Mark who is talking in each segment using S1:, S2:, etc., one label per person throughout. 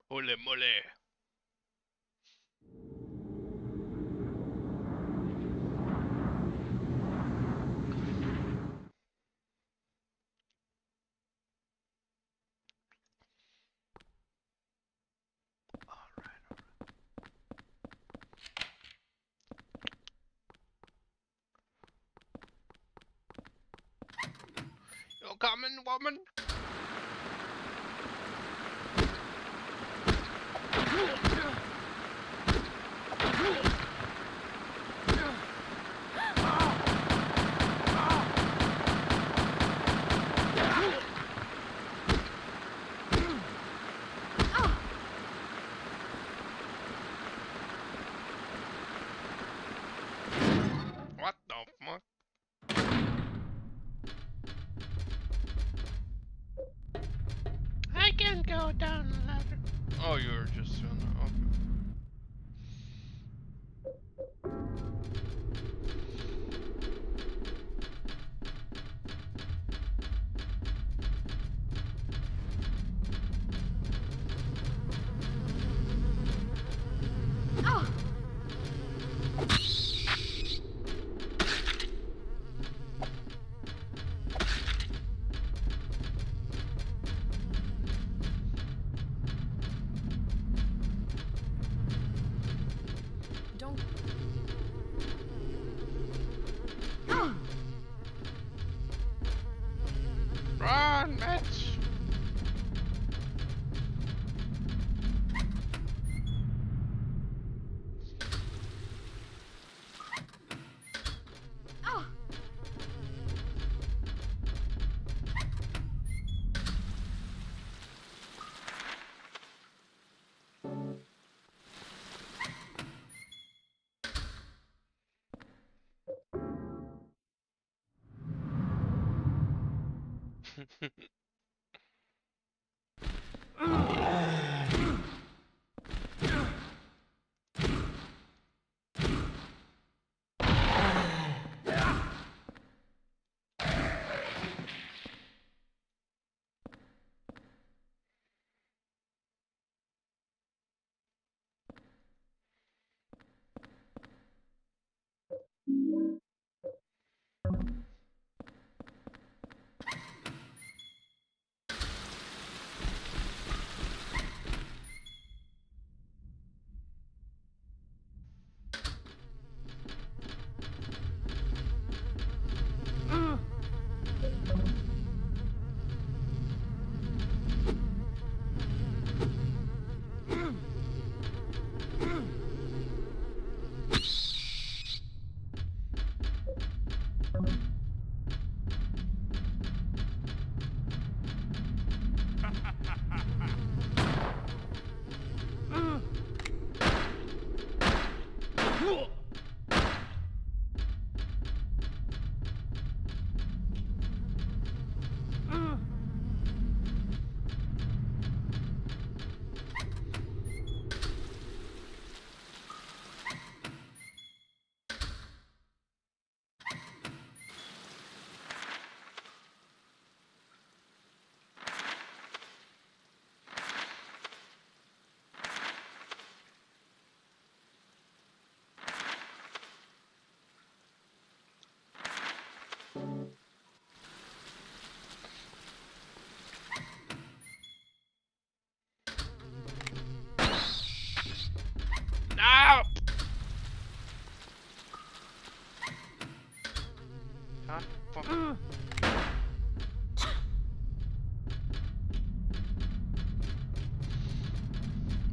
S1: Ole mole. You're coming, woman. What the fuck? I can go down the ladder. Oh, you're just gonna. Okay.
S2: Don't.
S1: Run, Mitch! No! God fucking.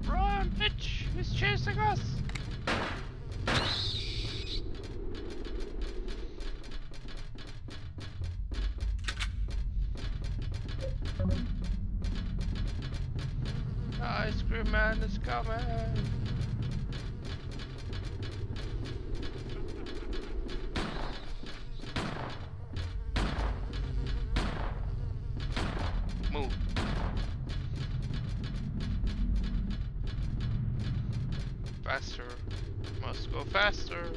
S1: Run, bitch! He's chasing us! Ice cream man is coming! Move. Faster. Must go faster.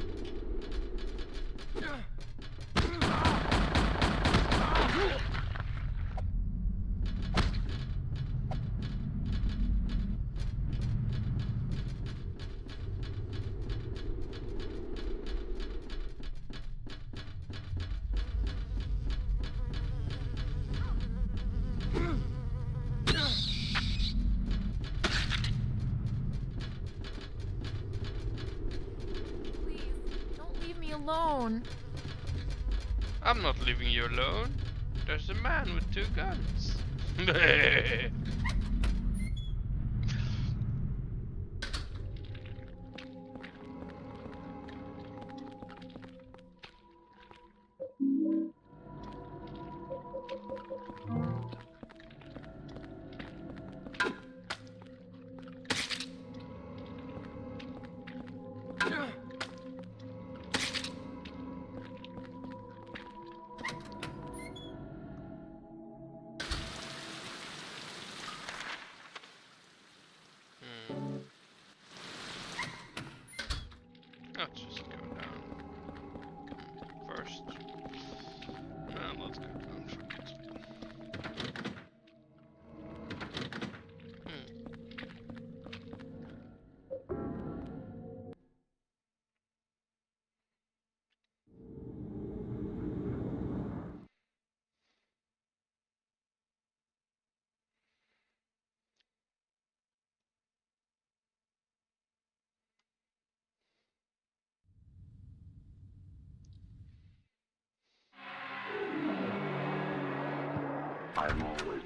S2: alone.
S1: I'm not leaving you alone. There's a man with 2 guns. Let's just go down first. No, let's go down first.
S3: I'm always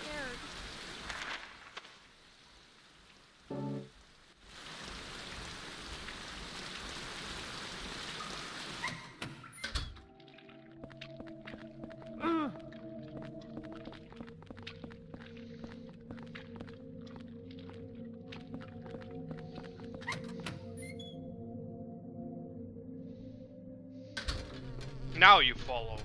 S2: Scared.
S1: Now you follow.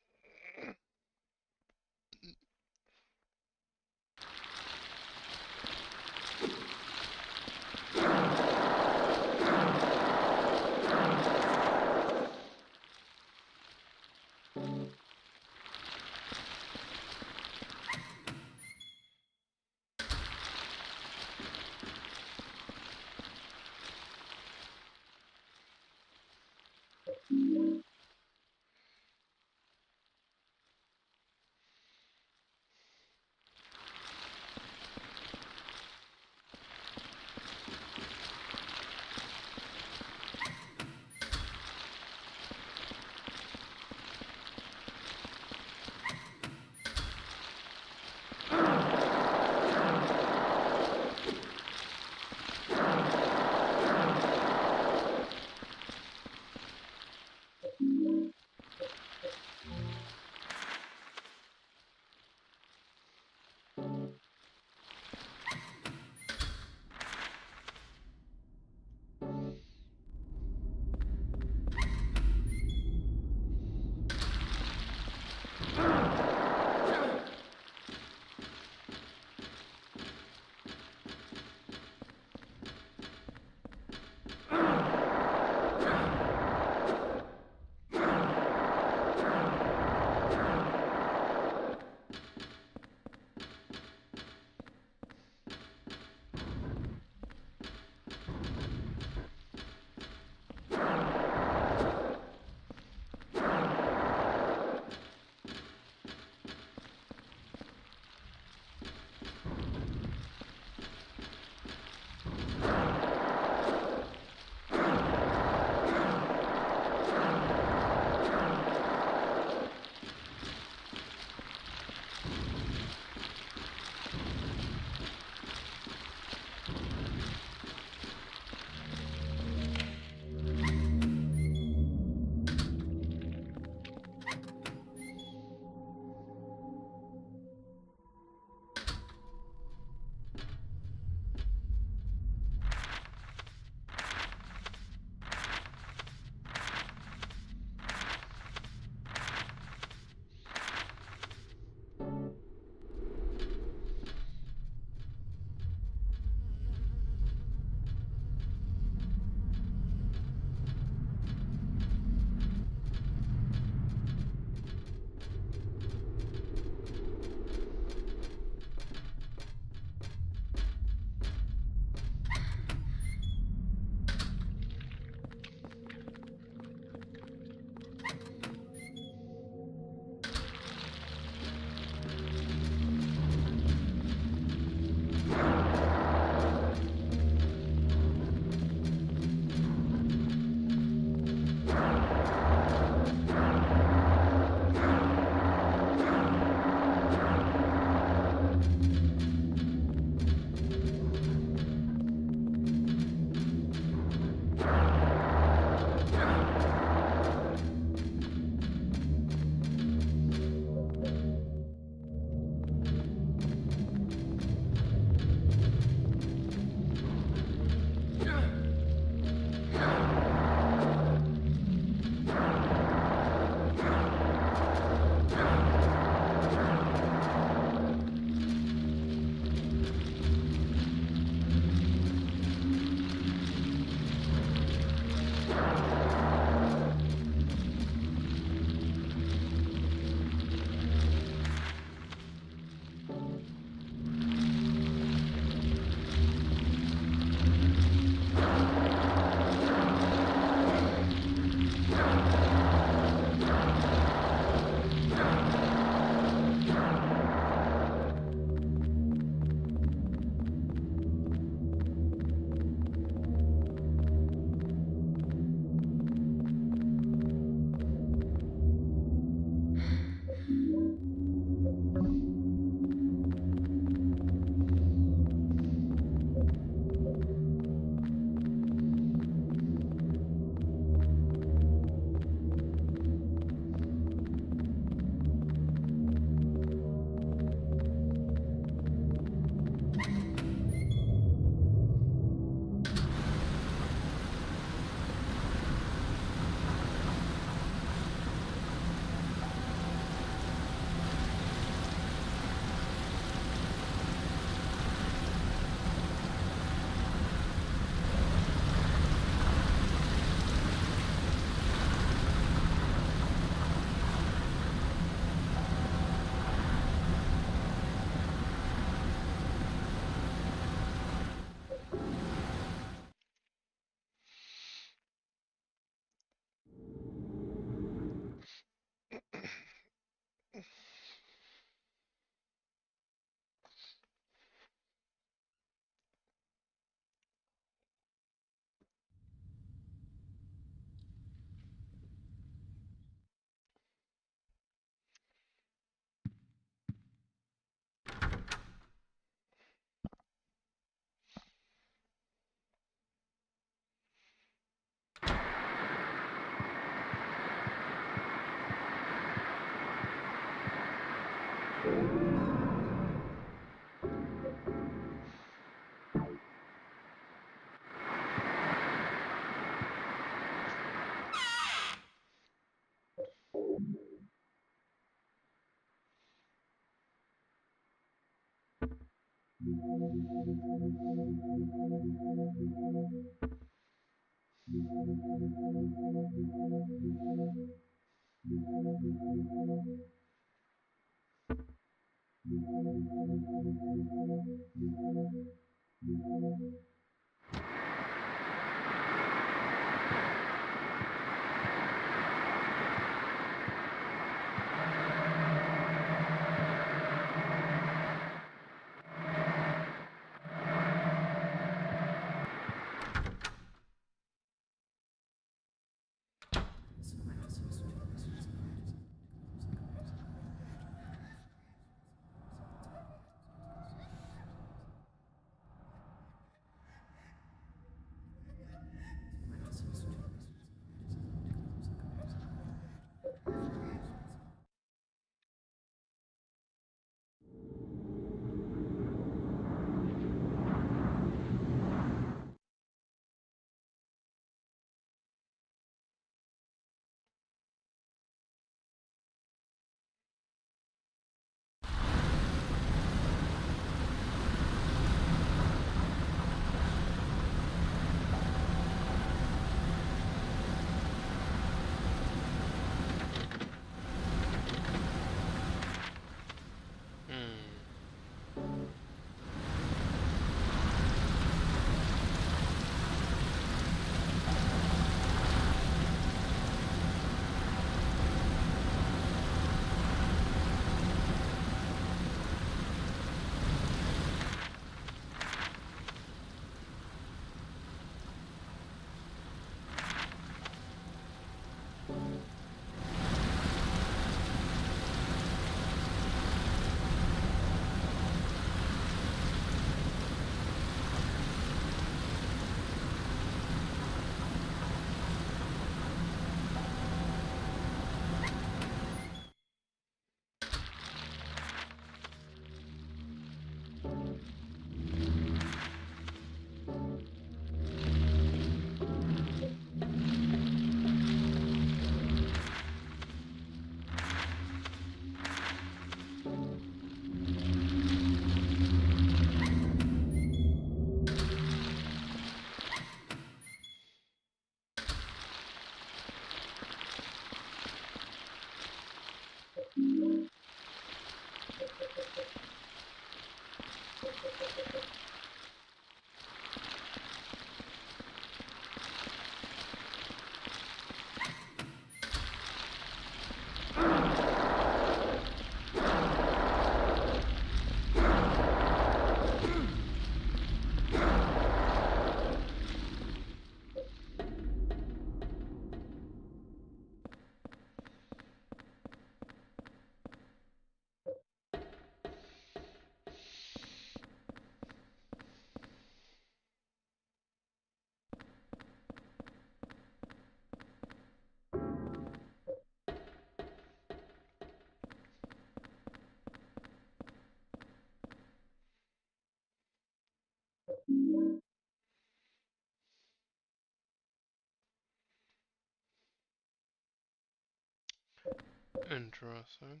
S1: Interesting.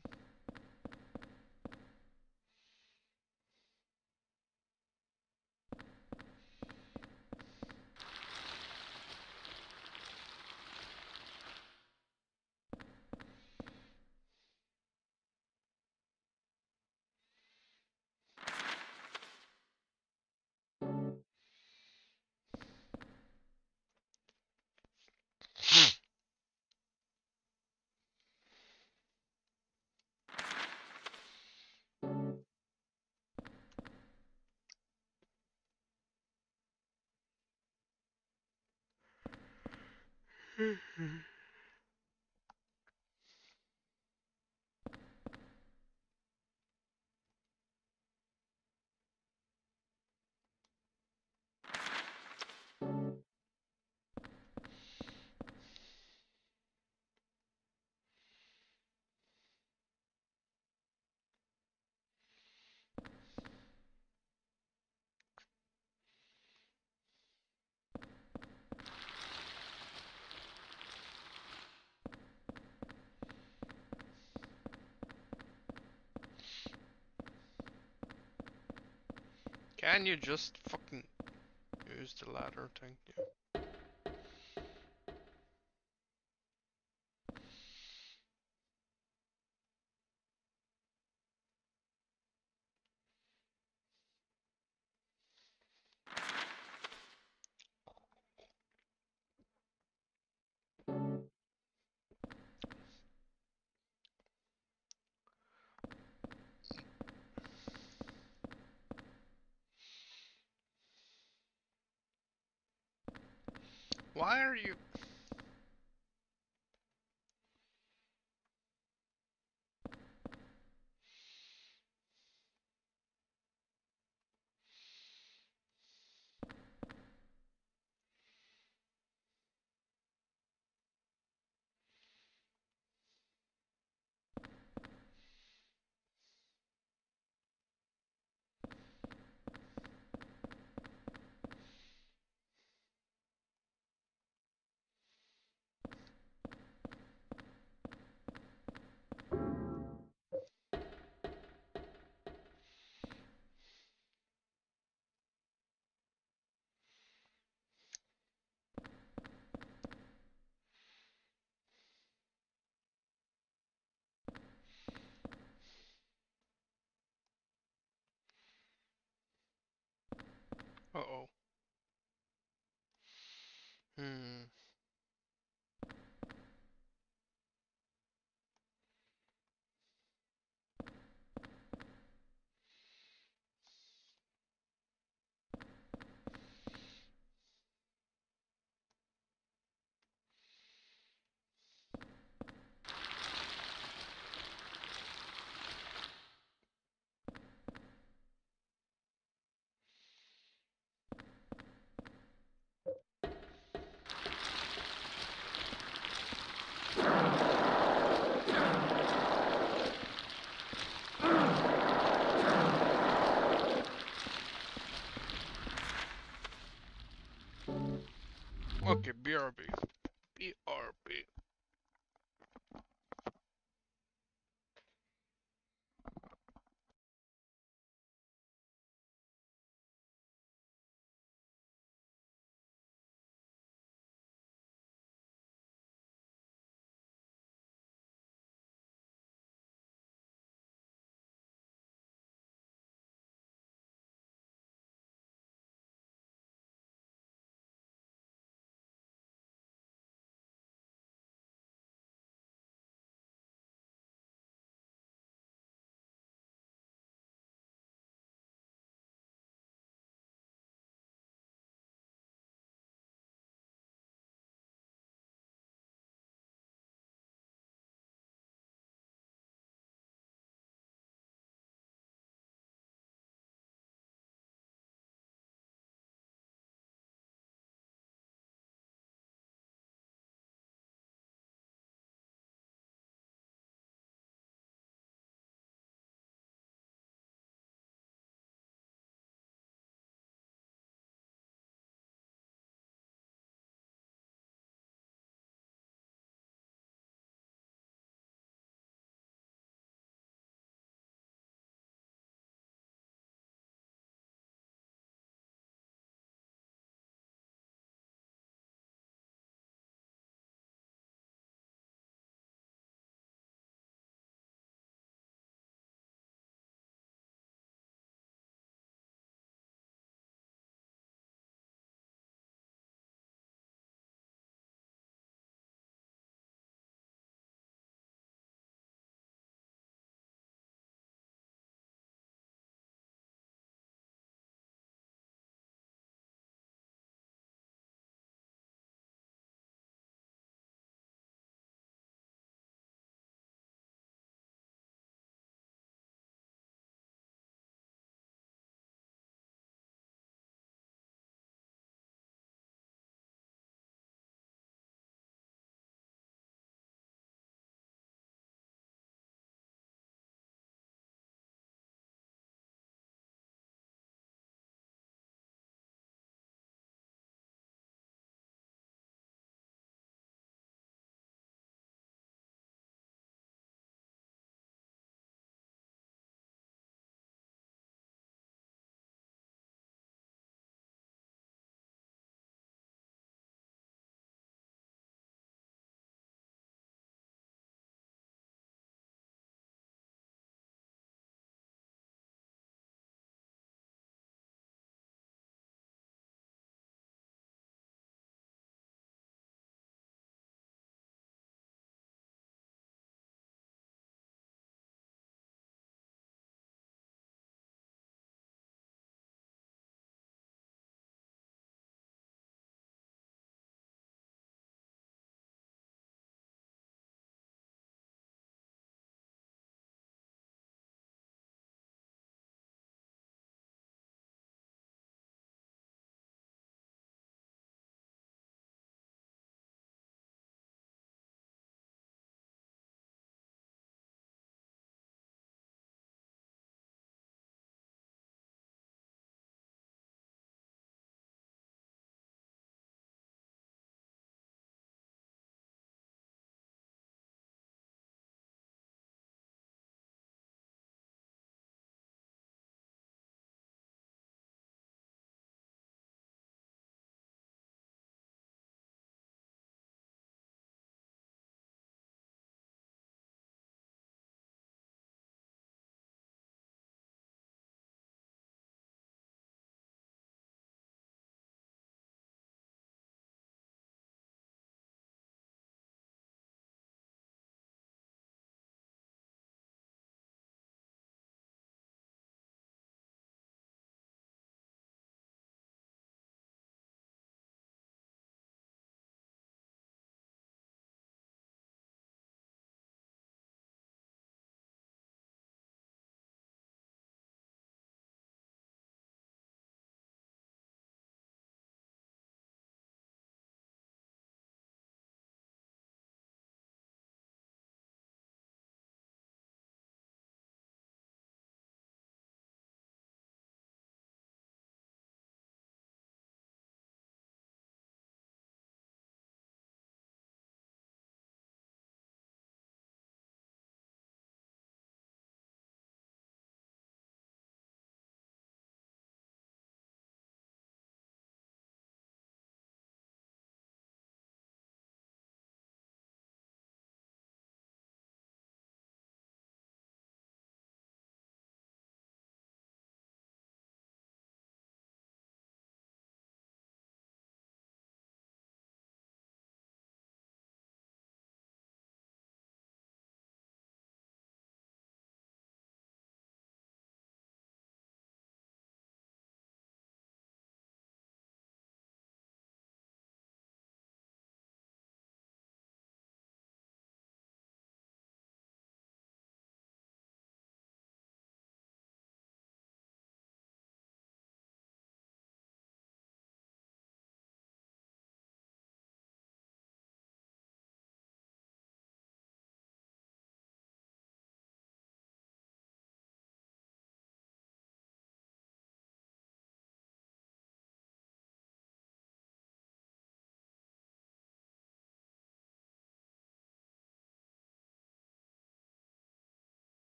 S1: Can you just fucking use the ladder? Thank you. Why are you... Uh-oh. Hmm. Okay, BRB. BRB.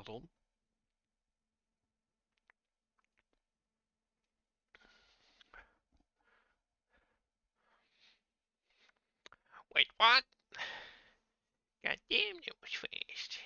S1: on. Wait, what? God damn, that was fast.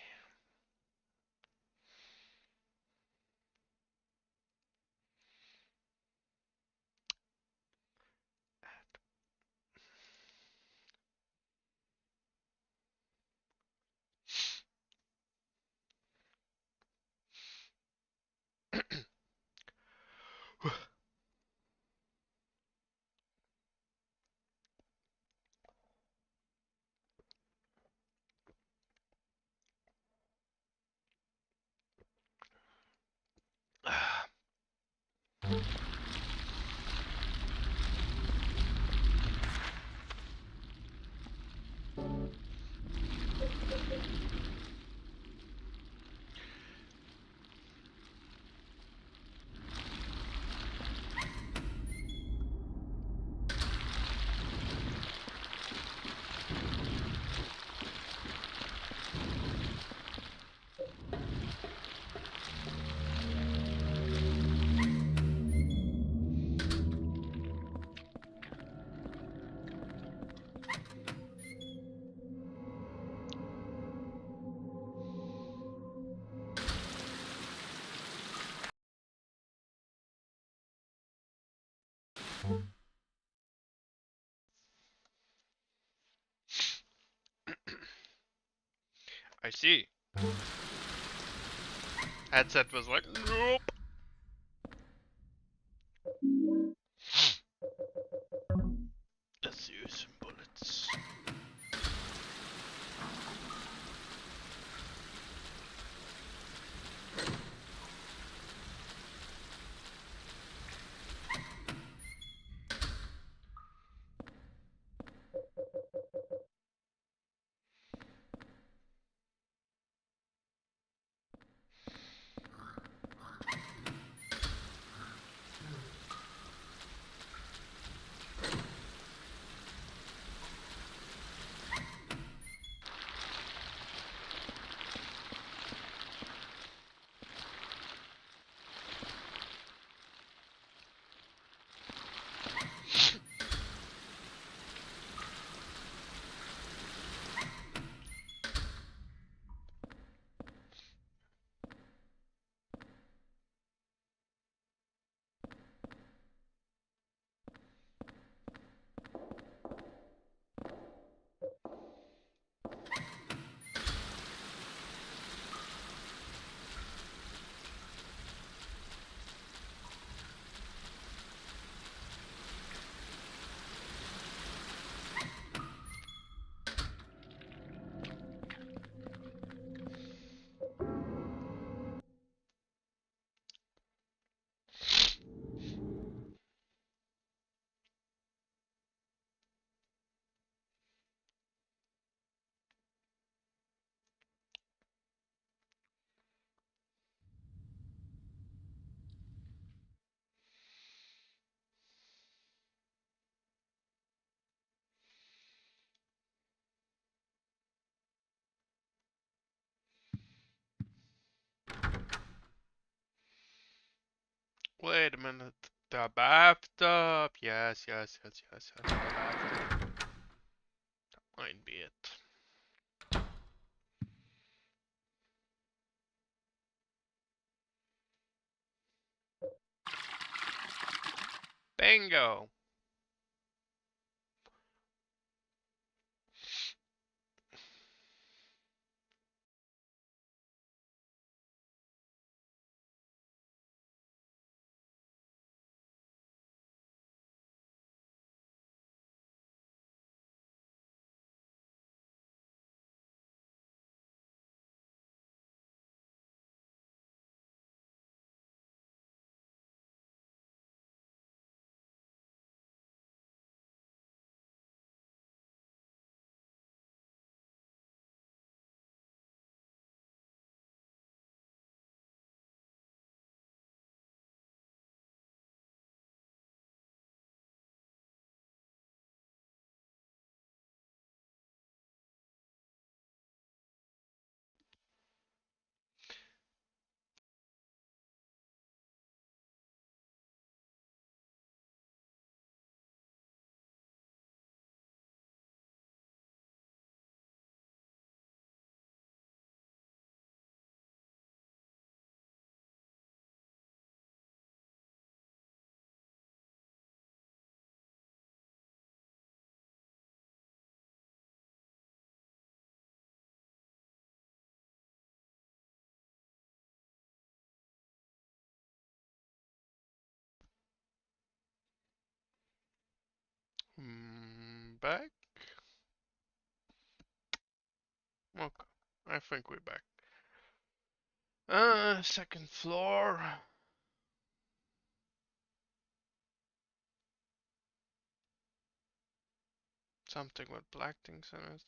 S1: I see. Headset was like, nope. Let's use some bullets. Wait a minute. The bathtub. Yes, yes, yes, yes, yes. The bathtub. That might be it. Bingo. back? Okay, I think we're back. Second floor. Something with black things in it.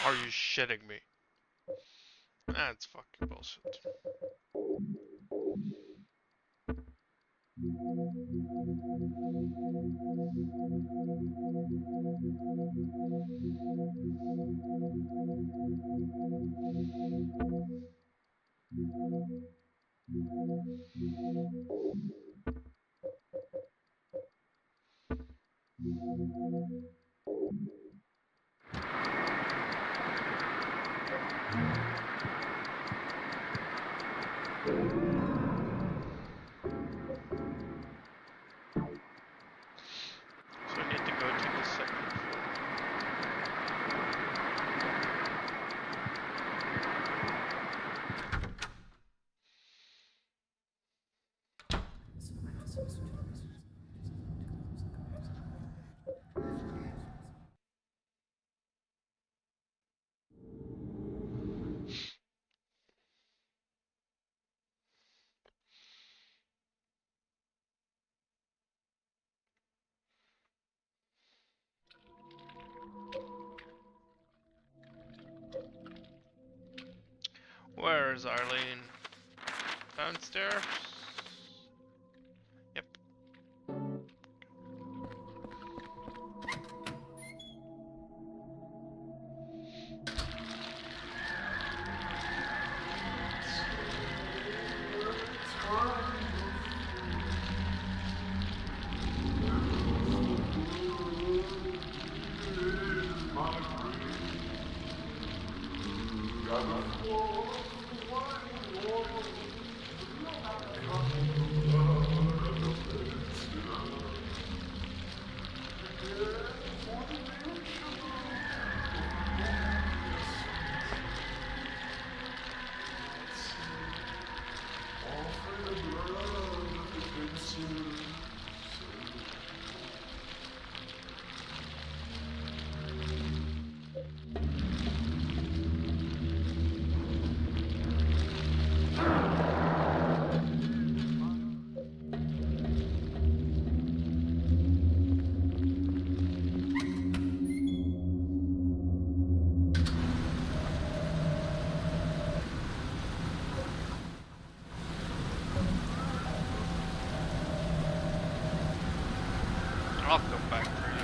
S1: Are you shitting me? That's fucking bullshit. So I need to go to the second floor. Where is Arlene? Downstairs? Yep. I'll come back for you.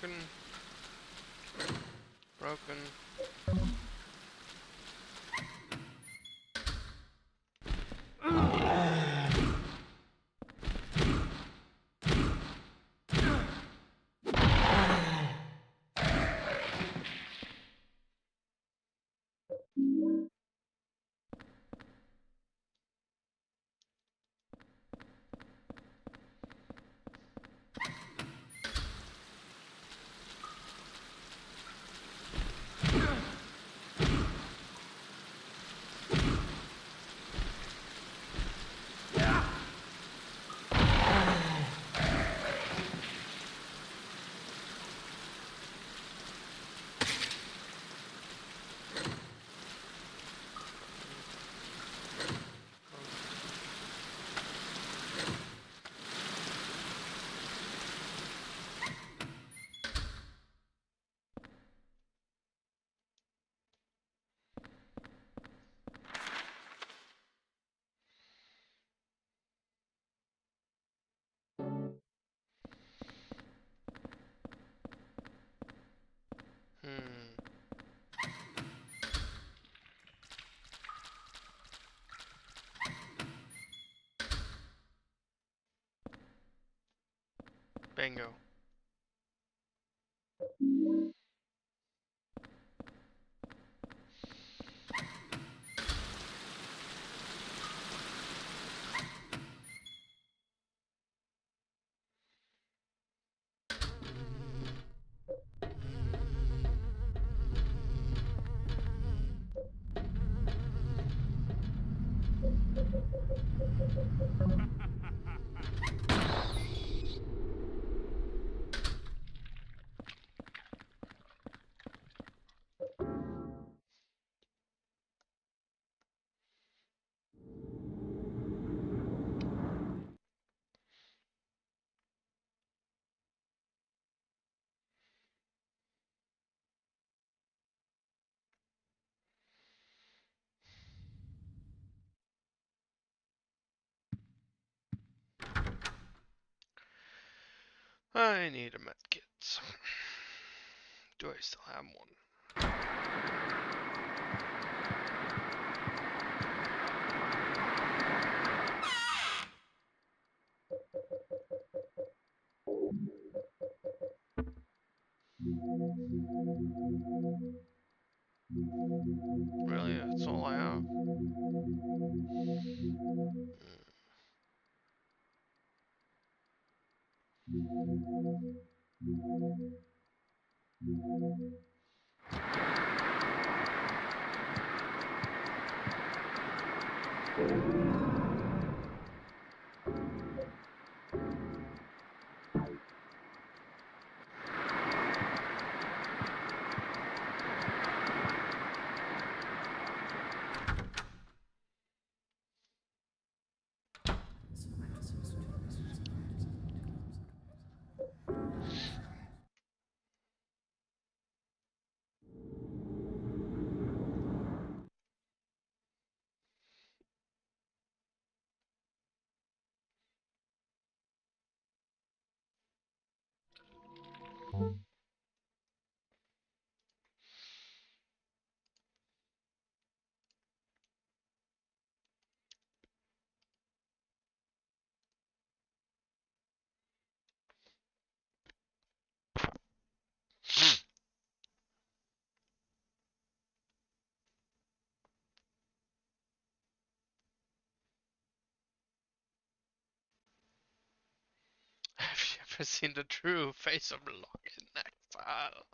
S1: Broken. Broken. Bingo. I need a medkit. Do I still have one? Really? That's all I have. Have you ever seen the true face of Lock in Exile?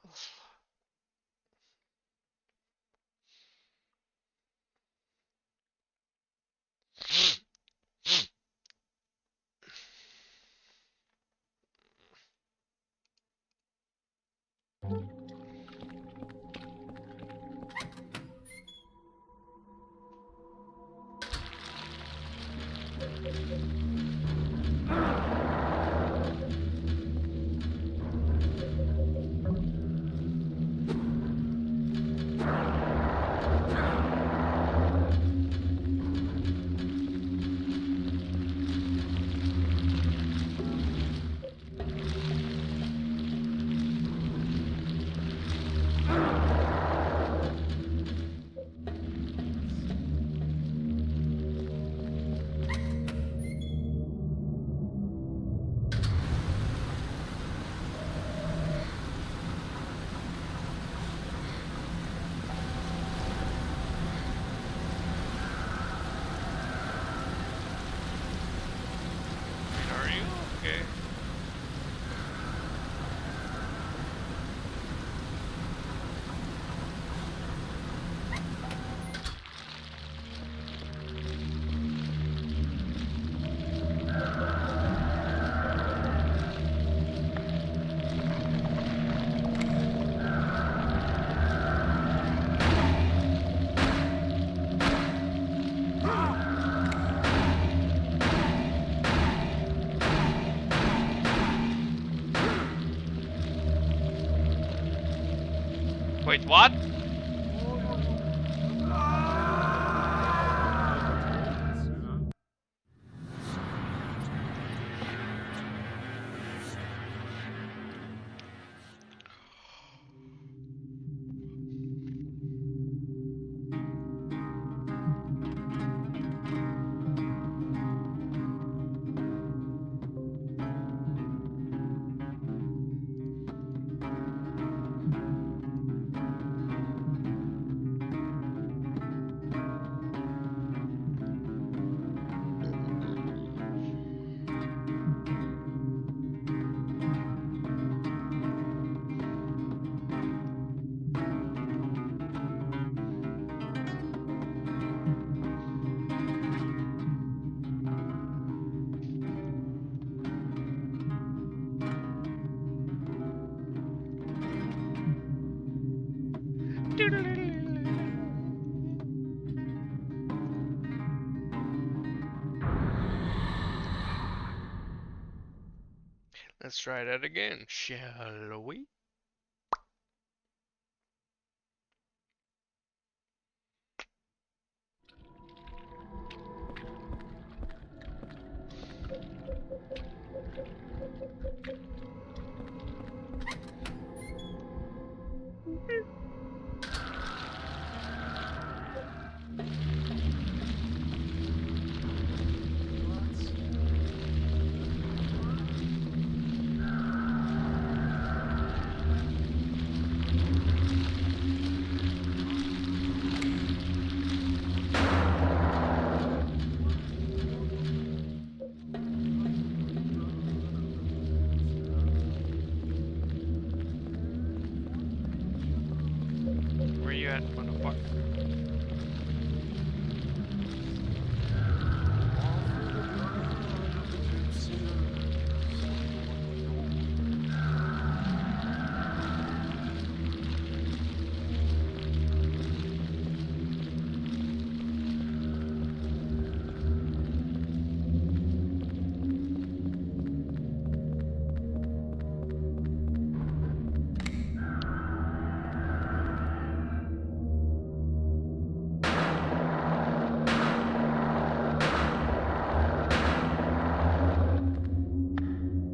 S1: Wait, what? Let's try that again, shall we? Where you at, motherfucker?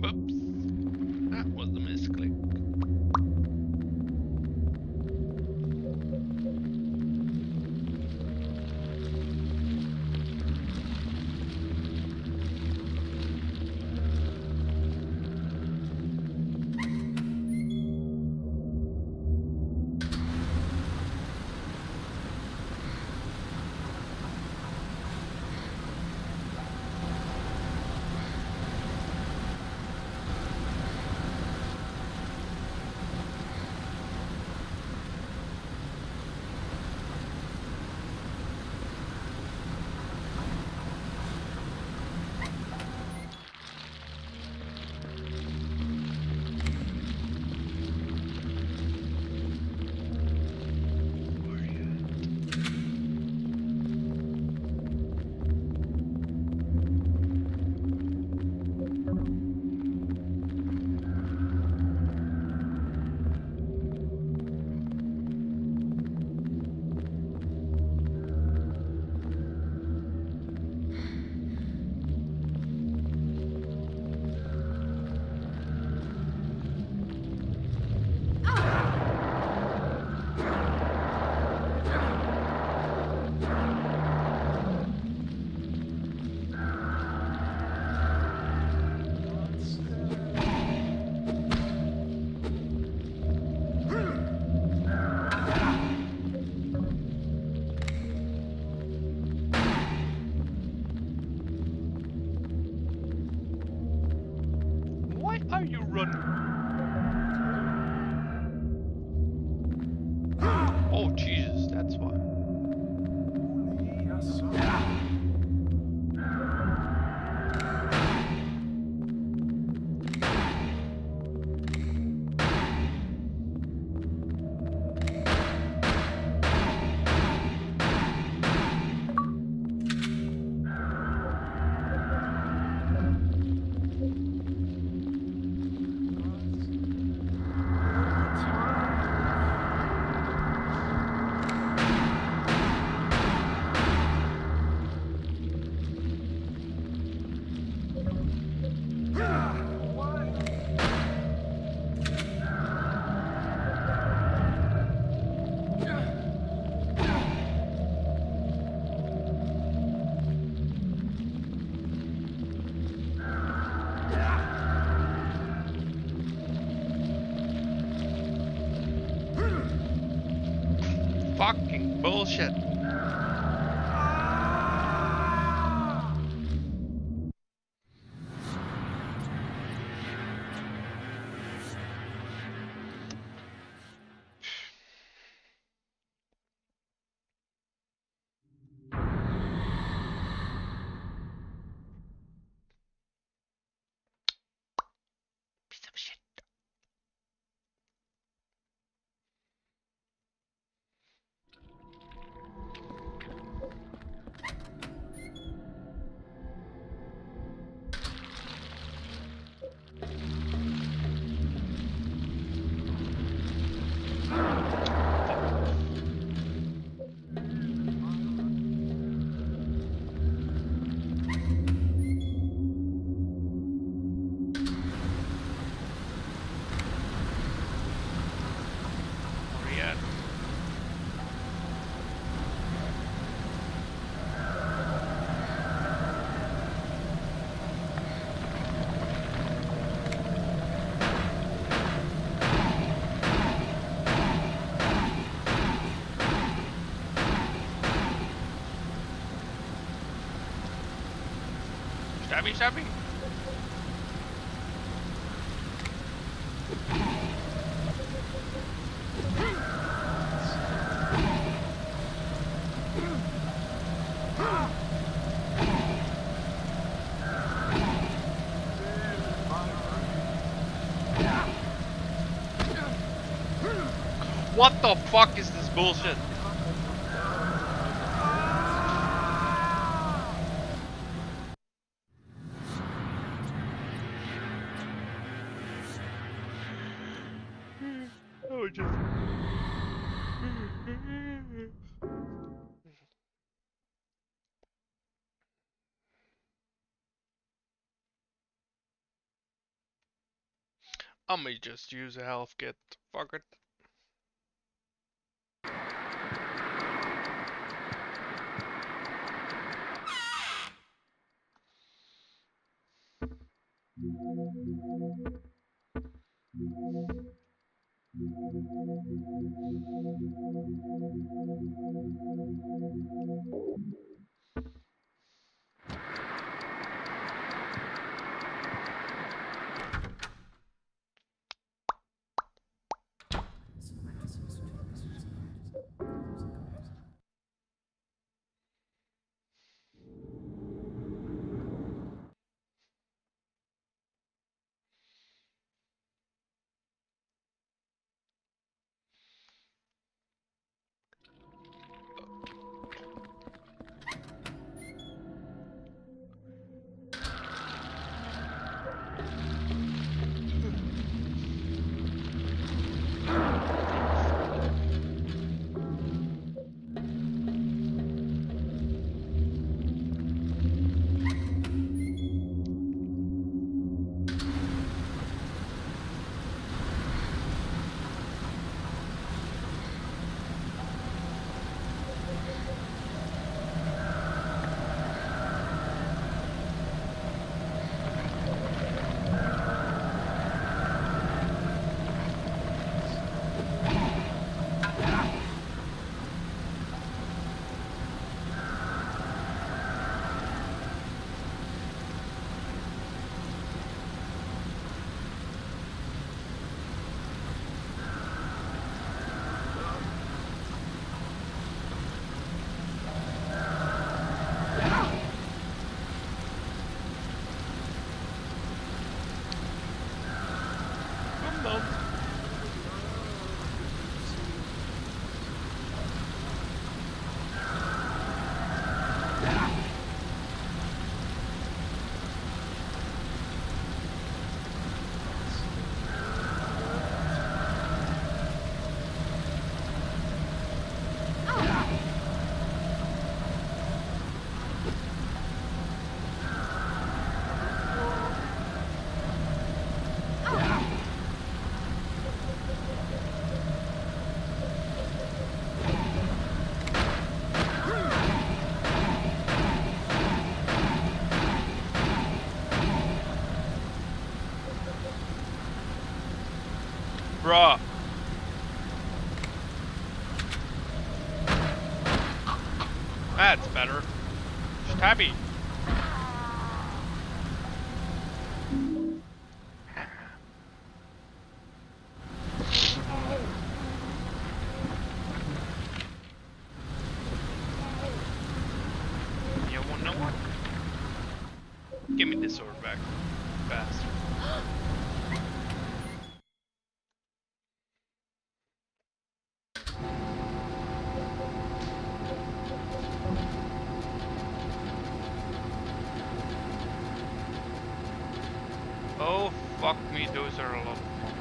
S1: Whoops. That was a misclick. Why are you running? Oh Jesus, that's why. bullshit. Piece of shit. Where you at? Stabby, stabby. What the fuck is this bullshit? Oh, just. I may just use a health kit. Fuck it. Come on. Bruh. That's better. Stabby. You won't know what? Give me this sword back, bastard. Oh, fuck me, those are a lot of mobs.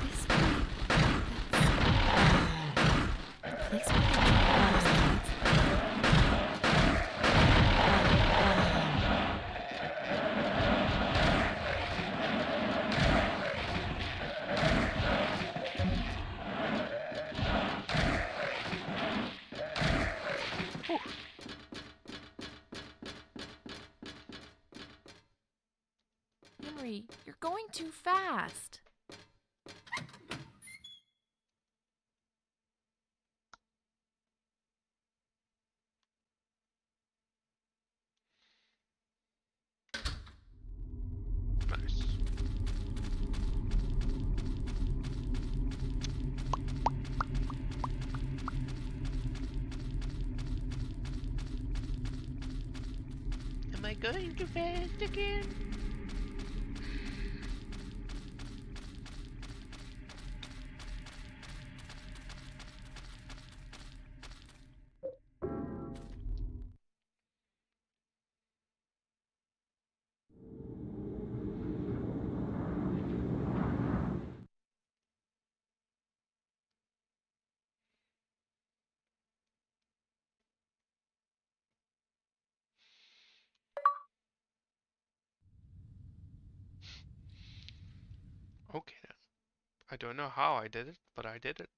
S2: This way. That's place where they keep all those kids.
S1: Whew.
S2: Henry, you're going too fast.
S1: Nice. Am I going too fast again? Okay then. I don't know how I did it, but I did it.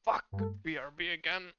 S1: Fuck! BRB again.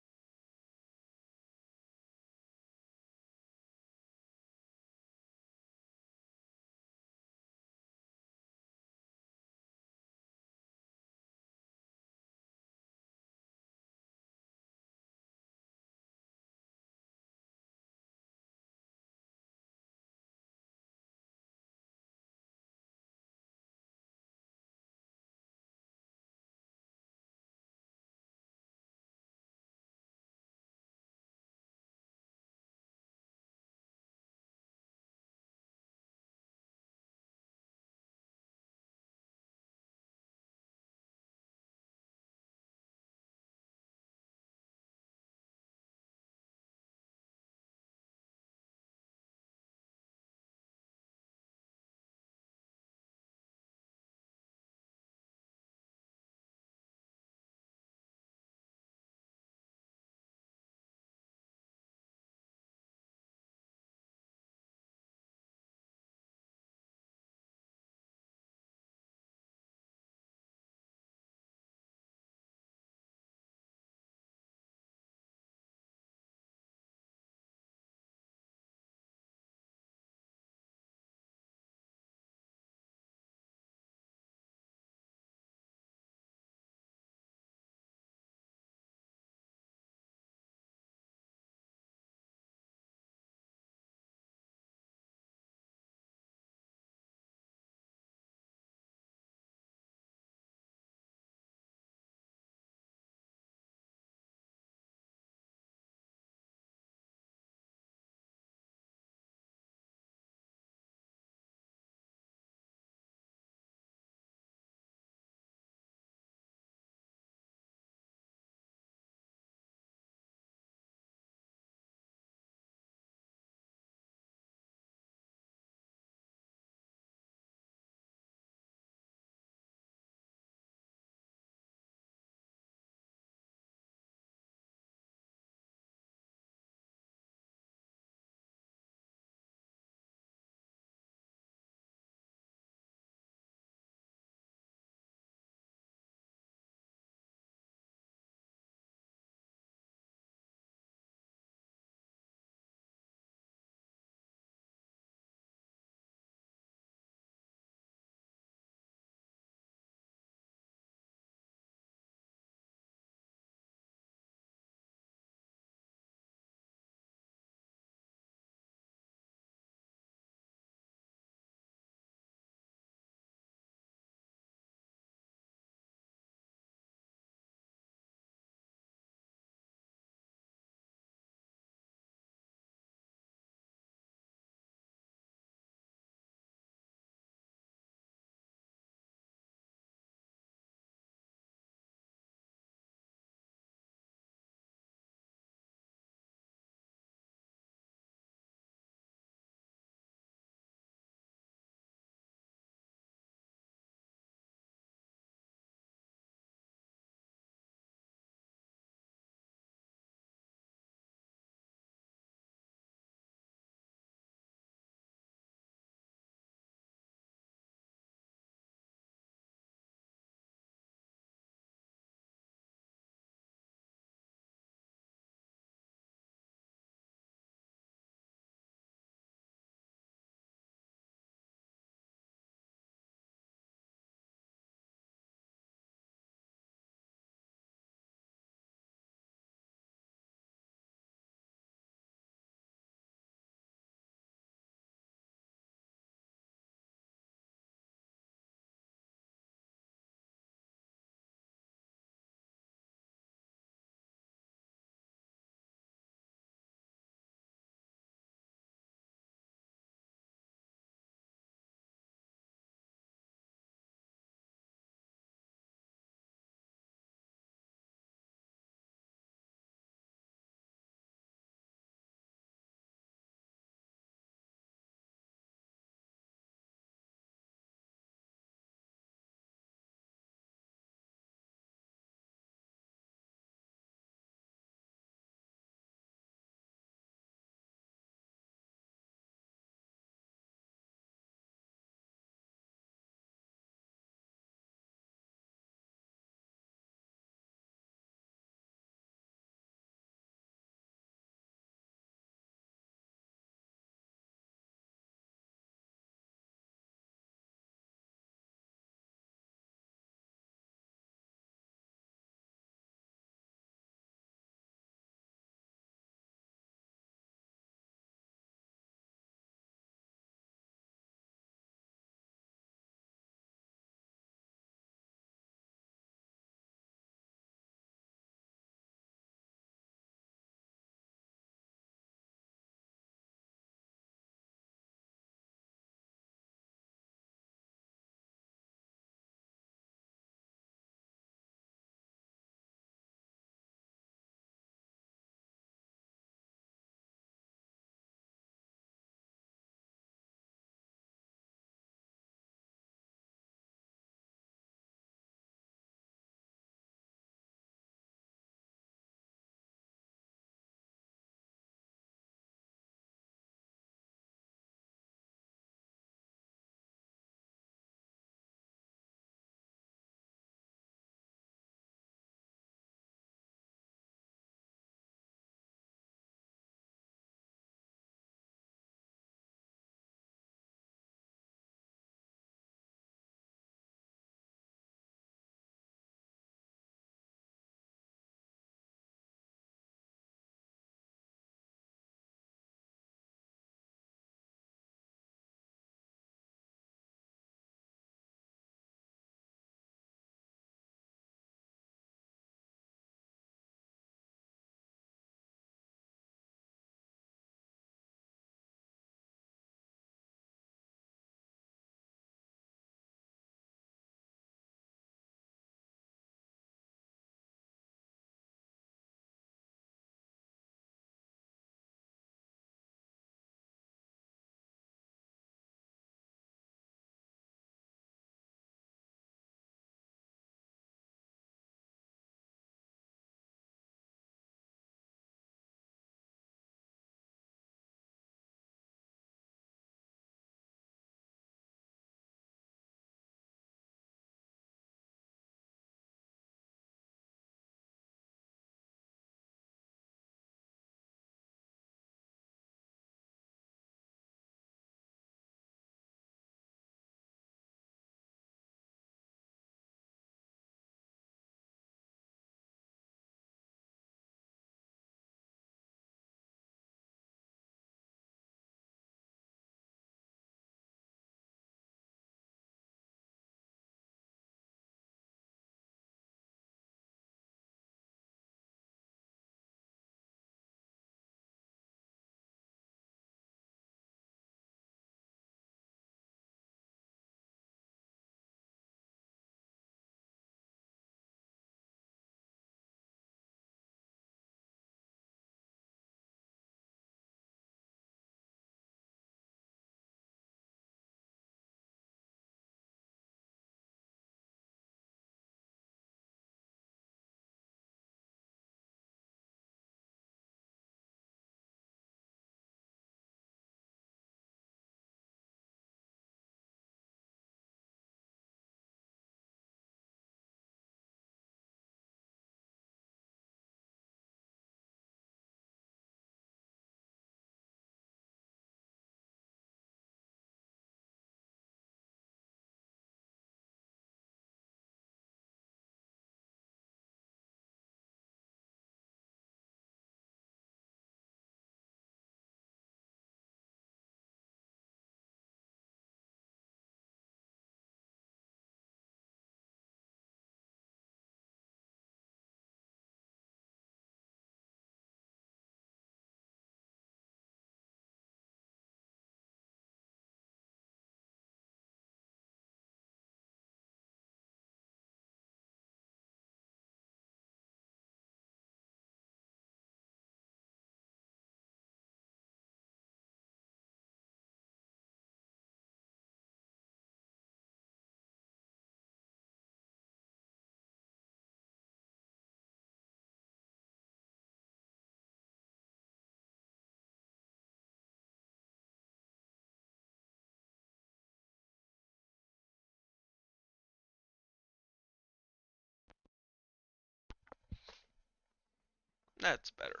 S1: That's better.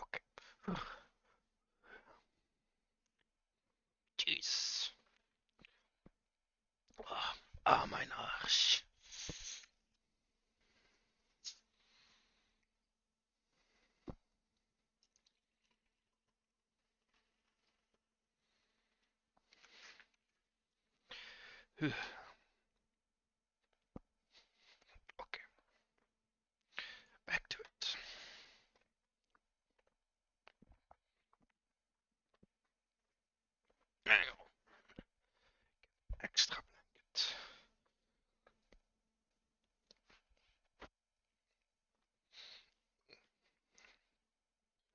S1: Okay. Jeez. Oh, mein Arsch. Okay. Back to it. Now, extra blanket.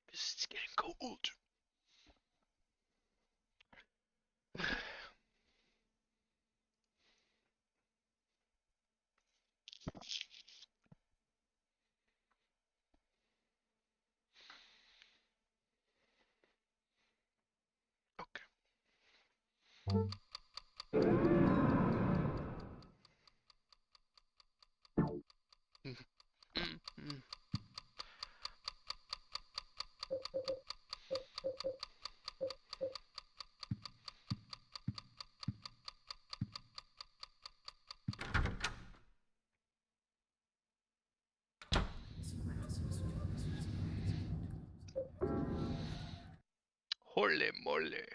S1: This is getting cold. Okay. Mm-hmm. Holy moly.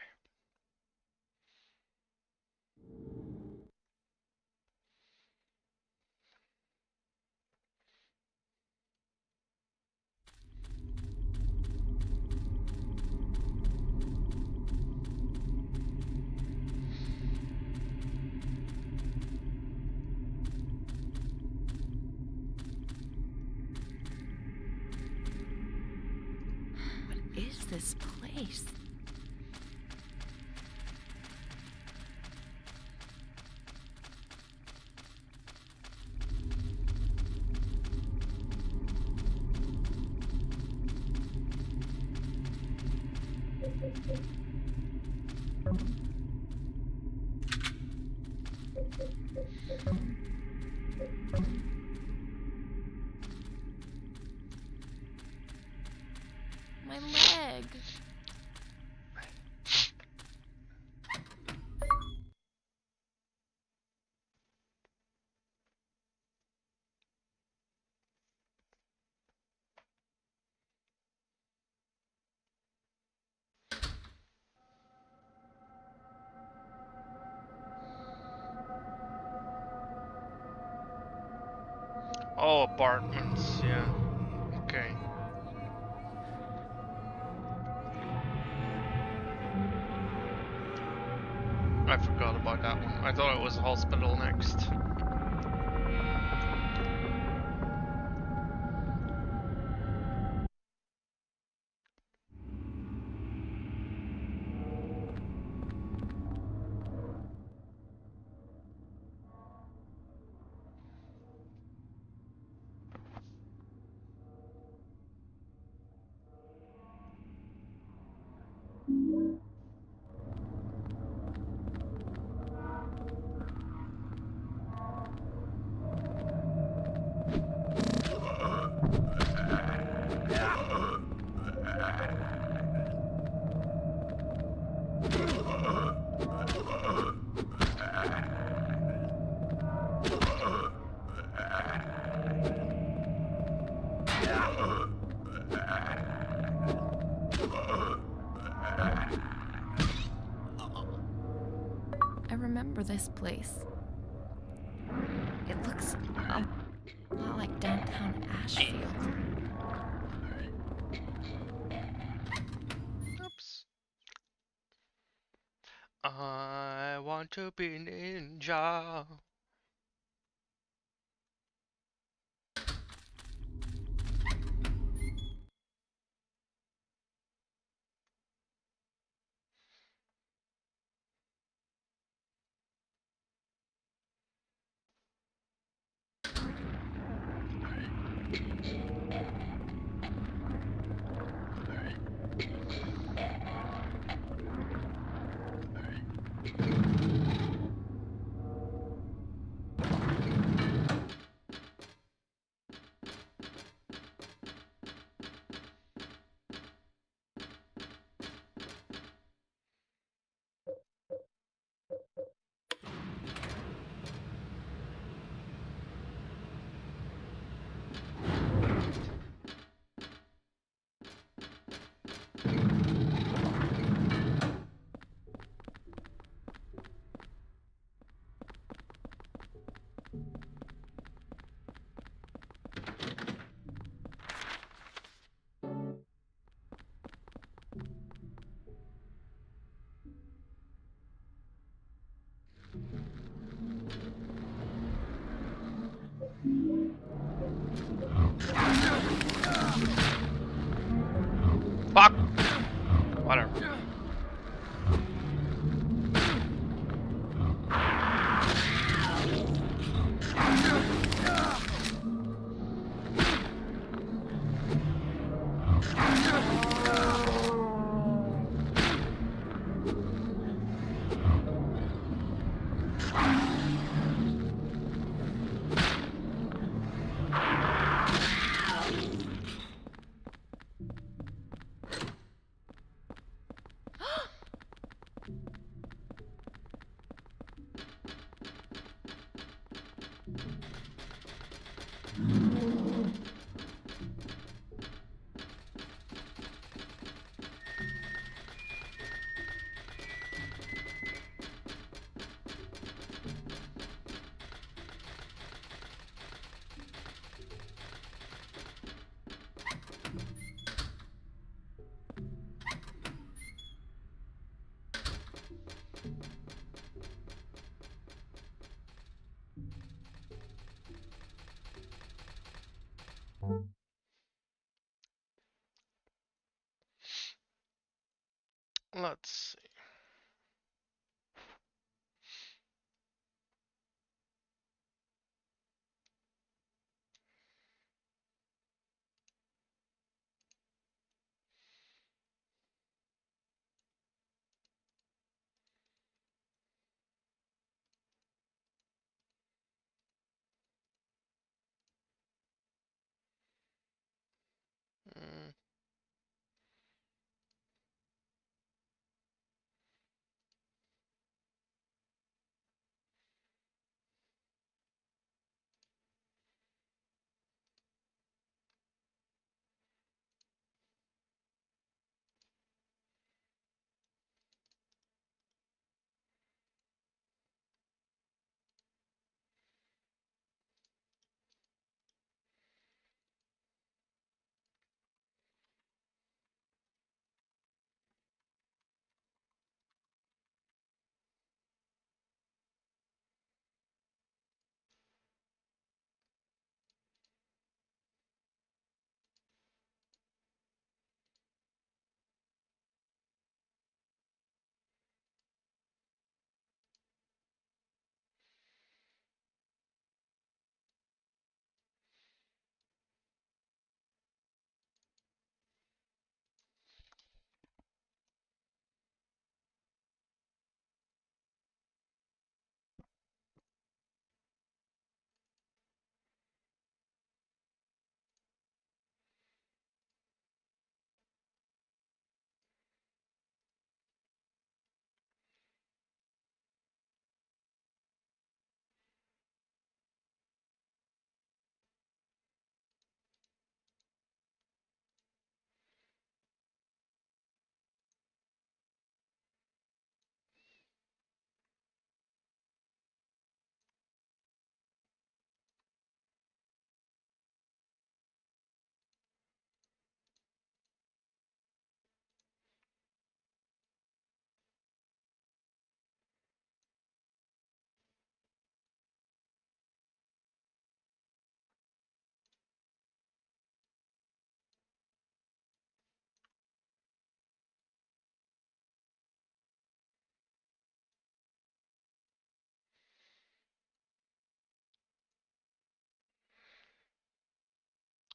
S2: What is this place? My leg.
S1: Oh, apartments, yeah. Okay. I forgot about that one. I thought it was a hospital next.
S2: I remember this place. It looks a lot like downtown Ashfield.
S1: Oops. I want to be ninja. Let's see. Mm,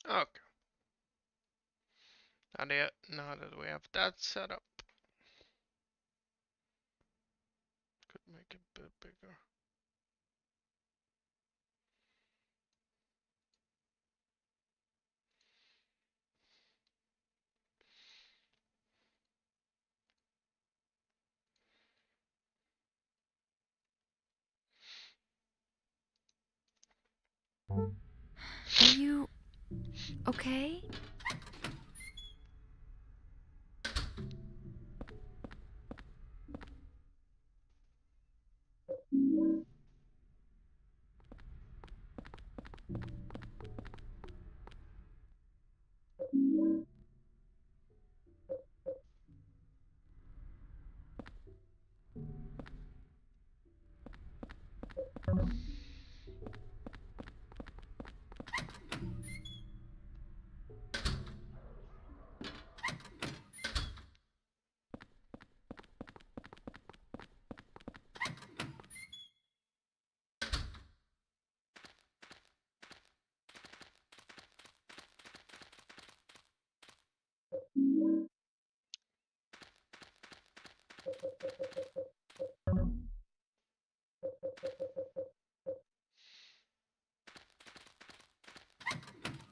S1: okay. Now that we have that set up, could make it a bit bigger.
S2: Are you okay?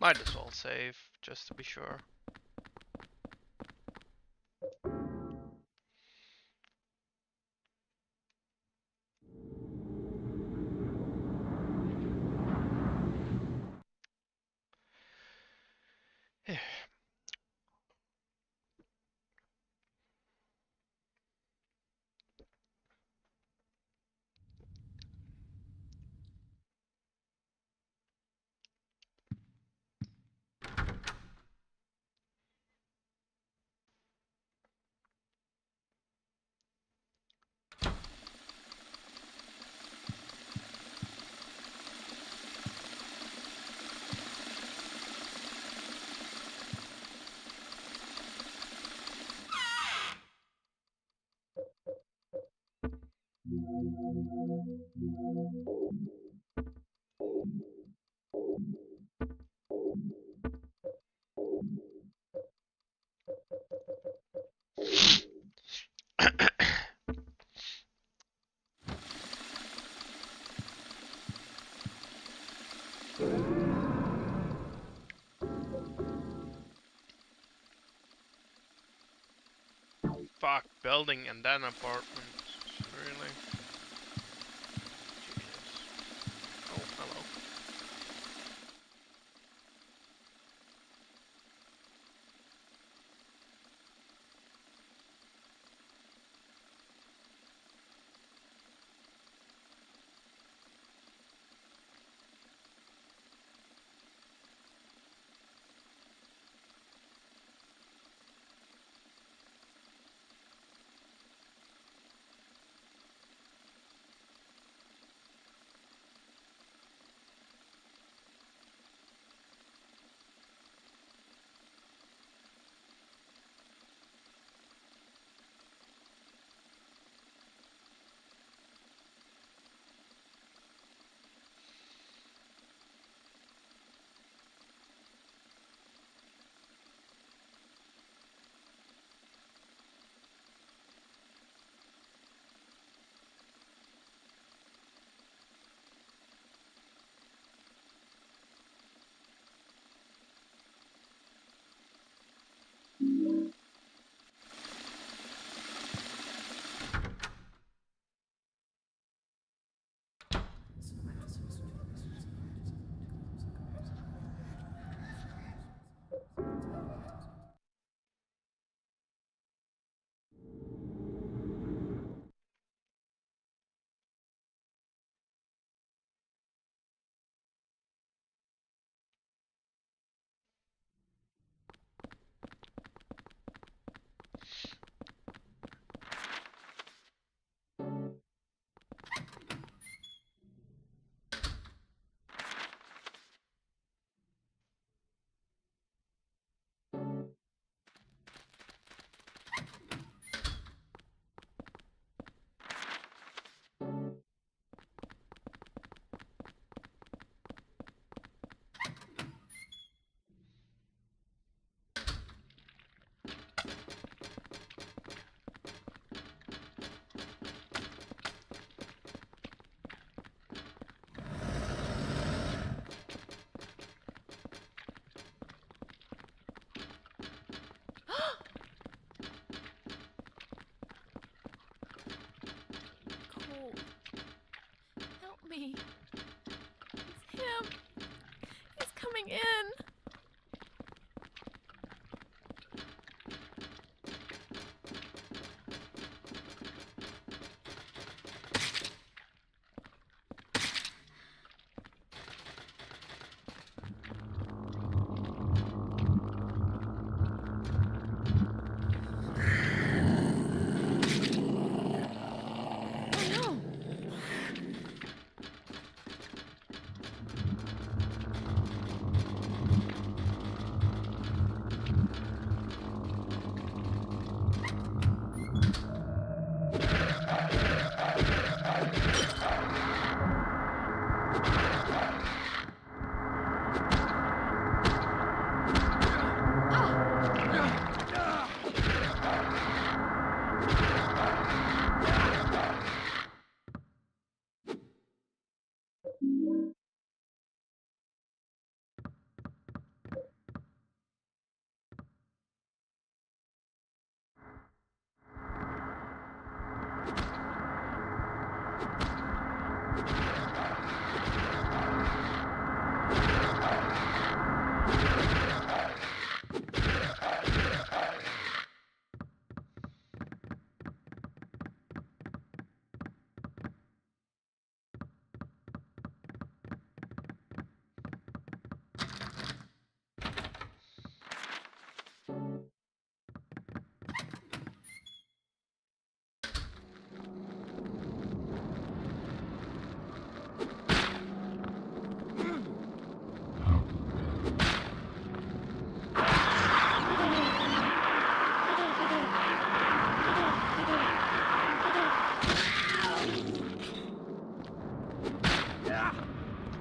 S1: Might as well save, just to be sure. Fuck, building and then apartment. Really? Jesus. Oh, hello.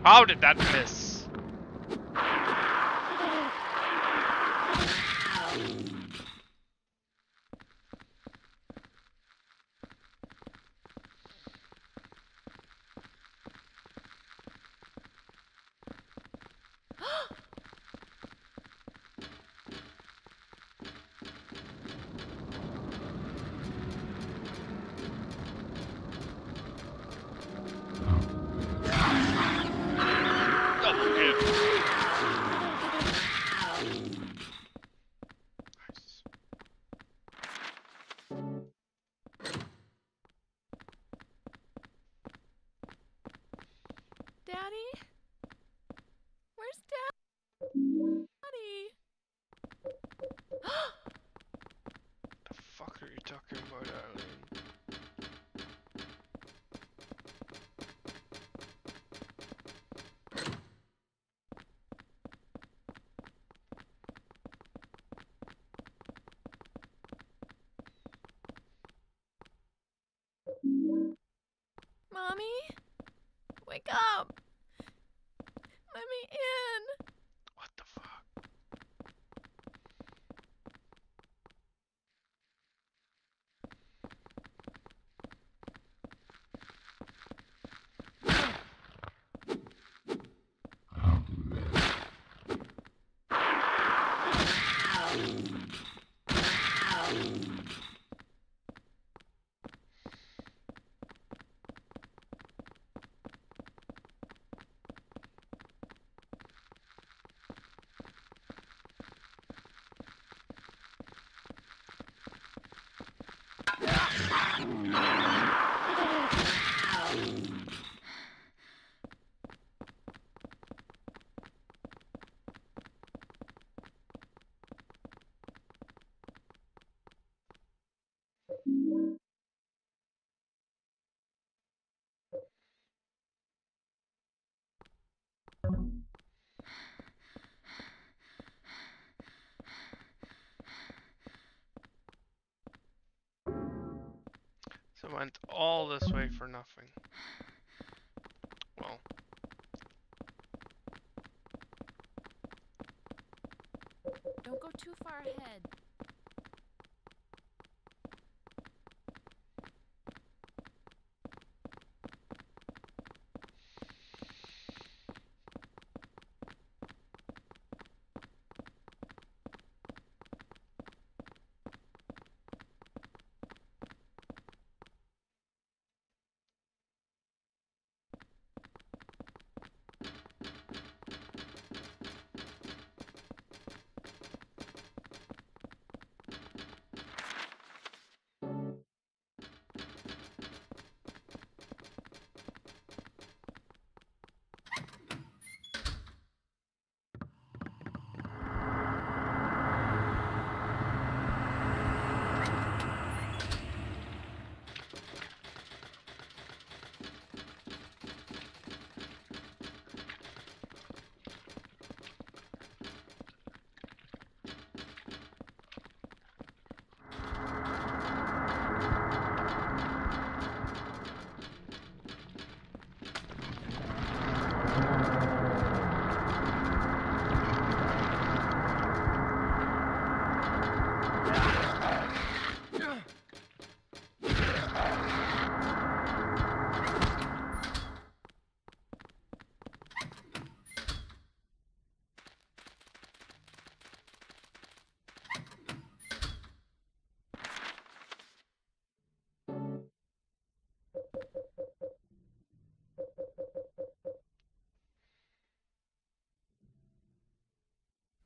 S1: How did that miss? Double hit. Nice.
S2: Daddy? Where's Daddy?
S1: The fuck are you talking about, Eileen?
S2: Mommy? Wake up! Let me in!
S1: What the fuck? So I went all this way for nothing. Well,
S2: Don't go too far ahead.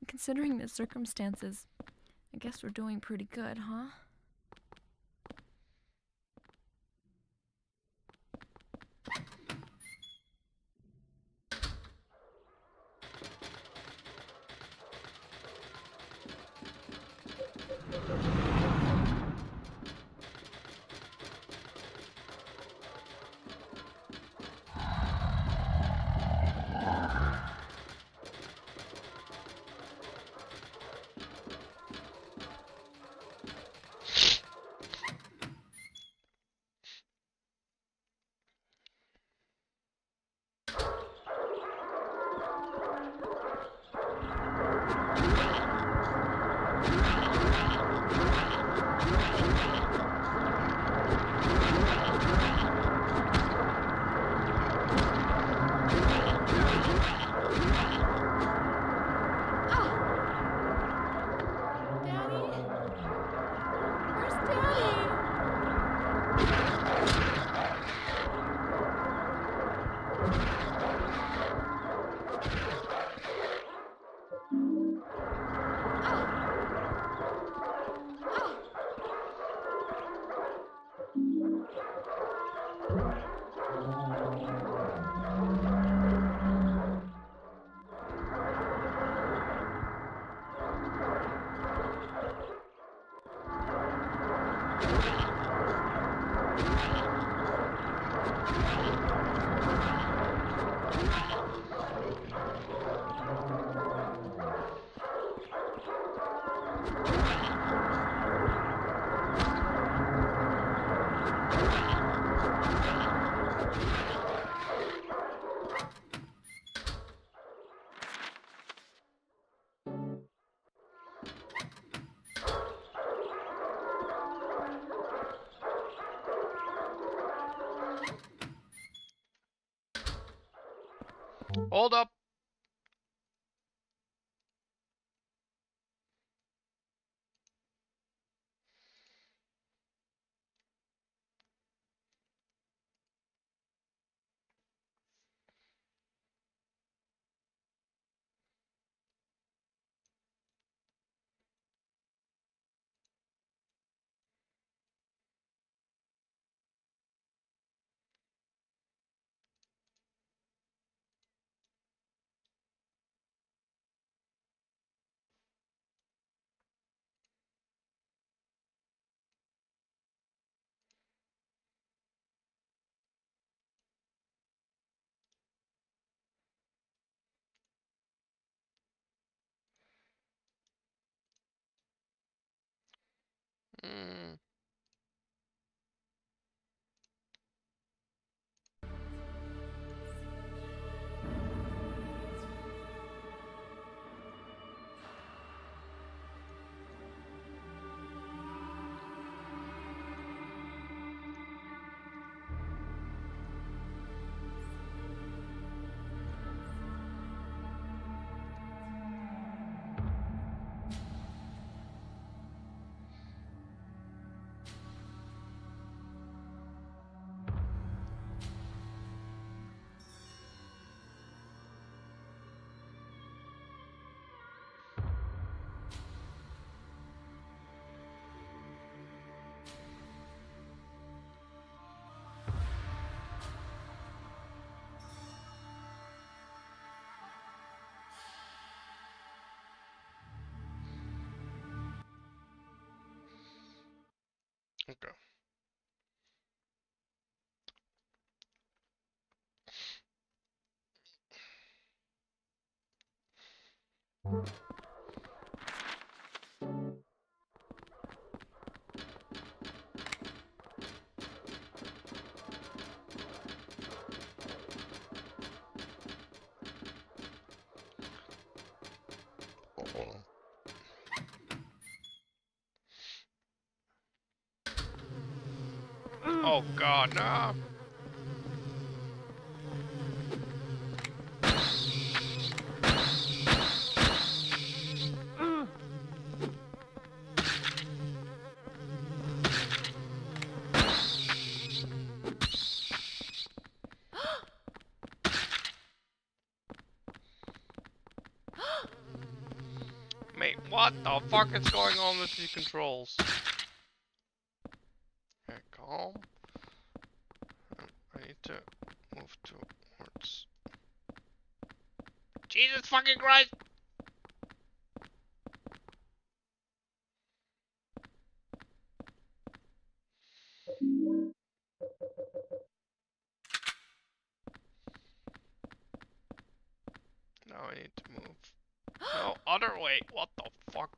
S2: Considering the circumstances, I guess we're doing pretty good, huh?
S1: Hold up. Hmm. Okay. Oh. Oh God, no. Mate, what the fuck is going on with these controls? Okay, calm. I need to move towards. Jesus fucking Christ! Now I need to move. No, other way. What the fuck?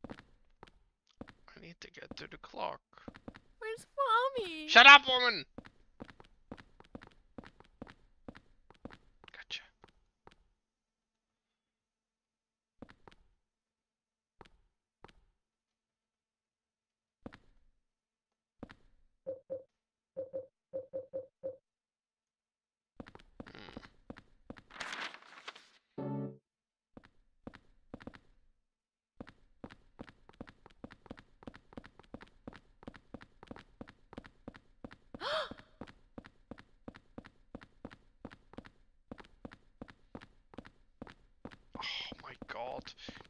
S1: I need to get to the clock.
S2: Where's Mommy?
S1: Shut up, woman! Gotcha. Hmm.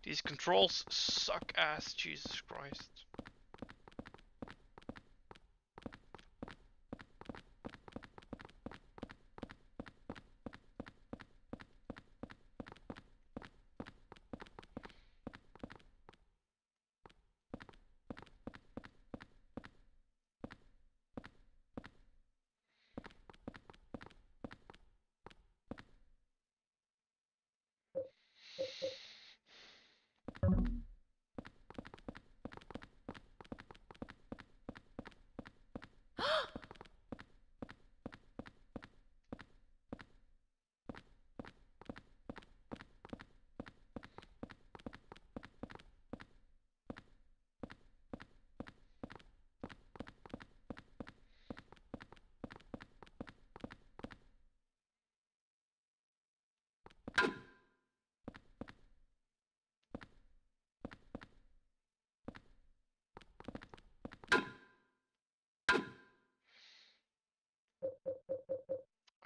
S1: These controls suck ass, Jesus Christ.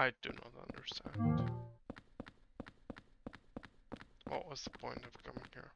S1: I do not understand. What was the point of coming here?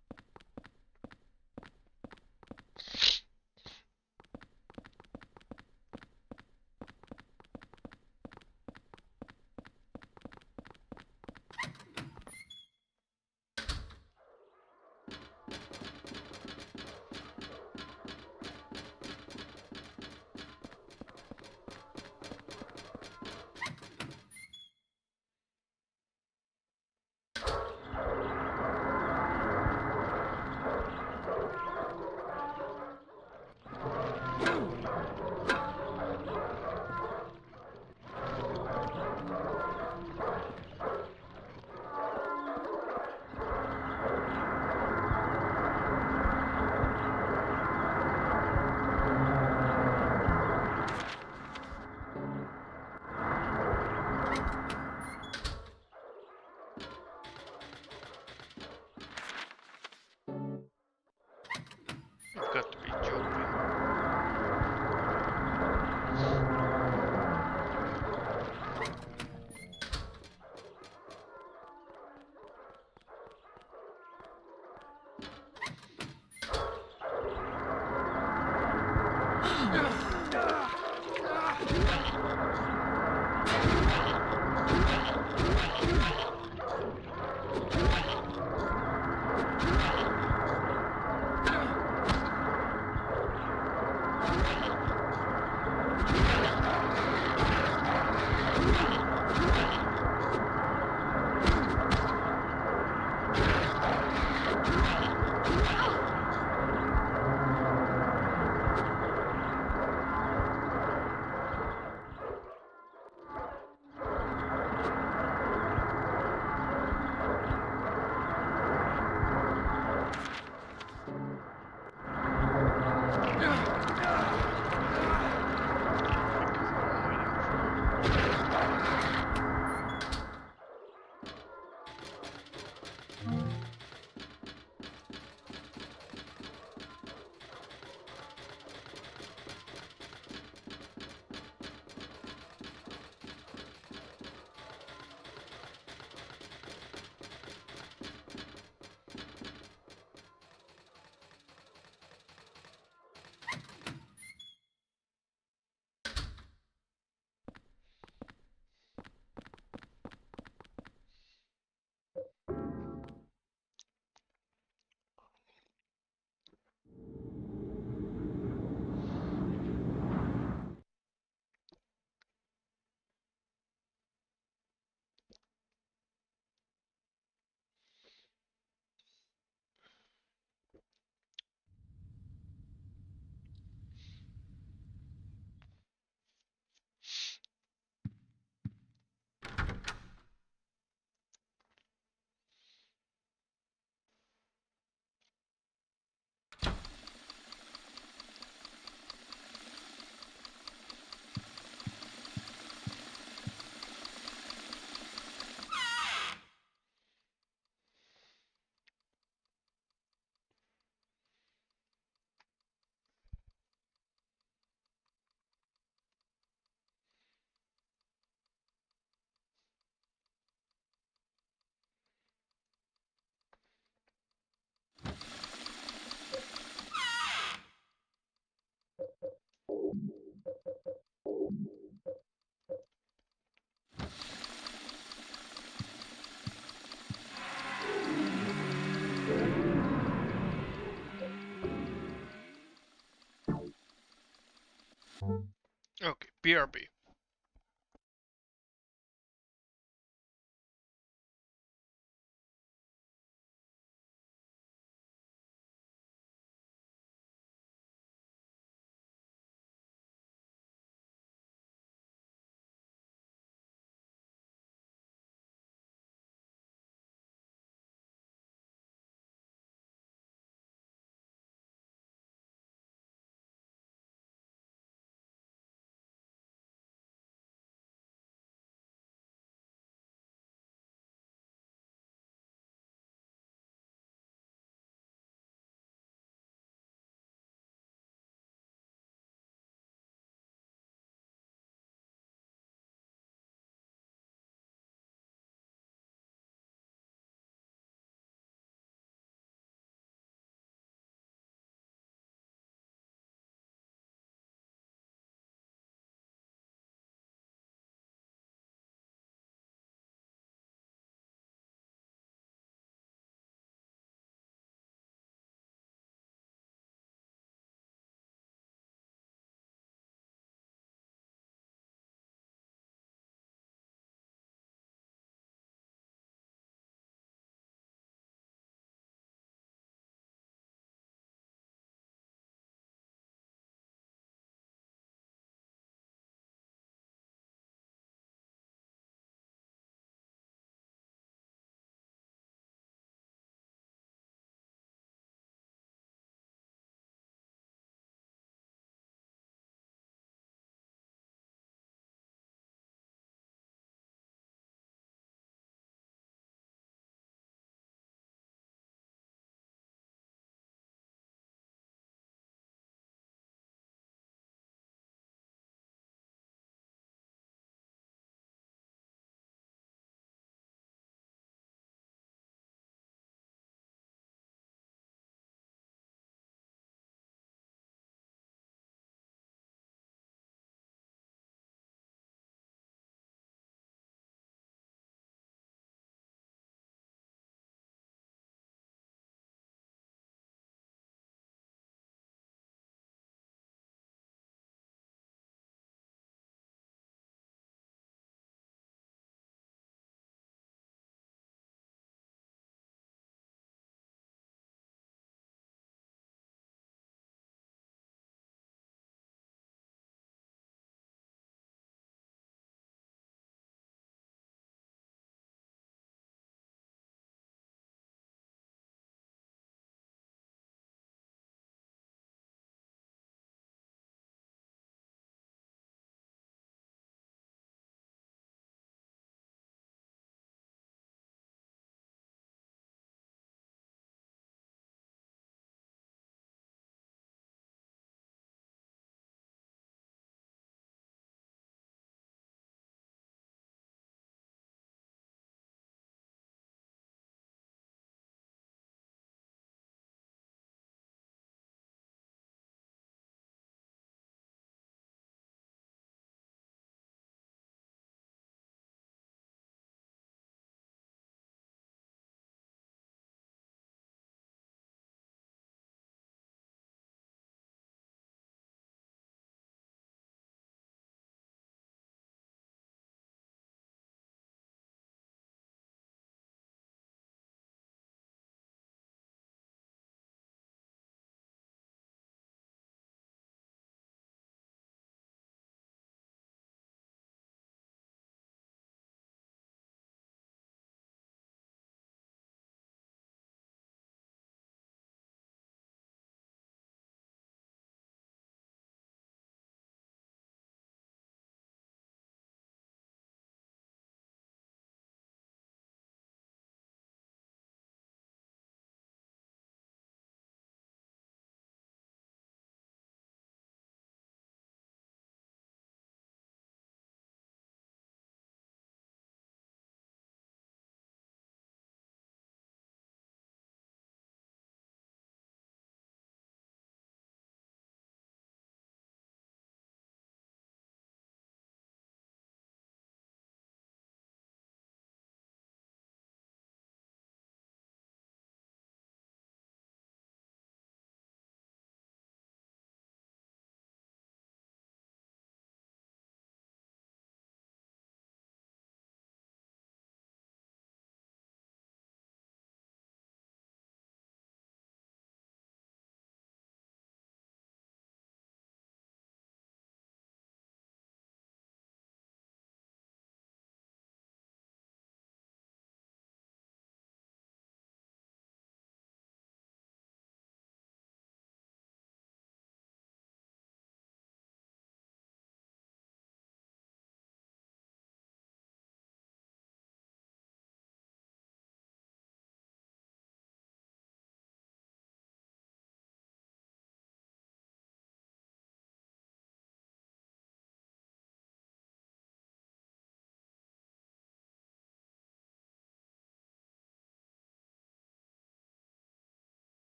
S1: BRB.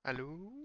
S1: Hello?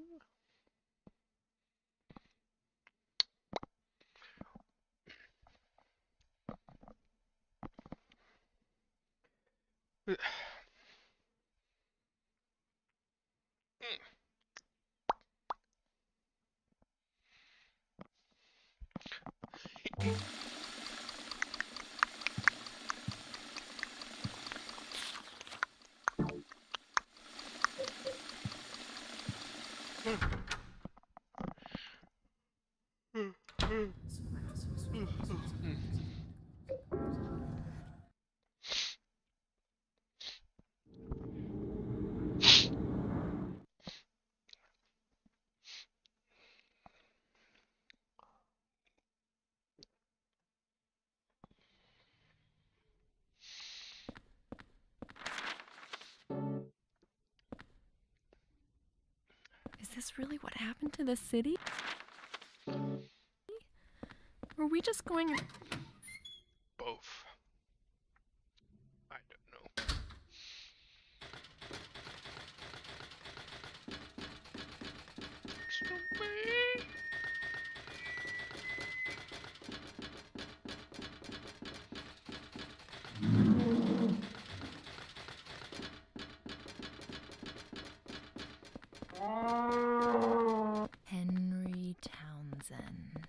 S2: Is this really what happened to the city? Were we just going...
S1: Both. I don't know. Stupid.
S2: Henry Townsend.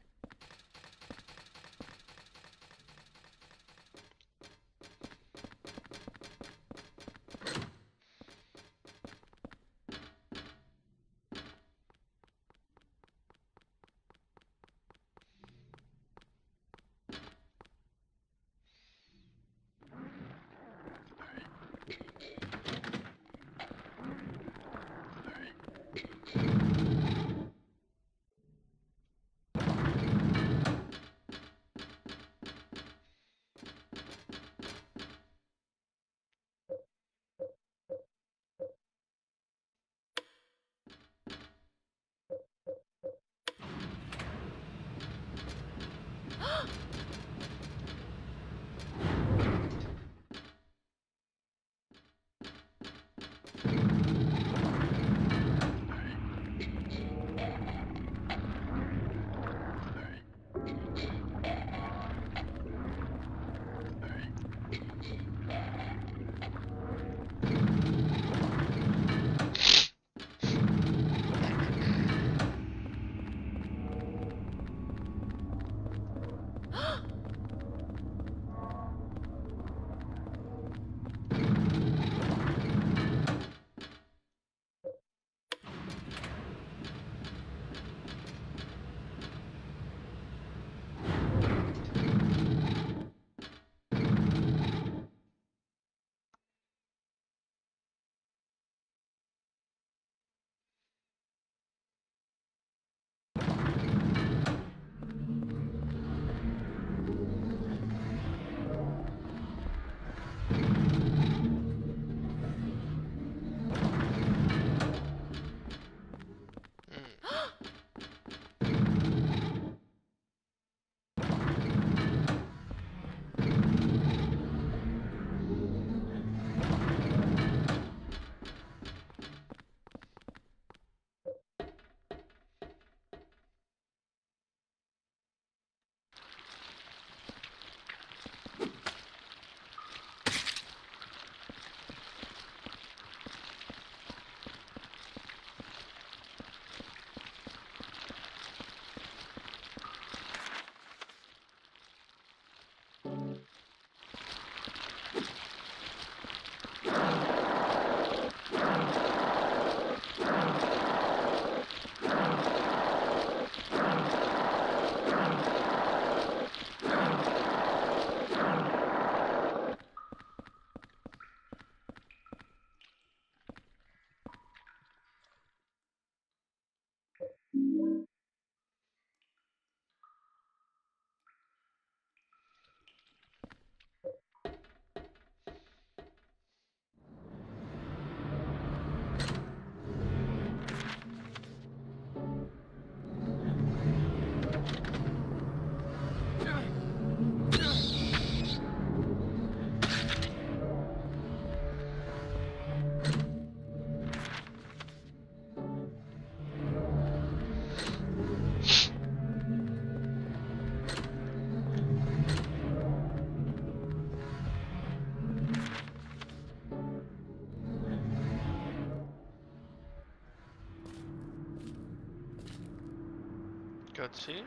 S1: Cutscene?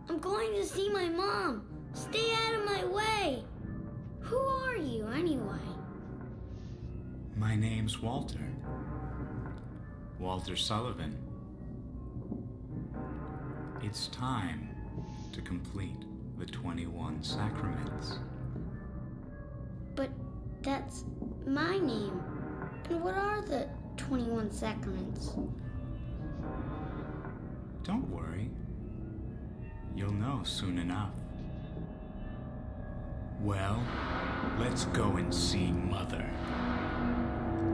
S4: I'm going to see my mom. Stay out of my way. Who are you, anyway?
S5: My name's Walter. Walter Sullivan. It's time to complete the 21 sacraments.
S4: But that's my name. And what are the 21 sacraments?
S5: Don't worry. You'll know soon enough. Well, let's go and see Mother.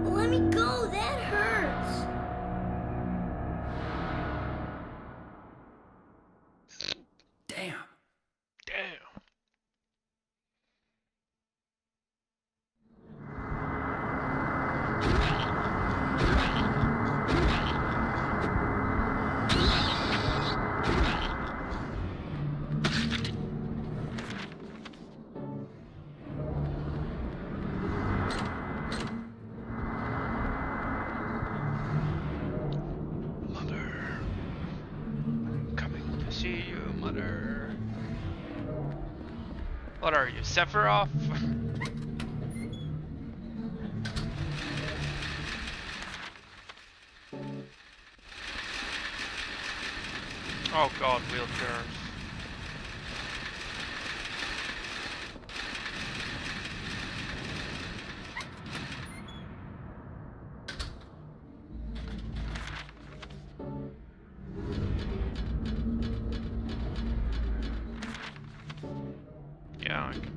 S4: Let me go, that hurts.
S5: Damn.
S1: Damn. Mother. I'm coming to see you, Mother. What are you, Sephiroth? Oh god, wheelchairs. Yeah, I can.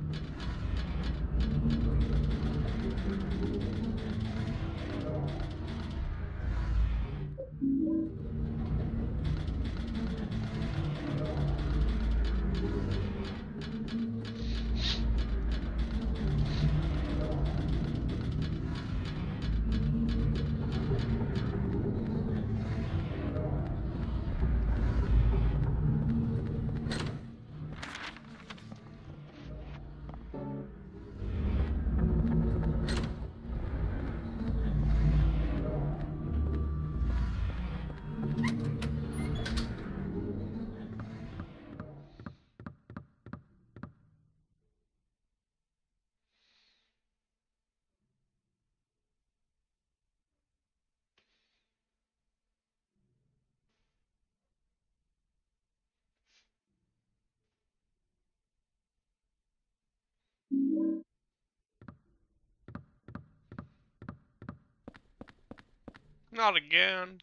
S1: Not again.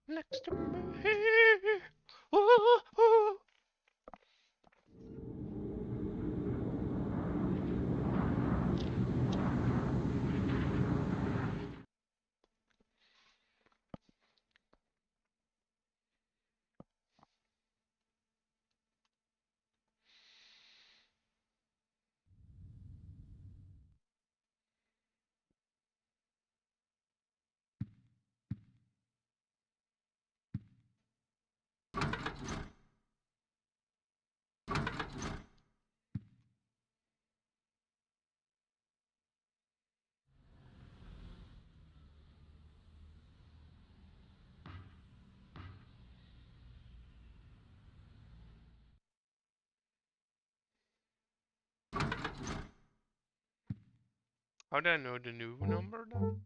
S1: Next to me. Ooh, ooh. How do I know the new number then?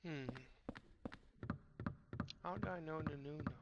S1: Hmm. How do I know the new no?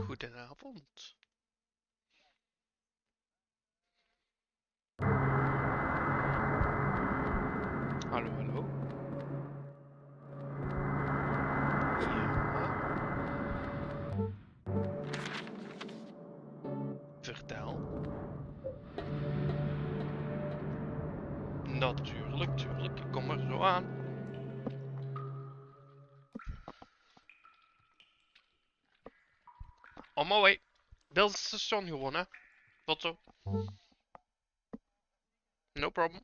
S1: Goedenavond. Hallo, hallo. Ja, vertel. Natuurlijk, tuurlijk. Ik kom er zo aan. On my way. Bel het station gewoon, hè. Tot zo. No problem.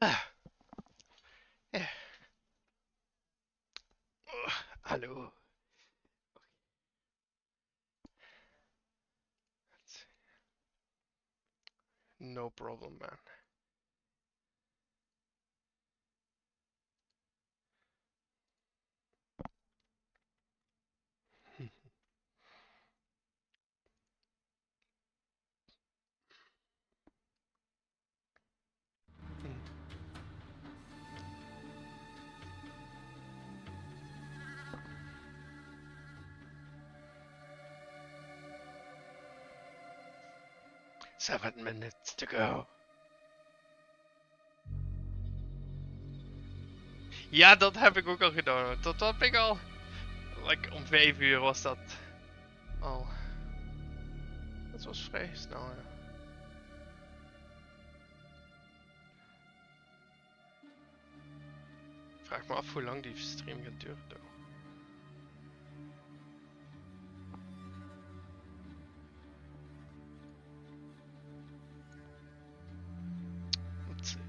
S1: Ja. Hallo. No problem, man. Hmm. 7 minutes to go. Ja, dat heb ik ook al gedaan. Dat heb ik al. Like, om 5 uur was dat al. Dat was vrij snel, ja. Vraag me af hoe lang die stream gaat duren, though. Let's see.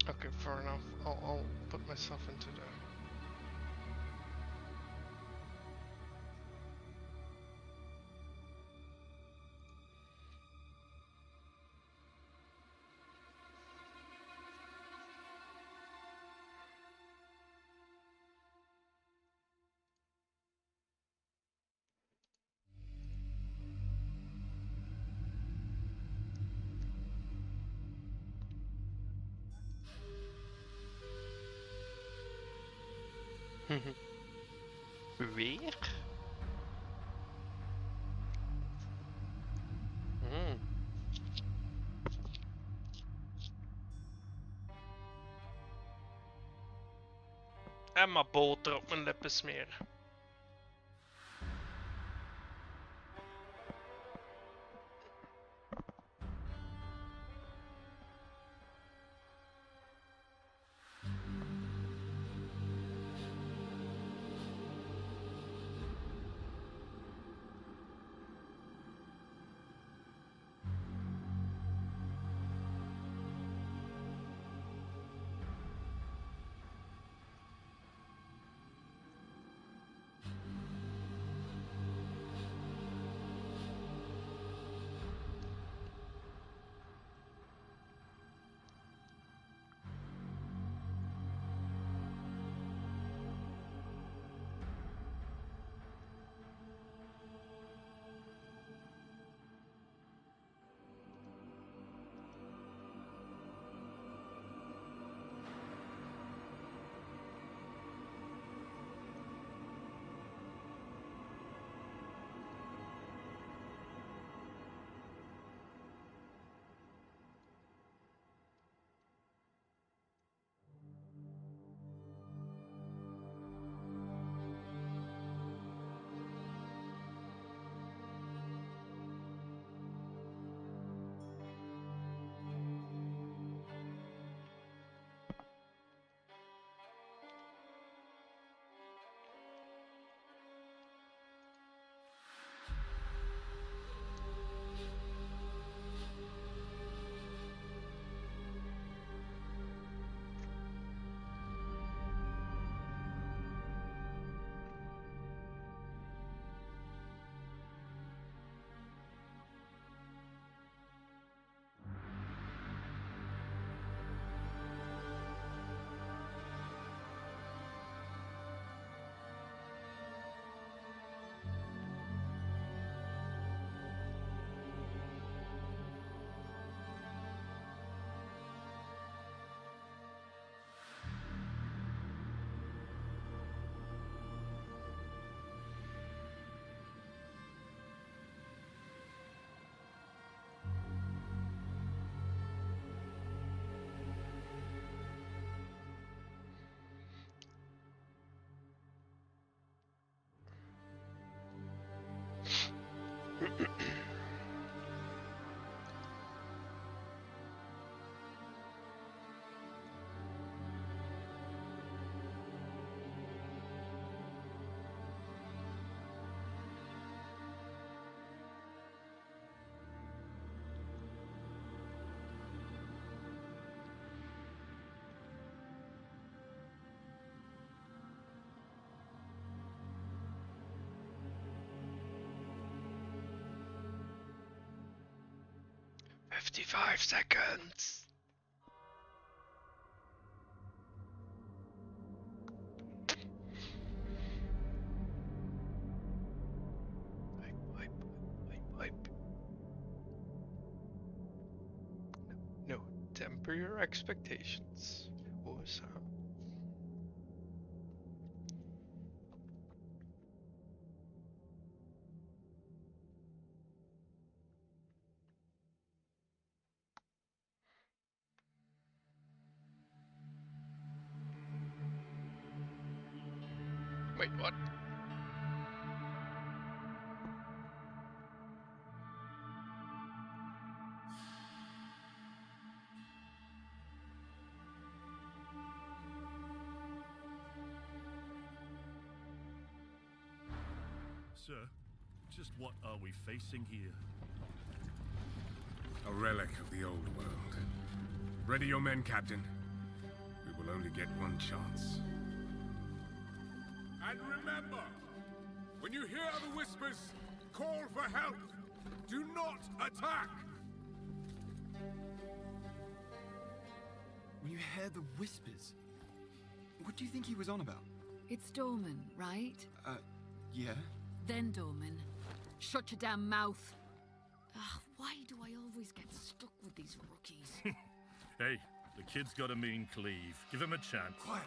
S1: Okay, fair enough. I'll put myself into the. Weer? Hmm. En maar boter op mijn lippen smeren. 55 seconds. Wipe. No, temper your expectations. Was Wait, what?
S6: Sir, just what are we facing here?
S7: A relic of the old world. Ready your men, Captain. We will only get one chance. And remember, when you hear the whispers, call for help. Do not attack.
S8: When you hear the whispers, what do you think he was on about?
S9: It's Dorman, right?
S8: Yeah?
S9: Then Dorman, shut your damn mouth. Ugh, why do I always get stuck with these rookies?
S6: Hey, the kid's got a mean cleave. Give him a chance.
S8: Quiet.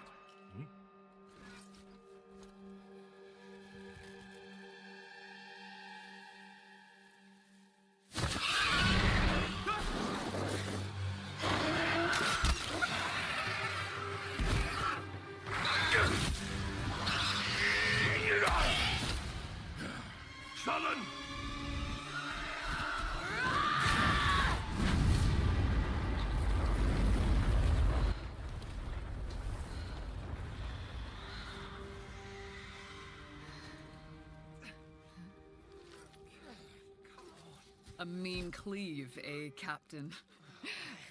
S6: Sullen!
S9: A mean cleave, eh, Captain?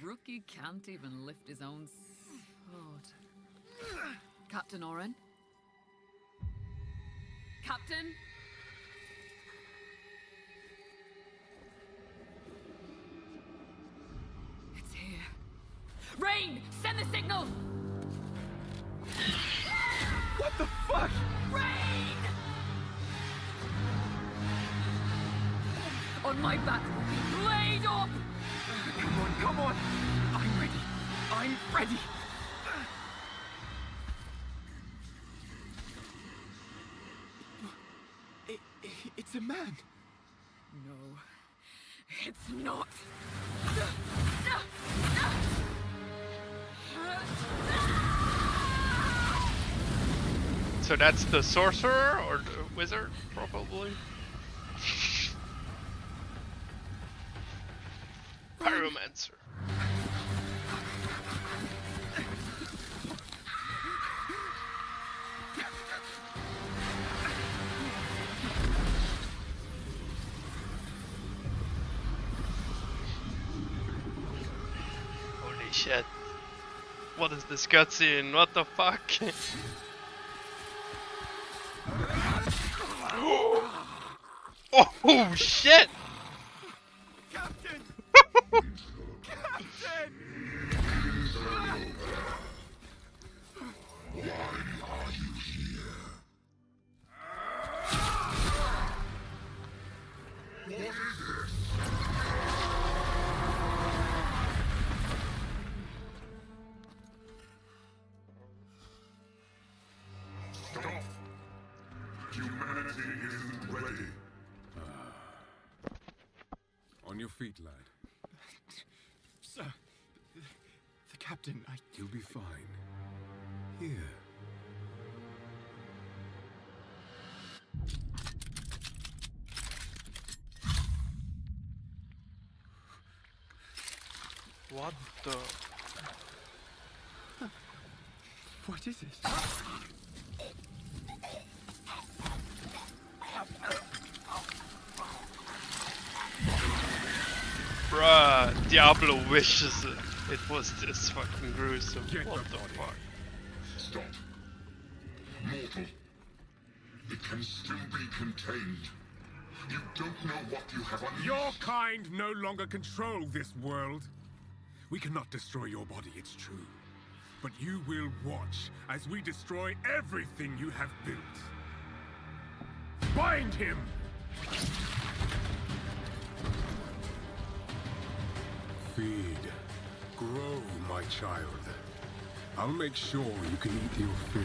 S9: Rookie can't even lift his own sword. Captain Oren? Captain? It's here. Rain! Send the signal!
S8: What the fuck?
S9: Rain! On my back will be blade up!
S8: Come on! I'm ready. I'm ready. It's a man.
S9: No, it's not.
S1: So that's the sorcerer or the wizard, probably. Pyromancer. Holy shit. What is this cutscene? What the fuck? Oh shit!
S8: Captain! Captain!
S3: Humanity isn't ready.
S7: On your feet, lad.
S8: Sir, the captain,
S7: You'll be fine. Here.
S1: What the?
S8: What is it?
S1: Bruh, Diablo wishes it was this fucking gruesome.
S7: Get
S1: What
S7: the
S1: the
S7: body.
S1: fuck?
S3: Stop. Mortal. It can still be contained. You don't know what you have unleashed.
S7: Your kind no longer control this world. We cannot destroy your body, it's true. But you will watch as we destroy everything you have built. Bind him! Feed. Grow, my child. I'll make sure you can eat your fill.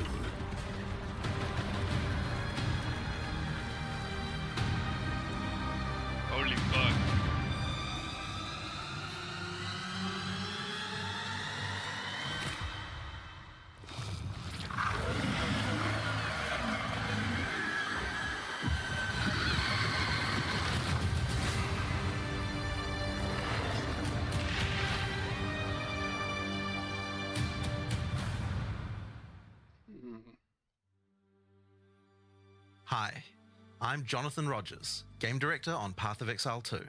S1: Holy fuck.
S10: Hi, I'm Jonathan Rogers, Game Director on Path of Exile 2.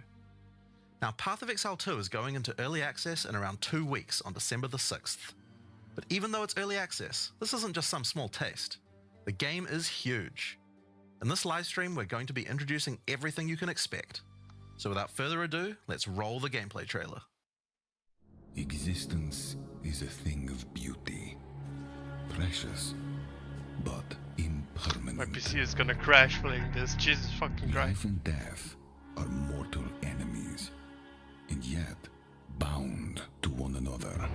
S10: Now, Path of Exile 2 is going into early access in around 2 weeks on December the 6th. But even though it's early access, this isn't just some small taste. The game is huge. In this livestream, we're going to be introducing everything you can expect. So without further ado, let's roll the gameplay trailer.
S11: Existence is a thing of beauty, precious, but impermanent.
S1: My PC is gonna crash playing this. Jesus fucking Christ.
S11: Life and death are mortal enemies, and yet bound to one another.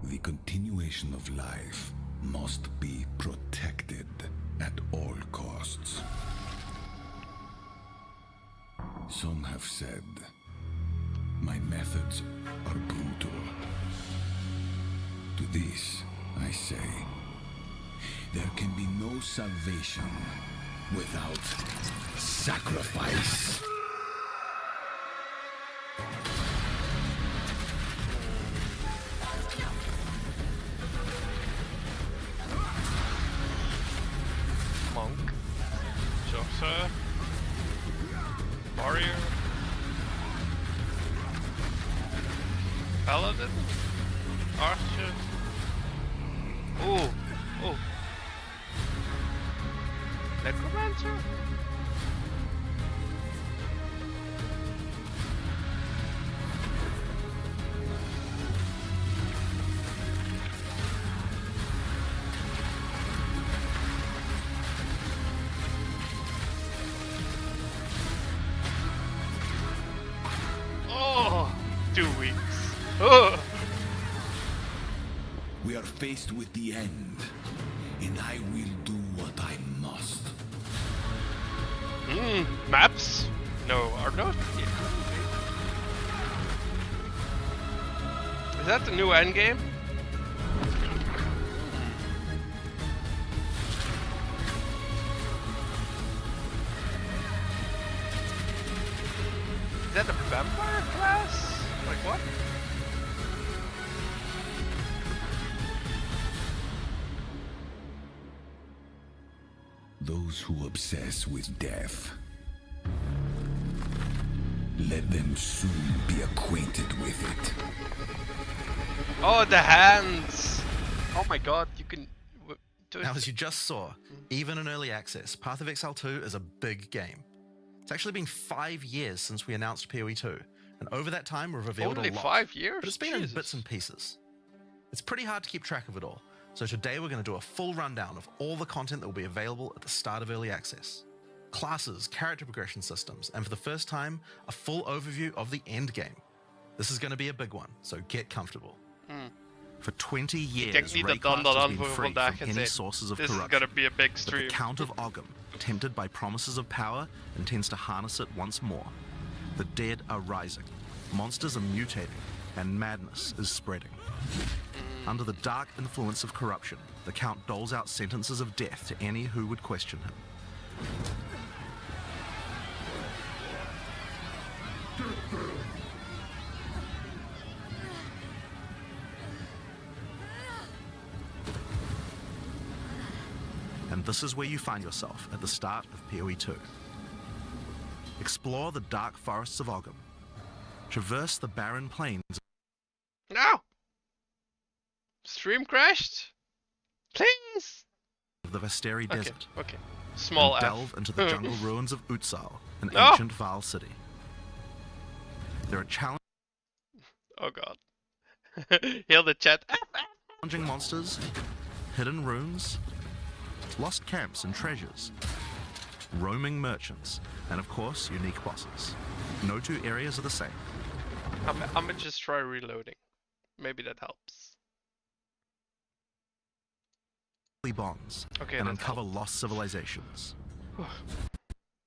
S11: The continuation of life must be protected at all costs. Some have said my methods are brutal. To this, I say, there can be no salvation without sacrifice.
S1: Monk. Sorcerer. Warrior. Paladin. Archer. Oh. Oh. Necromancer? Oh, 2 weeks. Oh.
S11: We are faced with the end, and I will do what I must.
S1: Maps? No, are not. Yeah. Is that the new endgame? Is that a vampire class? Like what?
S11: Those who obsess with death, let them soon be acquainted with it.
S1: Oh, the hands! Oh my god, you can do it.
S10: Now, as you just saw, even in early access, Path of Exile 2 is a big game. It's actually been 5 years since we announced POE2, and over that time we've revealed
S1: Only
S10: a lot.
S1: 5 years?
S10: But it's been
S1: Jesus.
S10: in bits and pieces. It's pretty hard to keep track of it all, so today we're going to do a full rundown of all the content that will be available at the start of early access. Classes, character progression systems, and for the first time, a full overview of the end game. This is going to be a big one, so get comfortable. For 20 years,
S1: Kijk niet dat dan
S10: Raycraft has
S1: dan
S10: been
S1: voor
S10: free
S1: vandaag
S10: from any
S1: gezegd.
S10: sources of
S1: This is
S10: corruption.
S1: gonna be a big
S10: But
S1: stream.
S10: the Count of Ogham, tempted by promises of power, intends to harness it once more. The dead are rising, monsters are mutating, and madness is spreading. Under the dark influence of corruption, the Count doles out sentences of death to any who would question him. this is where you find yourself at the start of POE2. Explore the dark forests of Ogham. Traverse the barren plains.
S1: No! Stream crashed? Please!
S10: Of the Vesteri Desert.
S1: Okay. Small
S10: and
S1: F.
S10: delve into the jungle ruins of Utsal, an
S1: No!
S10: ancient Val city. There are challenging
S1: Oh god. Hear the chat.
S10: monsters, hidden rooms, lost camps and treasures, roaming merchants, and of course, unique bosses. No two areas are the same.
S1: I'm gonna just try reloading. Maybe that helps.
S10: Bonds
S1: Okay,
S10: and
S1: that
S10: uncover lost civilizations.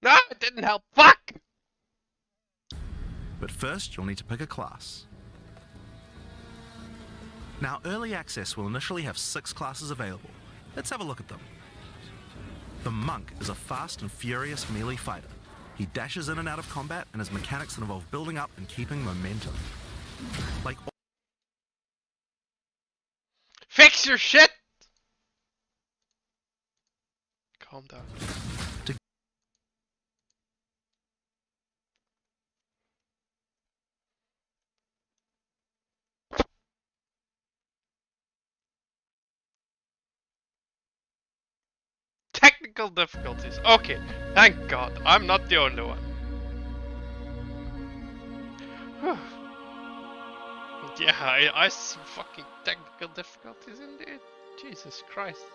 S1: No, it didn't help. Fuck!
S10: But first, you'll need to pick a class. Now, early access will initially have 6 classes available. Let's have a look at them. The Monk is a fast and furious melee fighter. He dashes in and out of combat and has mechanics that involve building up and keeping momentum. Like
S1: Fix your shit! Calm down. Technical difficulties. Okay, thank God. I'm not the only one. Whew. Yeah, I some fucking technical difficulties indeed. Jesus Christ.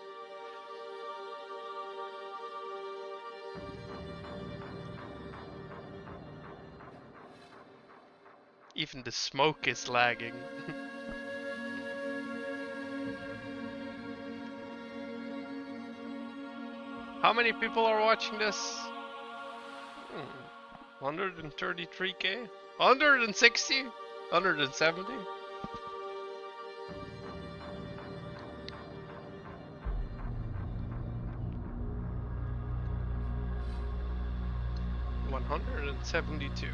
S1: Even the smoke is lagging. How many people are watching this? 133k? 160? 170? $172.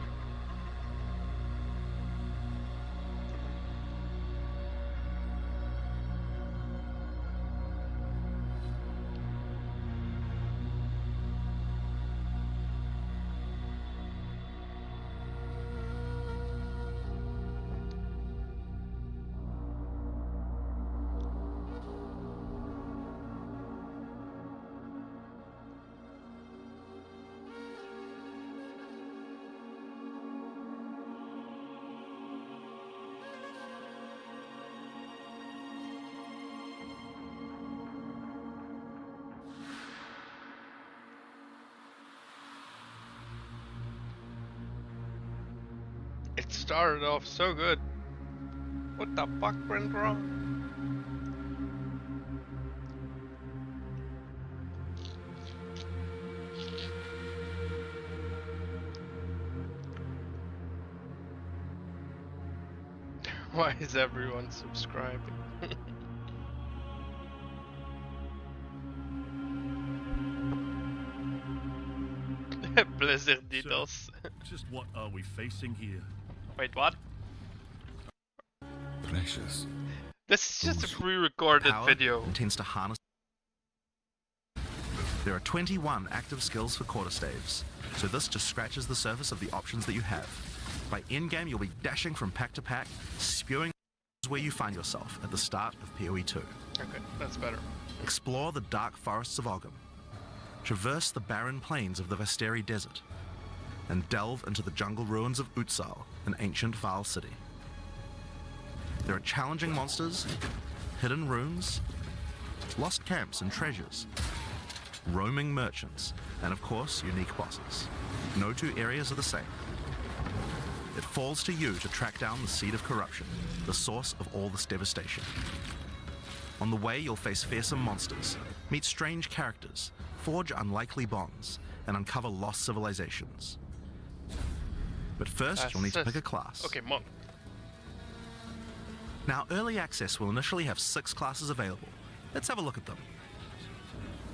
S1: It started off so good. What the fuck went wrong? Why is everyone subscribing? Blizzard DDoS.
S6: Just what are we facing here?
S1: Wait, what?
S11: Precious.
S1: This is just a pre-recorded
S10: power
S1: video.
S10: Intends to harness. There are 21 active skills for quarterstaves, so this just scratches the surface of the options that you have. By endgame, you'll be dashing from pack to pack, spewing where you find yourself at the start of POE2.
S1: Okay, that's better.
S10: Explore the dark forests of Ogham. Traverse the barren plains of the Vesteri Desert, and delve into the jungle ruins of Utsal, an ancient Val city. There are challenging monsters, hidden rooms, lost camps and treasures, roaming merchants, and of course, unique bosses. No two areas are the same. It falls to you to track down the seed of corruption, the source of all this devastation. On the way, you'll face fearsome monsters, meet strange characters, forge unlikely bonds, and uncover lost civilizations. But first, you'll need to pick a class.
S1: Okay, monk.
S10: Now, early access will initially have 6 classes available. Let's have a look at them.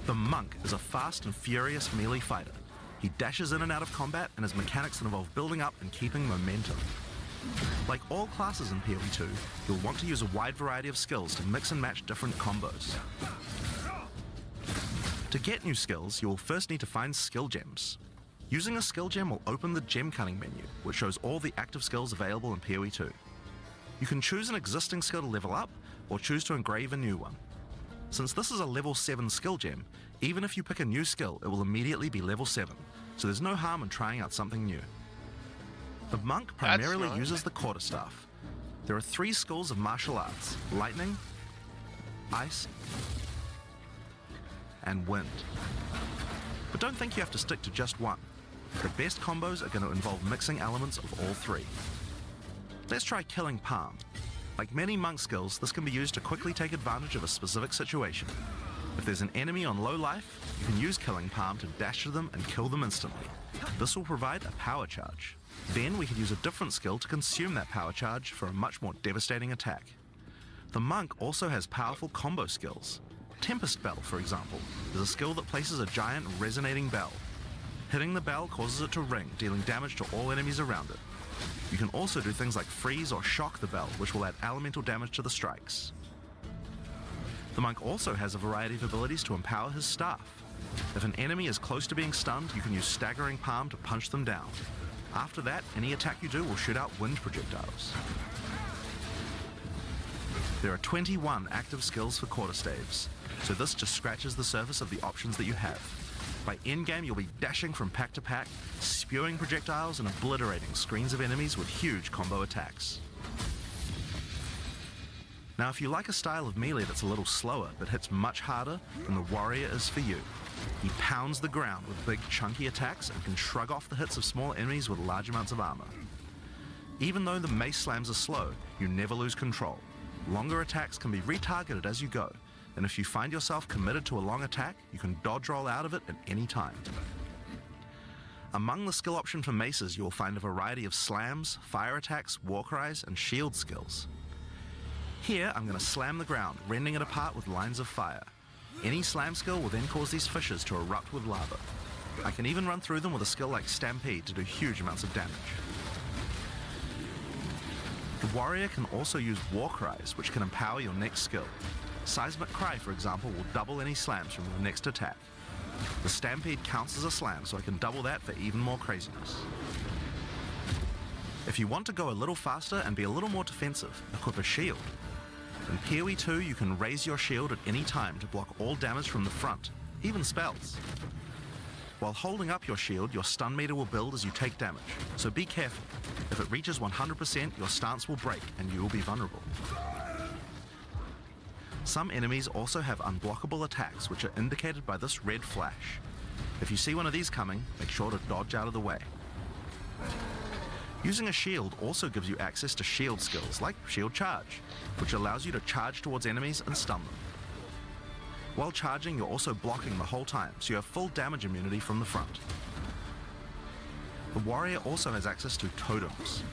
S10: The Monk is a fast and furious melee fighter. He dashes in and out of combat and has mechanics that involve building up and keeping momentum. Like all classes in POE2, you'll want to use a wide variety of skills to mix and match different combos. To get new skills, you will first need to find skill gems. Using a skill gem will open the gem cutting menu, which shows all the active skills available in POE2. You can choose an existing skill to level up, or choose to engrave a new one. Since this is a level 7 skill gem, even if you pick a new skill, it will immediately be level 7, so there's no harm in trying out something new. The monk primarily uses the quarterstaff. There are 3 schools of martial arts: lightning, ice, and wind. But don't think you have to stick to just one. The best combos are going to involve mixing elements of all 3. Let's try Killing Palm. Like many monk skills, this can be used to quickly take advantage of a specific situation. If there's an enemy on low life, you can use Killing Palm to dash to them and kill them instantly. This will provide a power charge. Then we could use a different skill to consume that power charge for a much more devastating attack. The monk also has powerful combo skills. Tempest Bell, for example, is a skill that places a giant resonating bell. Hitting the bell causes it to ring, dealing damage to all enemies around it. You can also do things like freeze or shock the bell, which will add elemental damage to the strikes. The monk also has a variety of abilities to empower his staff. If an enemy is close to being stunned, you can use Staggering Palm to punch them down. After that, any attack you do will shoot out wind projectiles. There are 21 active skills for quarterstaves, so this just scratches the surface of the options that you have. By endgame, you'll be dashing from pack to pack, spewing projectiles and obliterating screens of enemies with huge combo attacks. Now, if you like a style of melee that's a little slower but hits much harder, then the warrior is for you. He pounds the ground with big chunky attacks and can shrug off the hits of small enemies with large amounts of armor. Even though the mace slams are slow, you never lose control. Longer attacks can be retargeted as you go, and if you find yourself committed to a long attack, you can dodge roll out of it at any time. Among the skill option for maces, you will find a variety of slams, fire attacks, war cries, and shield skills. Here, I'm going to slam the ground, rending it apart with lines of fire. Any slam skill will then cause these fissures to erupt with lava. I can even run through them with a skill like Stampede to do huge amounts of damage. The warrior can also use war cries, which can empower your next skill. Seismic Cry, for example, will double any slams from your next attack. The Stampede counts as a slam, so I can double that for even more craziness. If you want to go a little faster and be a little more defensive, equip a shield. In POE2, you can raise your shield at any time to block all damage from the front, even spells. While holding up your shield, your stun meter will build as you take damage, so be careful. If it reaches 100%, your stance will break and you will be vulnerable. Some enemies also have unblockable attacks, which are indicated by this red flash. If you see one of these coming, make sure to dodge out of the way. Using a shield also gives you access to shield skills, like Shield Charge, which allows you to charge towards enemies and stun them. While charging, you're also blocking the whole time, so you have full damage immunity from the front. The warrior also has access to totems.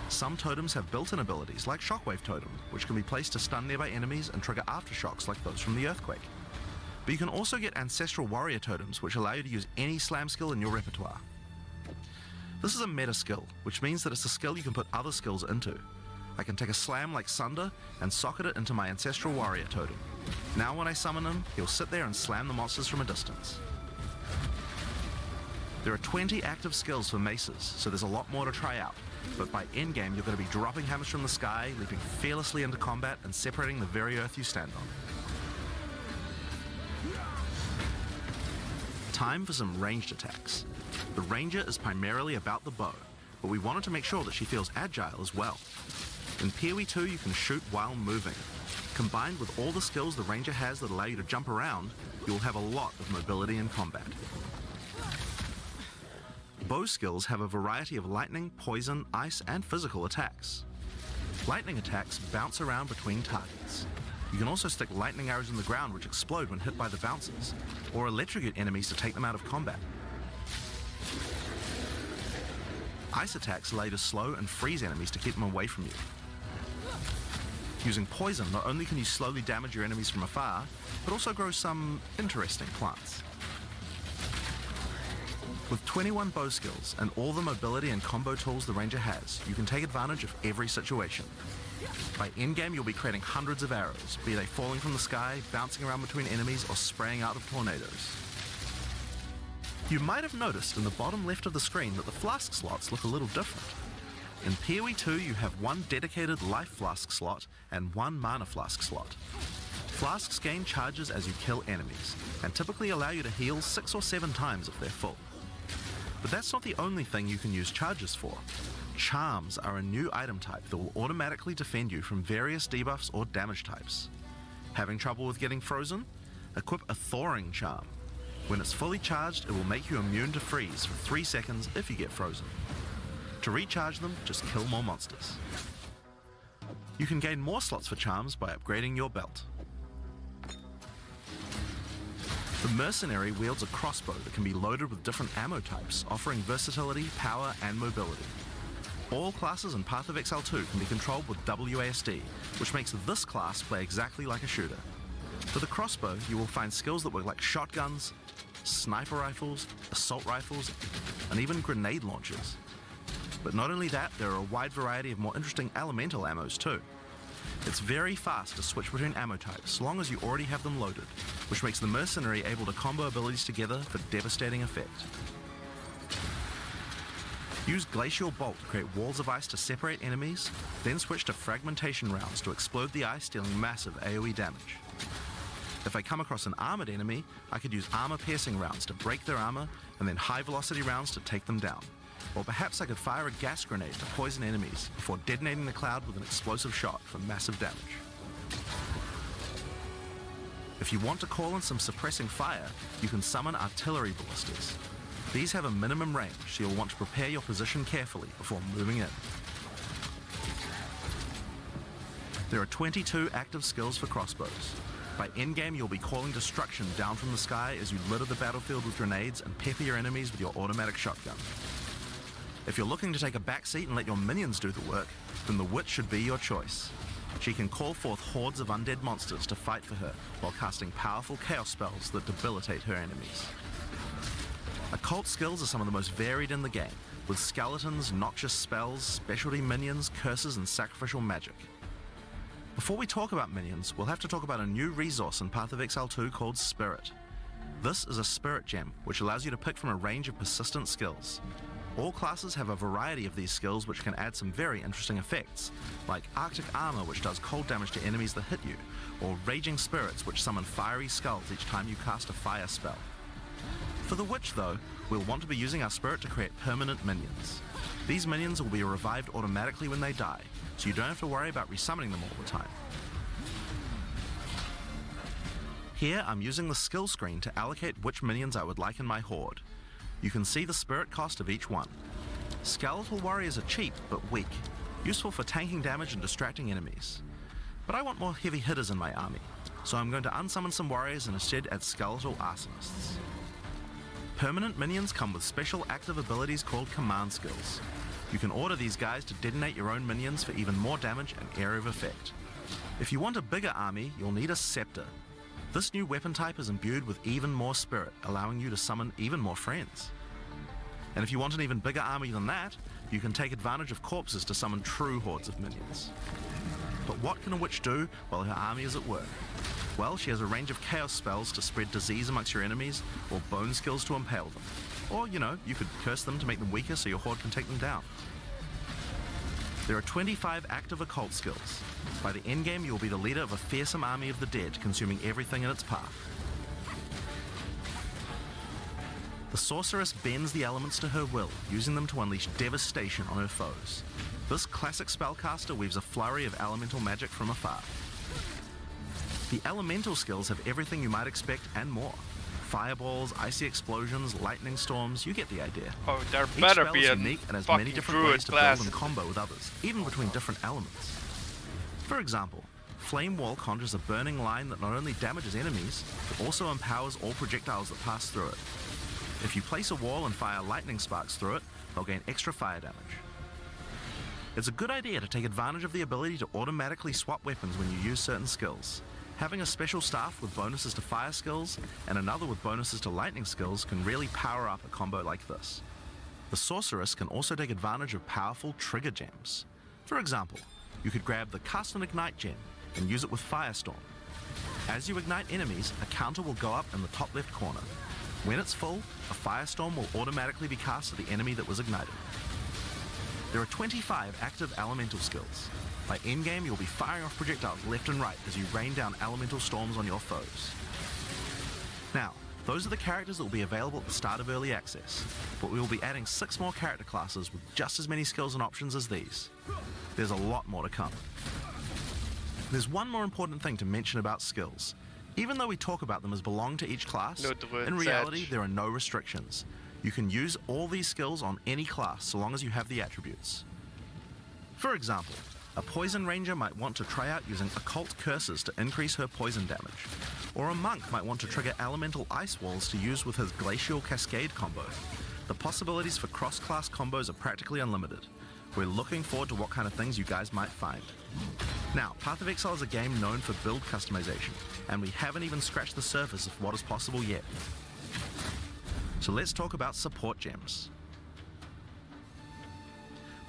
S10: Some totems have built-in abilities, like Shockwave Totem, which can be placed to stun nearby enemies and trigger aftershocks like those from the earthquake. But you can also get Ancestral Warrior Totems, which allow you to use any slam skill in your repertoire. This is a meta skill, which means that it's a skill you can put other skills into. I can take a slam like Sunder and socket it into my Ancestral Warrior Totem. Now when I summon him, he'll sit there and slam the monsters from a distance. There are 20 active skills for maces, so there's a lot more to try out, but by endgame you're going to be dropping hammers from the sky, leaping fearlessly into combat, and separating the very earth you stand on. Time for some ranged attacks. The ranger is primarily about the bow, but we wanted to make sure that she feels agile as well. In POE2 you can shoot while moving. Combined with all the skills the ranger has that allow you to jump around, you'll have a lot of mobility in combat. Bow skills have a variety of lightning, poison, ice, and physical attacks. Lightning attacks bounce around between targets. You can also stick lightning arrows in the ground which explode when hit by the bouncers, or electrocute enemies to take them out of combat. Ice attacks allow you to slow and freeze enemies to keep them away from you. Using poison, not only can you slowly damage your enemies from afar, but also grow some interesting plants. With 21 bow skills and all the mobility and combo tools the ranger has, you can take advantage of every situation. By endgame, you'll be creating hundreds of arrows, be they falling from the sky, bouncing around between enemies, or spraying out of tornadoes. You might have noticed in the bottom left of the screen that the flask slots look a little different. In POE2 you have one dedicated life flask slot and one mana flask slot. Flasks gain charges as you kill enemies, and typically allow you to heal 6 or 7 times if they're full. But that's not the only thing you can use charges for. Charms are a new item type that will automatically defend you from various debuffs or damage types. Having trouble with getting frozen? Equip a thawing charm. When it's fully charged, it will make you immune to freeze for 3 seconds if you get frozen. To recharge them, just kill more monsters. You can gain more slots for charms by upgrading your belt. The mercenary wields a crossbow that can be loaded with different ammo types, offering versatility, power, and mobility. All classes in Path of Exile 2 can be controlled with WASD, which makes this class play exactly like a shooter. For the crossbow, you will find skills that work like shotguns, sniper rifles, assault rifles, and even grenade launchers. But not only that, there are a wide variety of more interesting elemental ammos too. It's very fast to switch between ammo types, so long as you already have them loaded, which makes the mercenary able to combo abilities together for devastating effect. Use Glacial Bolt to create walls of ice to separate enemies, then switch to fragmentation rounds to explode the ice, dealing massive AoE damage. If I come across an armored enemy, I could use armor-piercing rounds to break their armor, and then high-velocity rounds to take them down. Or perhaps I could fire a gas grenade to poison enemies before detonating the cloud with an explosive shot for massive damage. If you want to call in some suppressing fire, you can summon artillery ballistas. These have a minimum range, so you'll want to prepare your position carefully before moving in. There are 22 active skills for crossbows. By endgame, you'll be calling destruction down from the sky as you litter the battlefield with grenades and pepper your enemies with your automatic shotgun. If you're looking to take a backseat and let your minions do the work, then the Witch should be your choice. She can call forth hordes of undead monsters to fight for her, while casting powerful chaos spells that debilitate her enemies. Occult skills are some of the most varied in the game, with skeletons, noxious spells, specialty minions, curses, and sacrificial magic. Before we talk about minions, we'll have to talk about a new resource in Path of Exile 2 called Spirit. This is a Spirit Gem, which allows you to pick from a range of persistent skills. All classes have a variety of these skills which can add some very interesting effects, like Arctic Armor, which does cold damage to enemies that hit you, or Raging Spirits, which summon fiery skulls each time you cast a fire spell. For the Witch though, we'll want to be using our Spirit to create permanent minions. These minions will be revived automatically when they die, so you don't have to worry about resummoning them all the time. Here I'm using the skill screen to allocate which minions I would like in my horde. You can see the spirit cost of each one. Skeletal warriors are cheap but weak, useful for tanking damage and distracting enemies. But I want more heavy hitters in my army, so I'm going to unsummon some warriors and instead add skeletal arsonists. Permanent minions come with special active abilities called command skills. You can order these guys to detonate your own minions for even more damage and area of effect. If you want a bigger army, you'll need a scepter. This new weapon type is imbued with even more spirit, allowing you to summon even more friends. And if you want an even bigger army than that, you can take advantage of corpses to summon true hordes of minions. But what can a witch do while her army is at work? Well, she has a range of chaos spells to spread disease amongst your enemies, or bone skills to impale them. Or, you could curse them to make them weaker so your horde can take them down. There are 25 active occult skills. By the endgame, you'll be the leader of a fearsome army of the dead, consuming everything in its path. The sorceress bends the elements to her will, using them to unleash devastation on her foes. This classic spellcaster weaves a flurry of elemental magic from afar. The elemental skills have everything you might expect and more. Fireballs, icy explosions, lightning storms, you get the idea.
S1: Oh, there
S10: Each
S1: better
S10: spell
S1: be
S10: is
S1: a
S10: unique and has
S1: fucking
S10: many different
S1: druid
S10: ways to
S1: class.
S10: build and combo with others, even between different elements. For example, Flame Wall conjures a burning line that not only damages enemies, but also empowers all projectiles that pass through it. If you place a wall and fire lightning sparks through it, they'll gain extra fire damage. It's a good idea to take advantage of the ability to automatically swap weapons when you use certain skills. Having a special staff with bonuses to fire skills and another with bonuses to lightning skills can really power up a combo like this. The sorceress can also take advantage of powerful trigger gems. For example, you could grab the Cast and Ignite gem and use it with Firestorm. As you ignite enemies, a counter will go up in the top left corner. When it's full, a firestorm will automatically be cast at the enemy that was ignited. There are 25 active elemental skills. By endgame, you'll be firing off projectiles left and right as you rain down elemental storms on your foes. Now, those are the characters that will be available at the start of early access, but we will be adding 6 more character classes with just as many skills and options as these. There's a lot more to come. There's one more important thing to mention about skills. Even though we talk about them as belong to each class, in reality there are no restrictions. You can use all these skills on any class so long as you have the attributes. For example, a poison ranger might want to try out using occult curses to increase her poison damage, or a monk might want to trigger elemental ice walls to use with his glacial cascade combo. The possibilities for cross-class combos are practically unlimited. We're looking forward to what kind of things you guys might find. Now, Path of Exile is a game known for build customization, and we haven't even scratched the surface of what is possible yet. So let's talk about support gems.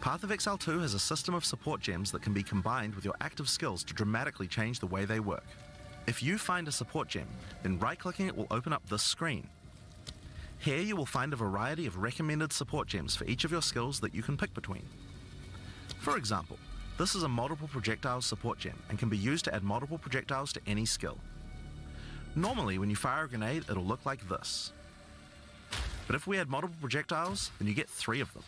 S10: Path of Exile 2 has a system of support gems that can be combined with your active skills to dramatically change the way they work. If you find a support gem, then right-clicking it will open up this screen. Here you will find a variety of recommended support gems for each of your skills that you can pick between. For example, this is a multiple projectiles support gem and can be used to add multiple projectiles to any skill. Normally when you fire a grenade it'll look like this. But if we add multiple projectiles, then you get 3 of them.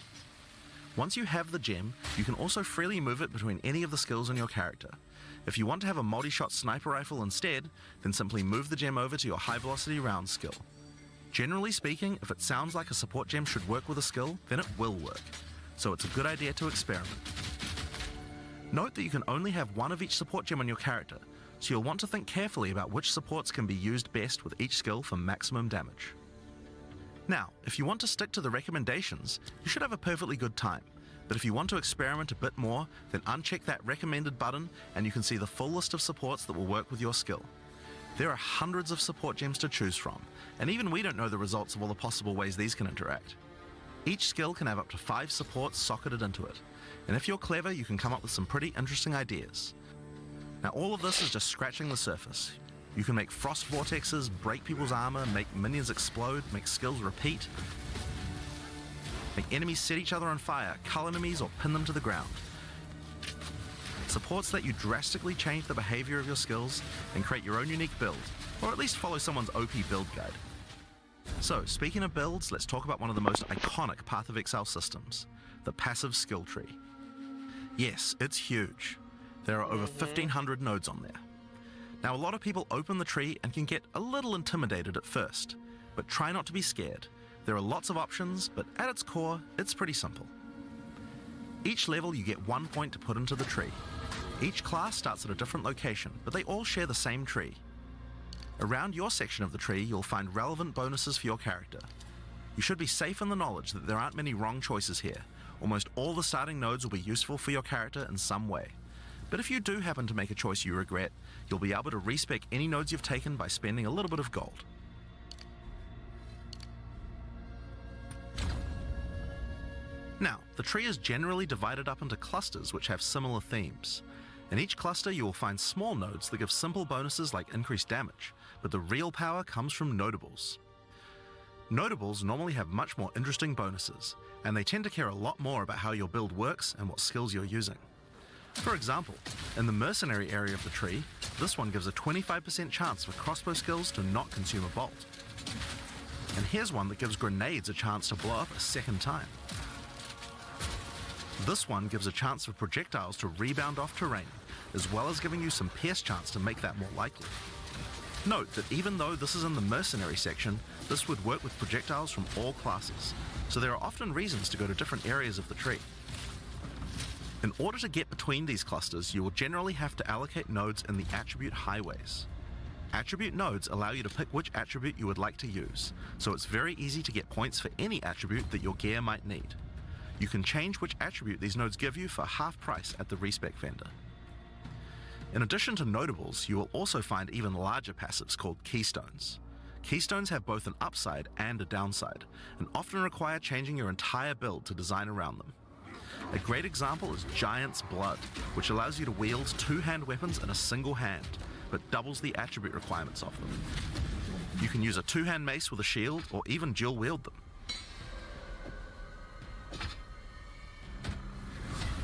S10: Once you have the gem, you can also freely move it between any of the skills on your character. If you want to have a multi-shot sniper rifle instead, then simply move the gem over to your high velocity round skill. Generally speaking, if it sounds like a support gem should work with a skill, then it will work. So it's a good idea to experiment. Note that you can only have one of each support gem on your character, so you'll want to think carefully about which supports can be used best with each skill for maximum damage. Now, if you want to stick to the recommendations, you should have a perfectly good time. But if you want to experiment a bit more, then uncheck that recommended button and you can see the full list of supports that will work with your skill. There are hundreds of support gems to choose from, and even we don't know the results of all the possible ways these can interact. Each skill can have up to 5 supports socketed into it, and if you're clever, you can come up with some pretty interesting ideas. Now all of this is just scratching the surface. You can make frost vortexes, break people's armor, make minions explode, make skills repeat, make enemies set each other on fire, cull enemies or pin them to the ground. Supports let you drastically change the behavior of your skills and create your own unique build, or at least follow someone's OP build guide. So, speaking of builds, let's talk about one of the most iconic Path of Exile systems, the passive skill tree. Yes, it's huge. There are over 1,500 nodes on there. Now a lot of people open the tree and can get a little intimidated at first, but try not to be scared. There are lots of options, but at its core, it's pretty simple. Each level you get 1 point to put into the tree. Each class starts at a different location, but they all share the same tree. Around your section of the tree, you'll find relevant bonuses for your character. You should be safe in the knowledge that there aren't many wrong choices here. Almost all the starting nodes will be useful for your character in some way. But if you do happen to make a choice you regret, you'll be able to respec any nodes you've taken by spending a little bit of gold. Now, the tree is generally divided up into clusters which have similar themes. In each cluster you will find small nodes that give simple bonuses like increased damage, but the real power comes from notables. Notables normally have much more interesting bonuses, and they tend to care a lot more about how your build works and what skills you're using. For example, in the mercenary area of the tree, this one gives a 25% chance for crossbow skills to not consume a bolt. And here's one that gives grenades a chance to blow up a second time. This one gives a chance for projectiles to rebound off terrain, as well as giving you some pierce chance to make that more likely. Note that even though this is in the mercenary section, this would work with projectiles from all classes, so there are often reasons to go to different areas of the tree. In order to get between these clusters, you will generally have to allocate nodes in the attribute highways. Attribute nodes allow you to pick which attribute you would like to use, so it's very easy to get points for any attribute that your gear might need. You can change which attribute these nodes give you for half price at the respec vendor. In addition to notables, you will also find even larger passives called keystones. Keystones have both an upside and a downside, and often require changing your entire build to design around them. A great example is Giant's Blood, which allows you to wield 2-hand weapons in a single hand, but doubles the attribute requirements of them. You can use a two-hand mace with a shield or even dual wield them.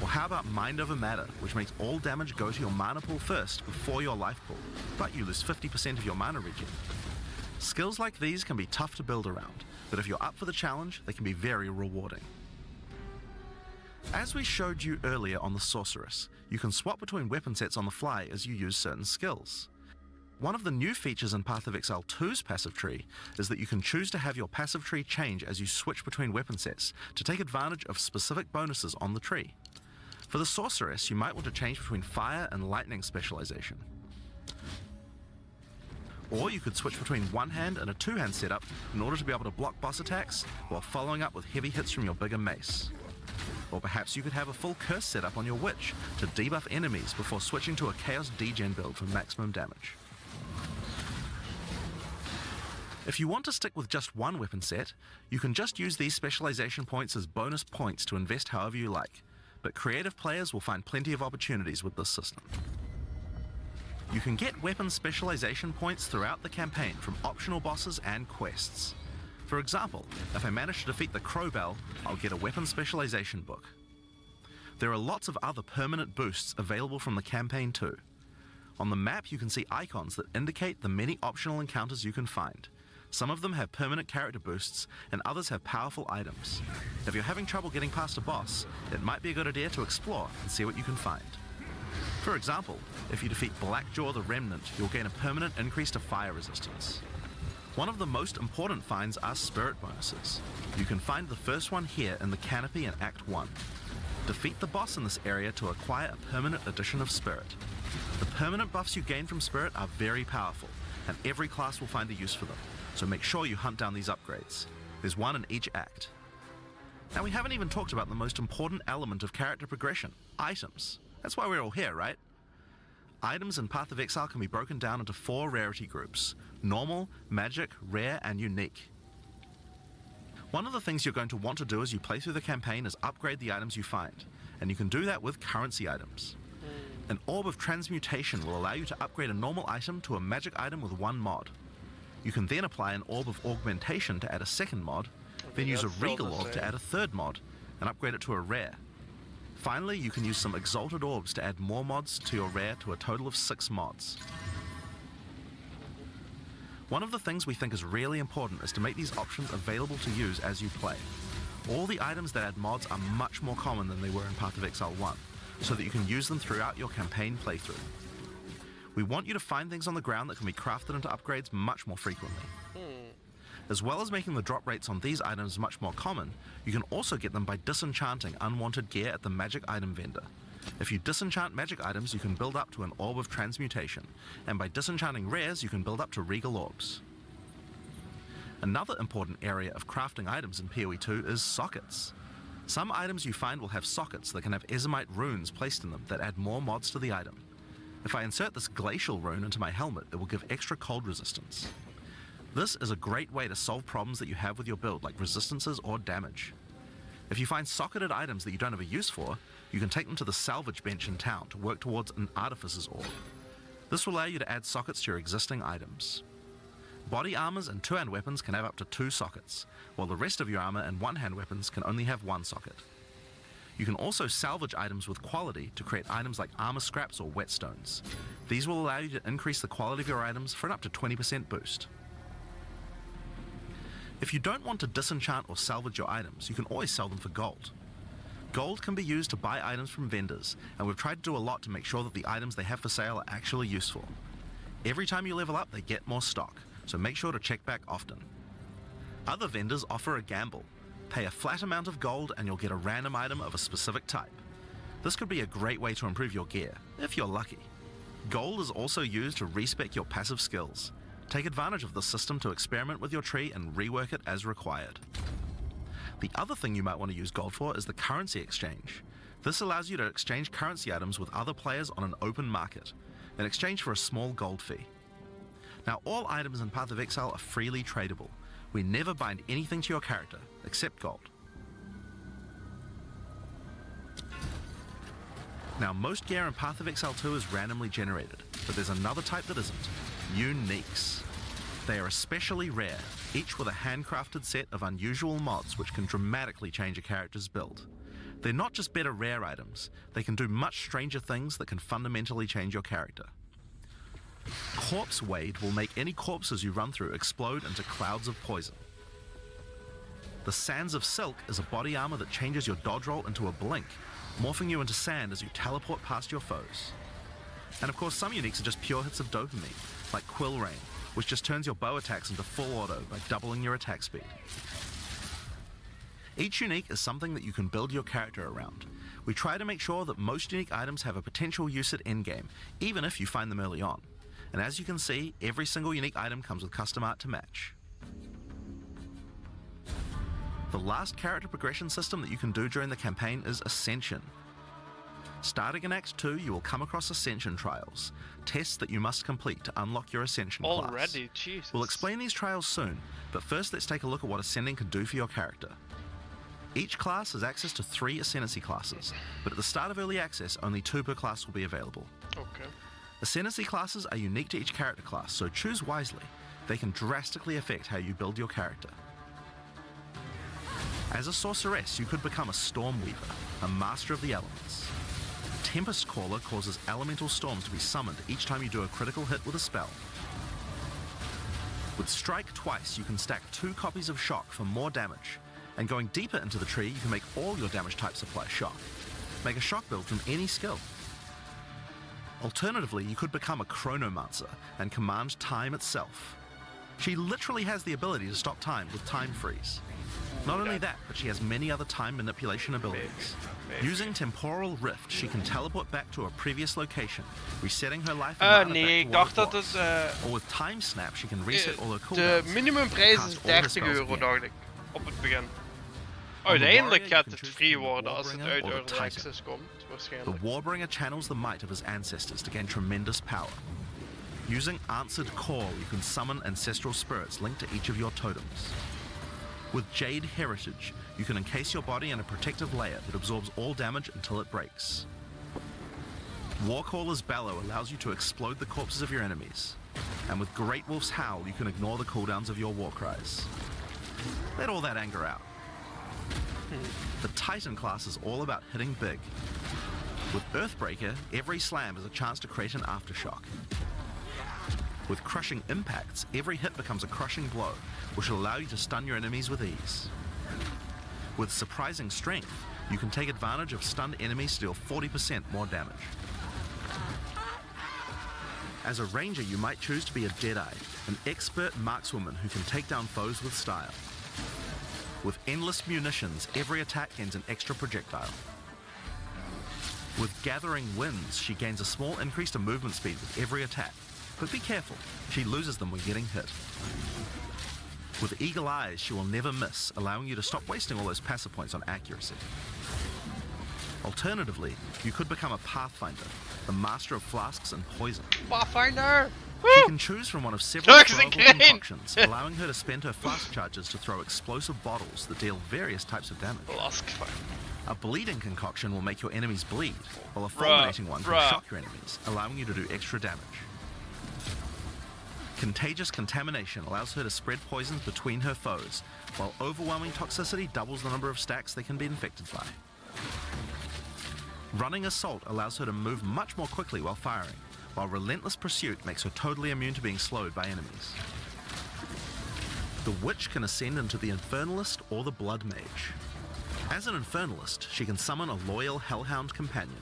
S10: Or how about Mind Over Matter, which makes all damage go to your mana pool first before your life pool, but you lose 50% of your mana regen. Skills like these can be tough to build around, but if you're up for the challenge, they can be very rewarding. As we showed you earlier on the Sorceress, you can swap between weapon sets on the fly as you use certain skills. One of the new features in Path of Exile 2's passive tree is that you can choose to have your passive tree change as you switch between weapon sets to take advantage of specific bonuses on the tree. For the Sorceress, you might want to change between fire and lightning specialization. Or you could switch between one-hand and a two-hand setup in order to be able to block boss attacks while following up with heavy hits from your bigger mace. Or perhaps you could have a full curse setup on your witch to debuff enemies before switching to a chaos degen build for maximum damage. If you want to stick with just one weapon set, you can just use these specialization points as bonus points to invest however you like, but creative players will find plenty of opportunities with this system. You can get weapon specialization points throughout the campaign from optional bosses and quests. For example, if I manage to defeat the Crowbell, I'll get a weapon specialization book. There are lots of other permanent boosts available from the campaign too. On the map you can see icons that indicate the many optional encounters you can find. Some of them have permanent character boosts, and others have powerful items. If you're having trouble getting past a boss, it might be a good idea to explore and see what you can find. For example, if you defeat Blackjaw the Remnant, you'll gain a permanent increase to fire resistance. One of the most important finds are spirit bonuses. You can find the first one here in the Canopy in Act 1. Defeat the boss in this area to acquire a permanent addition of spirit. The permanent buffs you gain from spirit are very powerful, and every class will find a use for them, so make sure you hunt down these upgrades. There's one in each act. Now we haven't even talked about the most important element of character progression, items. That's why we're all here, right? Items in Path of Exile can be broken down into 4 rarity groups: normal, magic, rare, and unique. One of the things you're going to want to do as you play through the campaign is upgrade the items you find, and you can do that with currency items. An Orb of Transmutation will allow you to upgrade a normal item to a magic item with 1 mod. You can then apply an Orb of Augmentation to add a second mod, then use a Regal Orb to add a third mod, and upgrade it to a rare. Finally, you can use some Exalted Orbs to add more mods to your rare to a total of 6 mods. One of the things we think is really important is to make these options available to use as you play. All the items that add mods are much more common than they were in Path of Exile 1, so that you can use them throughout your campaign playthrough. We want you to find things on the ground that can be crafted into upgrades much more frequently. As well as making the drop rates on these items much more common, you can also get them by disenchanting unwanted gear at the magic item vendor. If you disenchant magic items, you can build up to an Orb of Transmutation, and by disenchanting rares, you can build up to Regal Orbs. Another important area of crafting items in POE2 is sockets. Some items you find will have sockets that can have Ezomite runes placed in them that add more mods to the item. If I insert this glacial rune into my helmet, it will give extra cold resistance. This is a great way to solve problems that you have with your build, like resistances or damage. If you find socketed items that you don't have a use for, you can take them to the salvage bench in town to work towards an Artificer's Orb. This will allow you to add sockets to your existing items. Body armors and two-hand weapons can have up to 2 sockets, while the rest of your armor and one-hand weapons can only have 1 socket. You can also salvage items with quality to create items like armor scraps or whetstones. These will allow you to increase the quality of your items for an up to 20% boost. If you don't want to disenchant or salvage your items, you can always sell them for gold. Gold can be used to buy items from vendors, and we've tried to do a lot to make sure that the items they have for sale are actually useful. Every time you level up, they get more stock, so make sure to check back often. Other vendors offer a gamble. Pay a flat amount of gold and you'll get a random item of a specific type. This could be a great way to improve your gear, if you're lucky. Gold is also used to respec your passive skills. Take advantage of this system to experiment with your tree and rework it as required. The other thing you might want to use gold for is the currency exchange. This allows you to exchange currency items with other players on an open market, in exchange for a small gold fee. Now, all items in Path of Exile are freely tradable. We never bind anything to your character, except gold. Now, most gear in Path of Exile 2 is randomly generated, but there's another type that isn't: uniques. They are especially rare, each with a handcrafted set of unusual mods which can dramatically change a character's build. They're not just better rare items, they can do much stranger things that can fundamentally change your character. Corpse Wade will make any corpses you run through explode into clouds of poison. The Sands of Silk is a body armor that changes your dodge roll into a blink, morphing you into sand as you teleport past your foes. And of course, some uniques are just pure hits of dopamine, like Quill Rain, which just turns your bow attacks into full auto by doubling your attack speed. Each unique is something that you can build your character around. We try to make sure that most unique items have a potential use at endgame, even if you find them early on. And as you can see, every single unique item comes with custom art to match. The last character progression system that you can do during the campaign is Ascension. Starting in Act 2, you will come across Ascension trials, tests that you must complete to unlock your Ascension class.
S1: Already, Jesus.
S10: We'll explain these trials soon, but first let's take a look at what Ascending can do for your character. Each class has access to 3 Ascendancy classes, but at the start of Early Access, only 2 per class will be available.
S1: Okay.
S10: Ascendancy classes are unique to each character class, so choose wisely. They can drastically affect how you build your character. As a sorceress, you could become a Stormweaver, a master of the elements. Tempest Caller causes elemental storms to be summoned each time you do a critical hit with a spell. With Strike Twice, you can stack 2 copies of Shock for more damage, and going deeper into the tree, you can make all your damage types apply Shock. Make a Shock build from any skill. Alternatively, you could become a Chronomancer and command time itself. She literally has the ability to stop time with Time Freeze. Not only that, but she has many other time manipulation abilities. Using Temporal Rift, she can teleport back to a previous location, resetting her life and mana
S1: nee, ik
S10: back
S1: dacht
S10: to
S1: dat
S10: what
S1: het...
S10: it was. Or with Time Snap, she can reset all her
S1: De
S10: cooldowns.
S1: minimumprijs
S10: cast
S1: is
S10: all her
S1: 30
S10: spells
S1: euro,
S10: again.
S1: dacht ik. Op het begin.
S10: On the
S1: Uiteindelijk
S10: warrior,
S1: gaat
S10: you
S1: het
S10: can choose
S1: free
S10: between the
S1: worden als het
S10: Warbringer
S1: uit
S10: or the
S1: Early
S10: Titan.
S1: Access komt,
S10: The
S1: waarschijnlijk.
S10: Warbringer channels the might of his ancestors to gain tremendous power. Using Answered Call, you can summon ancestral spirits linked to each of your totems. With Jade Heritage, you can encase your body in a protective layer that absorbs all damage until it breaks. Warcaller's Bellow allows you to explode the corpses of your enemies. And with Great Wolf's Howl, you can ignore the cooldowns of your war cries. Let all that anger out. The Titan class is all about hitting big. With Earthbreaker, every slam is a chance to create an aftershock. With Crushing Impacts, every hit becomes a crushing blow, which will allow you to stun your enemies with ease. With Surprising Strength, you can take advantage of stunned enemies to deal 40% more damage. As a ranger, you might choose to be a Deadeye, an expert markswoman who can take down foes with style. With Endless Munitions, every attack gains an extra projectile. With Gathering Winds, she gains a small increase to movement speed with every attack, but be careful, she loses them when getting hit. With Eagle Eyes, she will never miss, allowing you to stop wasting all those passive points on accuracy. Alternatively, you could become a Pathfinder, the master of flasks and poison.
S1: Pathfinder!
S10: She can choose from one of several
S1: Drugs
S10: throwable
S1: again!
S10: concoctions, allowing her to spend her flask charges to throw explosive bottles that deal various types of damage. A bleeding concoction will make your enemies bleed, while a fulminating one can shock your enemies, allowing you to do extra damage. Contagious Contamination allows her to spread poisons between her foes, while Overwhelming Toxicity doubles the number of stacks they can be infected by. Running Assault allows her to move much more quickly while firing, while Relentless Pursuit makes her totally immune to being slowed by enemies. The Witch can ascend into the Infernalist or the Blood Mage. As an Infernalist, she can summon a loyal Hellhound companion.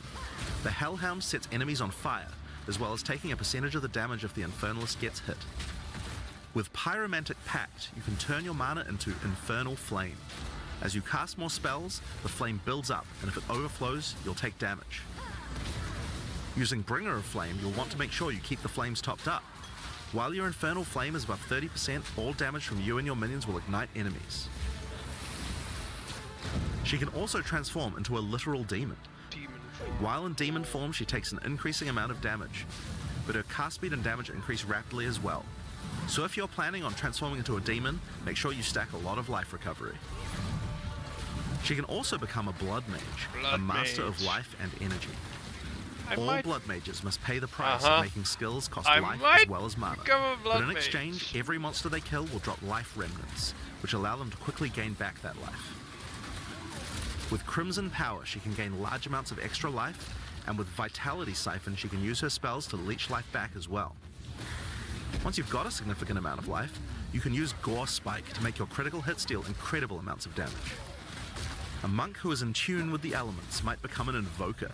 S10: The Hellhound sets enemies on fire, as well as taking a percentage of the damage if the Infernalist gets hit. With Pyromantic Pact, you can turn your mana into Infernal Flame. As you cast more spells, the flame builds up, and if it overflows, you'll take damage. Using Bringer of Flame, you'll want to make sure you keep the flames topped up. While your Infernal Flame is above 30%, all damage from you and your minions will ignite enemies. She can also transform into a literal demon. While in demon form, she takes an increasing amount of damage, but her cast speed and damage increase rapidly as well. So if you're planning on transforming into a demon, make sure you stack a lot of life recovery. She can also become a Blood Mage, a master of life and energy. All
S1: might
S10: blood mages must pay the price
S1: Uh-huh.
S10: of making skills cost
S1: I
S10: life
S1: might
S10: as well as mana.
S1: become a blood
S10: But in
S1: mage.
S10: exchange, every monster they kill will drop life remnants, which allow them to quickly gain back that life. With Crimson Power, she can gain large amounts of extra life, and with Vitality Siphon, she can use her spells to leech life back as well. Once you've got a significant amount of life, you can use Gore Spike to make your critical hits deal incredible amounts of damage. A monk who is in tune with the elements might become an Invoker.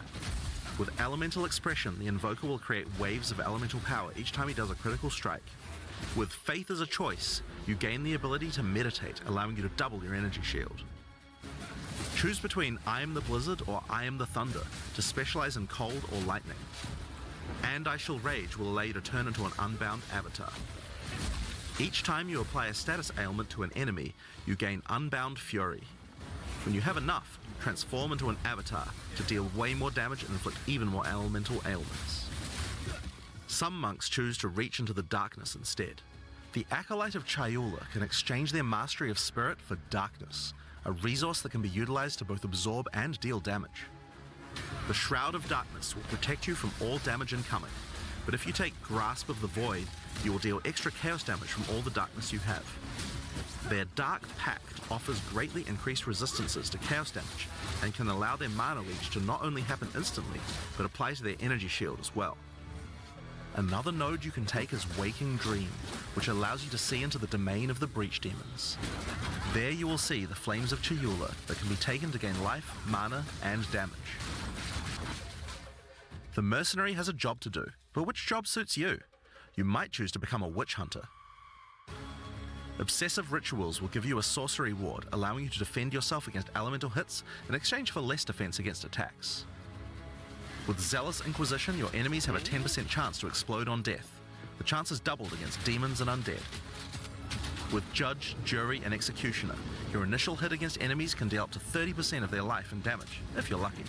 S10: With Elemental Expression, the Invoker will create waves of elemental power each time he does a critical strike. With Faith as a choice, you gain the ability to meditate, allowing you to double your energy shield. Choose between I am the Blizzard or I am the Thunder to specialize in cold or lightning. And I Shall Rage will allow you to turn into an unbound avatar. Each time you apply a status ailment to an enemy, you gain Unbound Fury. When you have enough, transform into an avatar to deal way more damage and inflict even more elemental ailments. Some monks choose to reach into the darkness instead. The Acolyte of Chayula can exchange their mastery of spirit for darkness, a resource that can be utilized to both absorb and deal damage. The Shroud of Darkness will protect you from all damage incoming, but if you take Grasp of the Void, you will deal extra chaos damage from all the darkness you have. Their Dark Pact offers greatly increased resistances to chaos damage and can allow their mana leech to not only happen instantly, but apply to their energy shield as well. Another node you can take is Waking Dream, which allows you to see into the domain of the Breach Demons. There you will see the Flames of Chayula that can be taken to gain life, mana, and damage. The Mercenary has a job to do, but which job suits you? You might choose to become a Witch Hunter. Obsessive Rituals will give you a sorcery ward, allowing you to defend yourself against elemental hits in exchange for less defense against attacks. With Zealous Inquisition, your enemies have a 10% chance to explode on death. The chance is doubled against demons and undead. With Judge, Jury, and Executioner, your initial hit against enemies can deal up to 30% of their life and damage, if you're lucky.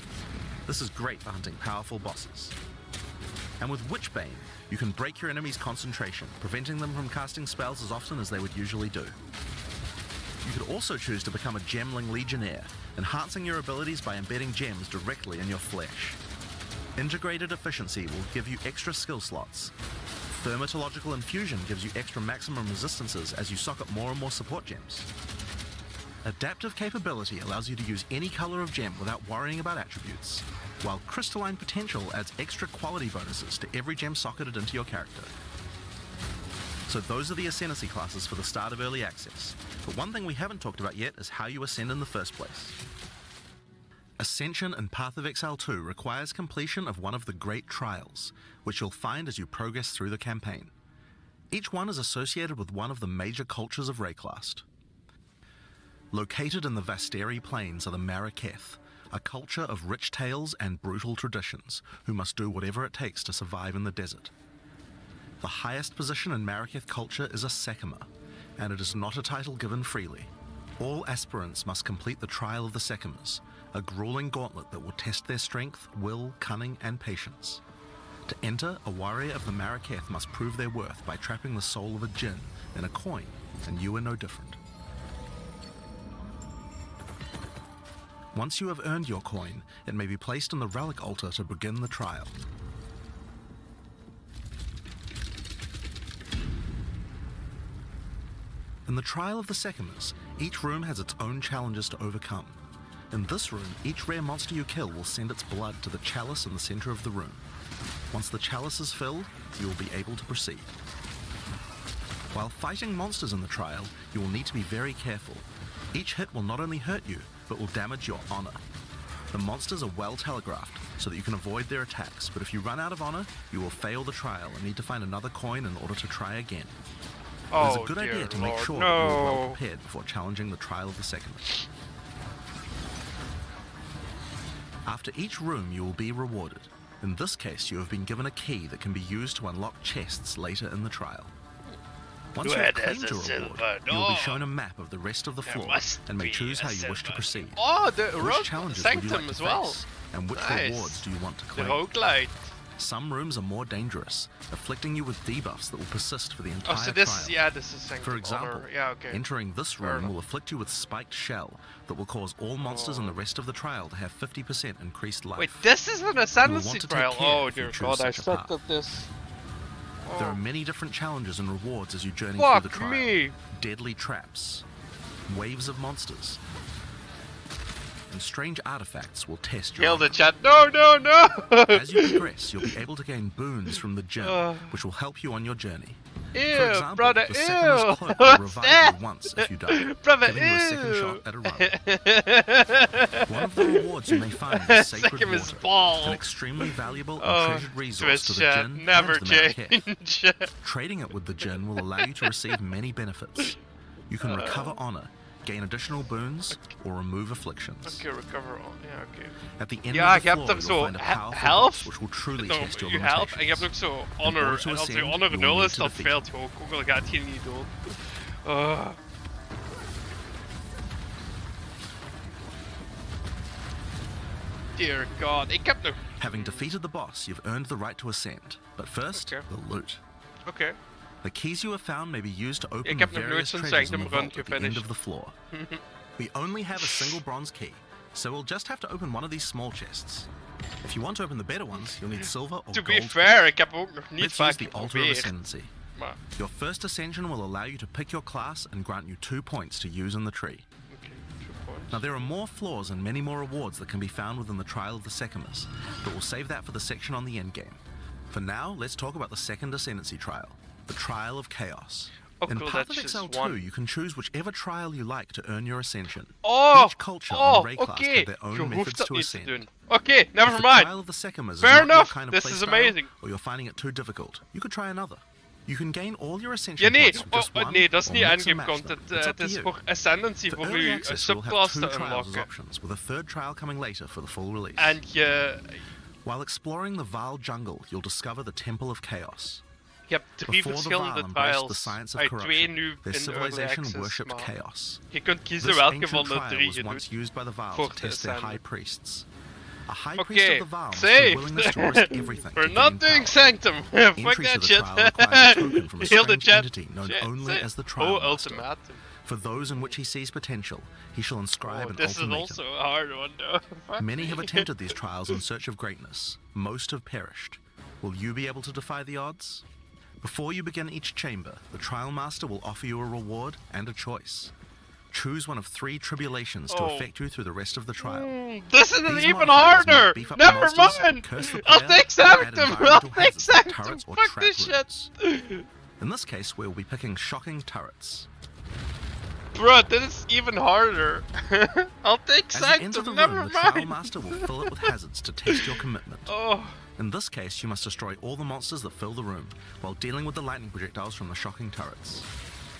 S10: This is great for hunting powerful bosses. And with Witchbane, you can break your enemy's concentration, preventing them from casting spells as often as they would usually do. You could also choose to become a Gemling Legionnaire, enhancing your abilities by embedding gems directly in your flesh. Integrated Efficiency will give you extra skill slots. Thermatological Infusion gives you extra maximum resistances as you socket more and more support gems. Adaptive Capability allows you to use any color of gem without worrying about attributes, while Crystalline Potential adds extra quality bonuses to every gem socketed into your character. So those are the Ascendancy classes for the start of Early Access, but one thing we haven't talked about yet is how you ascend in the first place. Ascension in Path of Exile 2 requires completion of one of the Great Trials, which you'll find as you progress through the campaign. Each one is associated with one of the major cultures of Rayclast. Located in the Vasteri Plains are the Maraketh, a culture of rich tales and brutal traditions, who must do whatever it takes to survive in the desert. The highest position in Maraketh culture is a Sekima, and it is not a title given freely. All aspirants must complete the Trial of the Sekimas, a grueling gauntlet that will test their strength, will, cunning, and patience. To enter, a warrior of the Maraketh must prove their worth by trapping the soul of a djinn in a coin, and you are no different. Once you have earned your coin, it may be placed on the relic altar to begin the trial. In the Trial of the Sekimas, each room has its own challenges to overcome. In this room, each rare monster you kill will send its blood to the chalice in the center of the room. Once the chalice is filled, you will be able to proceed. While fighting monsters in the trial, you will need to be very careful. Each hit will not only hurt you, but will damage your honor. The monsters are well telegraphed, so that you can avoid their attacks, but if you run out of honor, you will fail the trial and need to find another coin in order to try again. It is a good idea to make sure that you are well prepared before challenging the Trial of the Sekimas. After each room, you will be rewarded. In this case, you have been given a key that can be used to unlock chests later in the trial. Once you have claimed your reward, you will be shown a map of the rest of the floor and may choose how you wish to proceed.
S1: Oh, the
S10: Which challenges would you like to
S1: as well.
S10: face, and which rewards do you want to claim?
S1: The roguelite.
S10: Some rooms are more dangerous, afflicting you with debuffs that will persist for the entire
S1: Oh, so this
S10: trial.
S1: is, yeah, this is Sanctum
S10: For example,
S1: Honor. Yeah, okay.
S10: entering this
S1: Fair
S10: room
S1: enough.
S10: will afflict you with Spiked Shell that will cause all monsters in the rest of the trial to have 50% increased life.
S1: Wait, this is an
S10: You will
S1: Ascendancy
S10: want to
S1: trial.
S10: take care
S1: Oh
S10: if you
S1: dear
S10: choose
S1: god, I
S10: such a
S1: sucked
S10: path.
S1: at this.
S10: There
S1: Oh.
S10: are many different challenges and rewards as you journey
S1: Fuck
S10: through the trial.
S1: me.
S10: Deadly traps, waves of monsters, and strange artifacts will test your
S1: Kill the
S10: honor.
S1: chat. No, no, no!
S10: As you progress, you'll be able to gain boons from the gym, which will help you on your journey. For
S1: Ew,
S10: example,
S1: brother,
S10: the
S1: ew!
S10: Second's cloak will
S1: What's
S10: revive
S1: that?
S10: you once if you die,
S1: Brother,
S10: giving you a second
S1: ew!
S10: shot at a run. One of the rewards you may find is Sacred
S1: Second is
S10: Water,
S1: ball.
S10: an extremely valuable and
S1: Oh,
S10: treasured resource to
S1: Twitch
S10: the
S1: chat,
S10: Jinn
S1: never
S10: and the Marrakech.
S1: change.
S10: Trading it with the Jinn will allow you to receive many benefits. You can recover honor, gain additional boons, or remove afflictions.
S1: Okay, recover all. Ja, oké.
S10: At the end
S1: Ja,
S10: of
S1: je
S10: the
S1: hebt
S10: floor,
S1: er
S10: you'll
S1: zo
S10: find a powerful
S1: health,
S10: boss which will truly
S1: no,
S10: test your
S1: je health, en je hebt
S10: limitations.
S1: ook zo
S10: In
S1: honor.
S10: order to
S1: En als je
S10: ascend,
S1: honor
S10: you will
S1: 0
S10: need
S1: is,
S10: to
S1: dan
S10: defeat
S1: failt je ook al gaat je niet dood. Dear god, ik heb nog...
S10: Having defeated the boss, you've earned the right to ascend. But first,
S1: Okay.
S10: the loot.
S1: Oké.
S10: The keys you have found may be used to open
S1: Ik
S10: the
S1: heb nog nooit
S10: various
S1: zo'n
S10: treasures in
S1: Sanctum
S10: the
S1: run
S10: vault at the end
S1: gefinished.
S10: of the floor. We only have a single bronze key, so we'll just have to open one of these small chests. If you want to open the better ones, you'll need silver or
S1: To
S10: gold.
S1: be fair, ik heb ook nog niet
S10: Let's
S1: vaak
S10: use the Altar of
S1: geprobeerd.
S10: Ascendancy.
S1: Maar,
S10: Your first ascension will allow you to pick your class and grant you 2 points to use in the tree.
S1: oké, 2 points.
S10: Now there are more floors and many more rewards that can be found within the Trial of the Sekimus, but we'll save that for the section on the endgame. For now, let's talk about the second Ascendancy trial, the Trial of Chaos.
S1: Oh,
S10: In
S1: cool,
S10: Path
S1: that's
S10: of
S1: just
S10: Exile 2,
S1: one.
S10: you can choose whichever trial you like to earn your ascension.
S1: Oh,
S10: Each culture
S1: oh,
S10: and raid class
S1: oké.
S10: have their
S1: Je
S10: own
S1: hoeft
S10: methods
S1: dat
S10: to
S1: niet te
S10: ascend.
S1: doen. Oké,
S10: If
S1: never
S10: the
S1: mind.
S10: Trial of the Sekimus
S1: Fair
S10: is not your
S1: enough,
S10: kind of
S1: this
S10: play
S1: is
S10: style,
S1: amazing.
S10: or you're finding it too difficult, you could try another. You can gain all your ascension
S1: Ja, nee,
S10: points with just one,
S1: nee, dat is
S10: or
S1: niet
S10: mix and
S1: endgame
S10: match them.
S1: content.
S10: It's up
S1: Het
S10: to
S1: is
S10: you.
S1: voor Ascendancy,
S10: For
S1: voor
S10: early
S1: je
S10: access, you'll have
S1: subclass
S10: 2
S1: te
S10: trials as
S1: unlocken.
S10: options, with a 3rd trial coming later for the full release.
S1: En je
S10: While exploring the Vile jungle, you'll discover the Temple of Chaos.
S1: hebt 3
S10: Before the
S1: verschillende
S10: Vile embraced the
S1: trials.
S10: science of
S1: Uit 2
S10: corruption,
S1: nu
S10: their
S1: in early
S10: civilization
S1: access.
S10: worshipped
S1: Maar
S10: chaos.
S1: je kunt kiezen
S10: This
S1: welke
S10: ancient
S1: van de
S10: trial
S1: 3
S10: was
S1: je
S10: once
S1: doet.
S10: used by the Vile
S1: Voor
S10: to
S1: te
S10: test their
S1: ascenden.
S10: high priests. A high
S1: Oké,
S10: priest of the Vile must be
S1: saved.
S10: willingness to risk everything
S1: We're
S10: to
S1: not
S10: gain
S1: doing
S10: power.
S1: Sanctum. Fuck
S10: Entry to
S1: that
S10: the
S1: shit.
S10: trial requires a token from a
S1: Heel de
S10: strange
S1: chat.
S10: entity known
S1: Shit,
S10: only
S1: shit.
S10: as the Trial
S1: Oh,
S10: Master.
S1: ultimatum.
S10: For those in which he sees potential, he shall inscribe
S1: Oh,
S10: an
S1: this is
S10: ultimatum.
S1: also a hard one though. Fuck
S10: Many
S1: me.
S10: have attempted these trials in search of greatness. Most have perished. Will you be able to defy the odds? Before you begin each chamber, the Trial Master will offer you a reward and a choice. Choose one of 3 tribulations to
S1: Oh.
S10: affect you through the rest of the trial.
S1: This is
S10: These
S1: even
S10: modifiers might
S1: harder!
S10: beef up the
S1: Never
S10: monsters,
S1: mind!
S10: curse the
S1: I'll
S10: player,
S1: take
S10: or add
S1: Sanctum! I'll
S10: environmental
S1: take
S10: hazards like
S1: Sanctum!
S10: turrets or
S1: Fuck
S10: trap
S1: this
S10: rooms.
S1: shit!
S10: In this case, we'll be picking shocking turrets.
S1: Bro, this is even harder. I'll take
S10: As you enter the
S1: Sanctum,
S10: room,
S1: never
S10: the Trial
S1: mind!
S10: Master will fill it with hazards to test your commitment.
S1: Oh,
S10: In this case, you must destroy all the monsters that fill the room, while dealing with the lightning projectiles from the shocking turrets.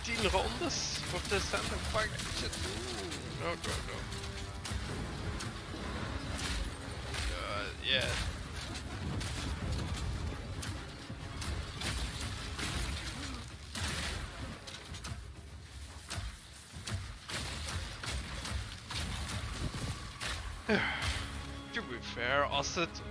S1: 10 rondes voor de Sanctum, fuck shit. No, no, no. Yeah. To be fair, als het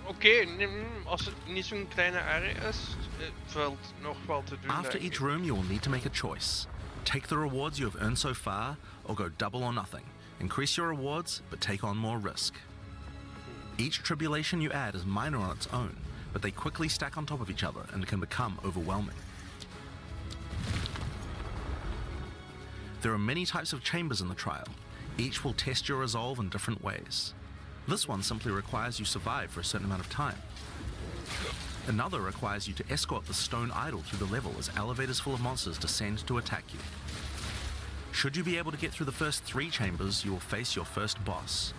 S1: als het niet zo'n kleine area is, het valt nog wel te doen.
S10: After
S1: denk
S10: each
S1: ik.
S10: room, you will need to make a choice. Take the rewards you have earned so far, or go double or nothing. Increase your rewards, but take on more risk. Each tribulation you add is minor on its own, but they quickly stack on top of each other and can become overwhelming. There are many types of chambers in the trial. Each will test your resolve in different ways. This one simply requires you survive for a certain amount of time. Another requires you to escort the stone idol through the level as elevators full of monsters descend to attack you. Should you be able to get through the first 3 chambers, you will face your first boss.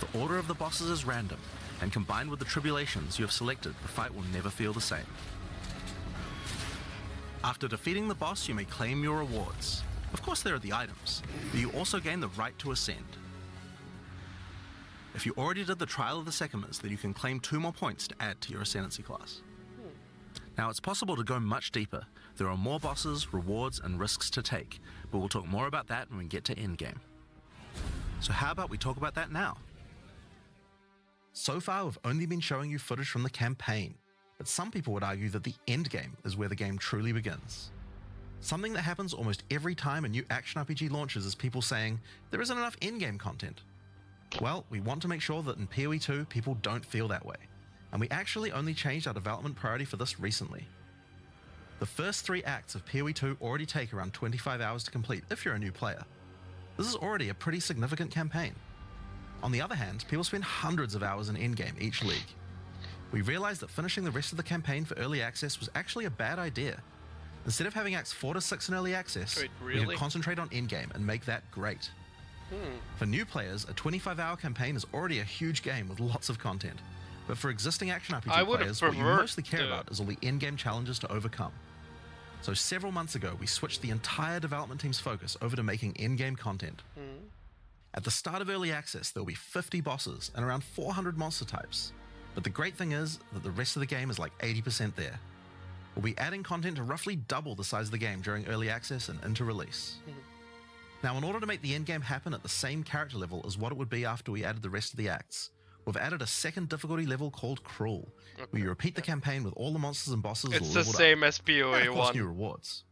S10: The order of the bosses is random, and combined with the tribulations you have selected, the fight will never feel the same. After defeating the boss, you may claim your rewards. Of course there are the items, but you also gain the right to ascend. If you already did the Trial of the Sekimus, then you can claim 2 more points to add to your Ascendancy class. Now it's possible to go much deeper. There are more bosses, rewards, and risks to take, but we'll talk more about that when we get to endgame. So how about we talk about that now? So far, we've only been showing you footage from the campaign, but some people would argue that the end game is where the game truly begins. Something that happens almost every time a new action RPG launches is people saying, there isn't enough in-game content. Well, we want to make sure that in POE2 people don't feel that way, and we actually only changed our development priority for this recently. The first 3 acts of POE2 already take around 25 hours to complete if you're a new player. This is already a pretty significant campaign. On the other hand, people spend hundreds of hours in endgame each league. We realized that finishing the rest of the campaign for early access was actually a bad idea. Instead of having acts 4 to 6 in early access,
S1: Wait,
S10: we
S1: really?
S10: could concentrate on endgame and make that great. For new players, a 25-hour campaign is already a huge game with lots of content. But for existing action RPG players, what you mostly care about is all the in-game challenges to overcome. So several months ago, we switched the entire development team's focus over to making in-game content. At the start of early access, there will be 50 bosses and around 400 monster types. But the great thing is that the rest of the game is like 80% there. We'll be adding content to roughly double the size of the game during early access and into release. Now, in order to make the endgame happen at the same character level as what it would be after we added the rest of the acts, we've added a second difficulty level called Cruel, where you repeat the campaign with all the monsters and bosses
S1: It's the
S10: leveled
S1: same
S10: up,
S1: as
S10: and of course
S1: POE1.
S10: new rewards.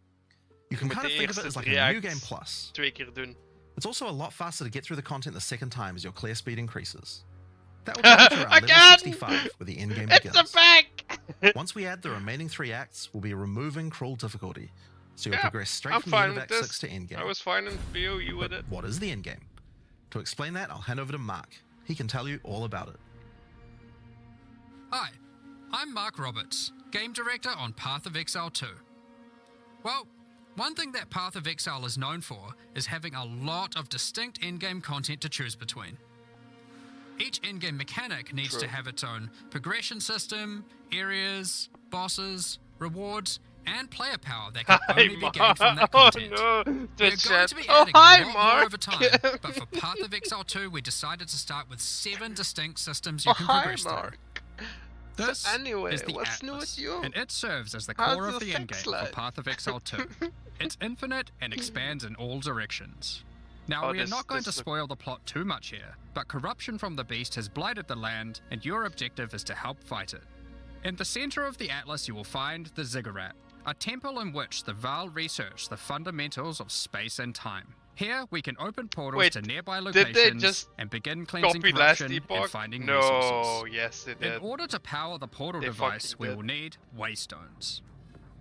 S10: You can
S1: Met
S10: kind of
S1: de
S10: think of it
S1: eerste
S10: as like
S1: 3
S10: a new
S1: acts
S10: game plus.
S1: 2 keer doen.
S10: It's also a lot faster to get through the content the second time as your clear speed increases. That will take you to around level
S1: Again!
S10: 65, where the endgame
S1: It's
S10: begins.
S1: a back!
S10: Once we add the remaining 3 acts, we'll be removing Cruel difficulty, so you'll
S1: Yeah,
S10: progress straight
S1: I'm
S10: from the end
S1: fine
S10: of
S1: with
S10: Act
S1: this.
S10: 6 to endgame.
S1: I was fine in POE with
S10: But
S1: it.
S10: what is the endgame? To explain that, I'll hand over to Mark. He can tell you all about it.
S12: Hi, I'm Mark Roberts, Game Director on Path of Exile 2. Well, one thing that Path of Exile is known for is having a lot of distinct endgame content to choose between. Each endgame mechanic needs to have its own progression system, areas, bosses, rewards, and player power that can only be gained from that content.
S1: Oh no!
S12: We're
S1: Twitch
S12: going
S1: chat.
S12: to be
S1: Oh
S12: adding
S1: hi,
S12: a lot more
S1: Mark!
S12: over time, but for Path of Exile 2, we decided to start with 7 distinct systems you
S1: Oh
S12: can
S1: hi,
S12: progress through.
S1: Mark!
S12: This
S1: So anyway,
S12: is the
S1: what's new
S12: Atlas,
S1: with you?
S12: and it serves as the
S1: How's
S12: core of
S1: the
S12: the
S1: sex
S12: endgame for
S1: life?
S12: Path of Exile 2. It's infinite and expands in all directions. Now,
S1: Oh,
S12: we are
S1: this-
S12: not going to
S1: this look-
S12: spoil the plot too much here, but corruption from the beast has blighted the land, and your objective is to help fight it. In the center of the Atlas, you will find the Ziggurat, a temple in which the Val research the fundamentals of space and time. Here, we can open portals
S1: Wait,
S12: to nearby
S1: did they
S12: locations
S1: just
S12: and begin cleansing
S1: Copy last
S12: corruption and
S1: epoch?
S12: finding
S1: No,
S12: resources.
S1: yes they did.
S12: In order to power the portal
S1: They
S12: device,
S1: fucking
S12: we
S1: did.
S12: will need waystones.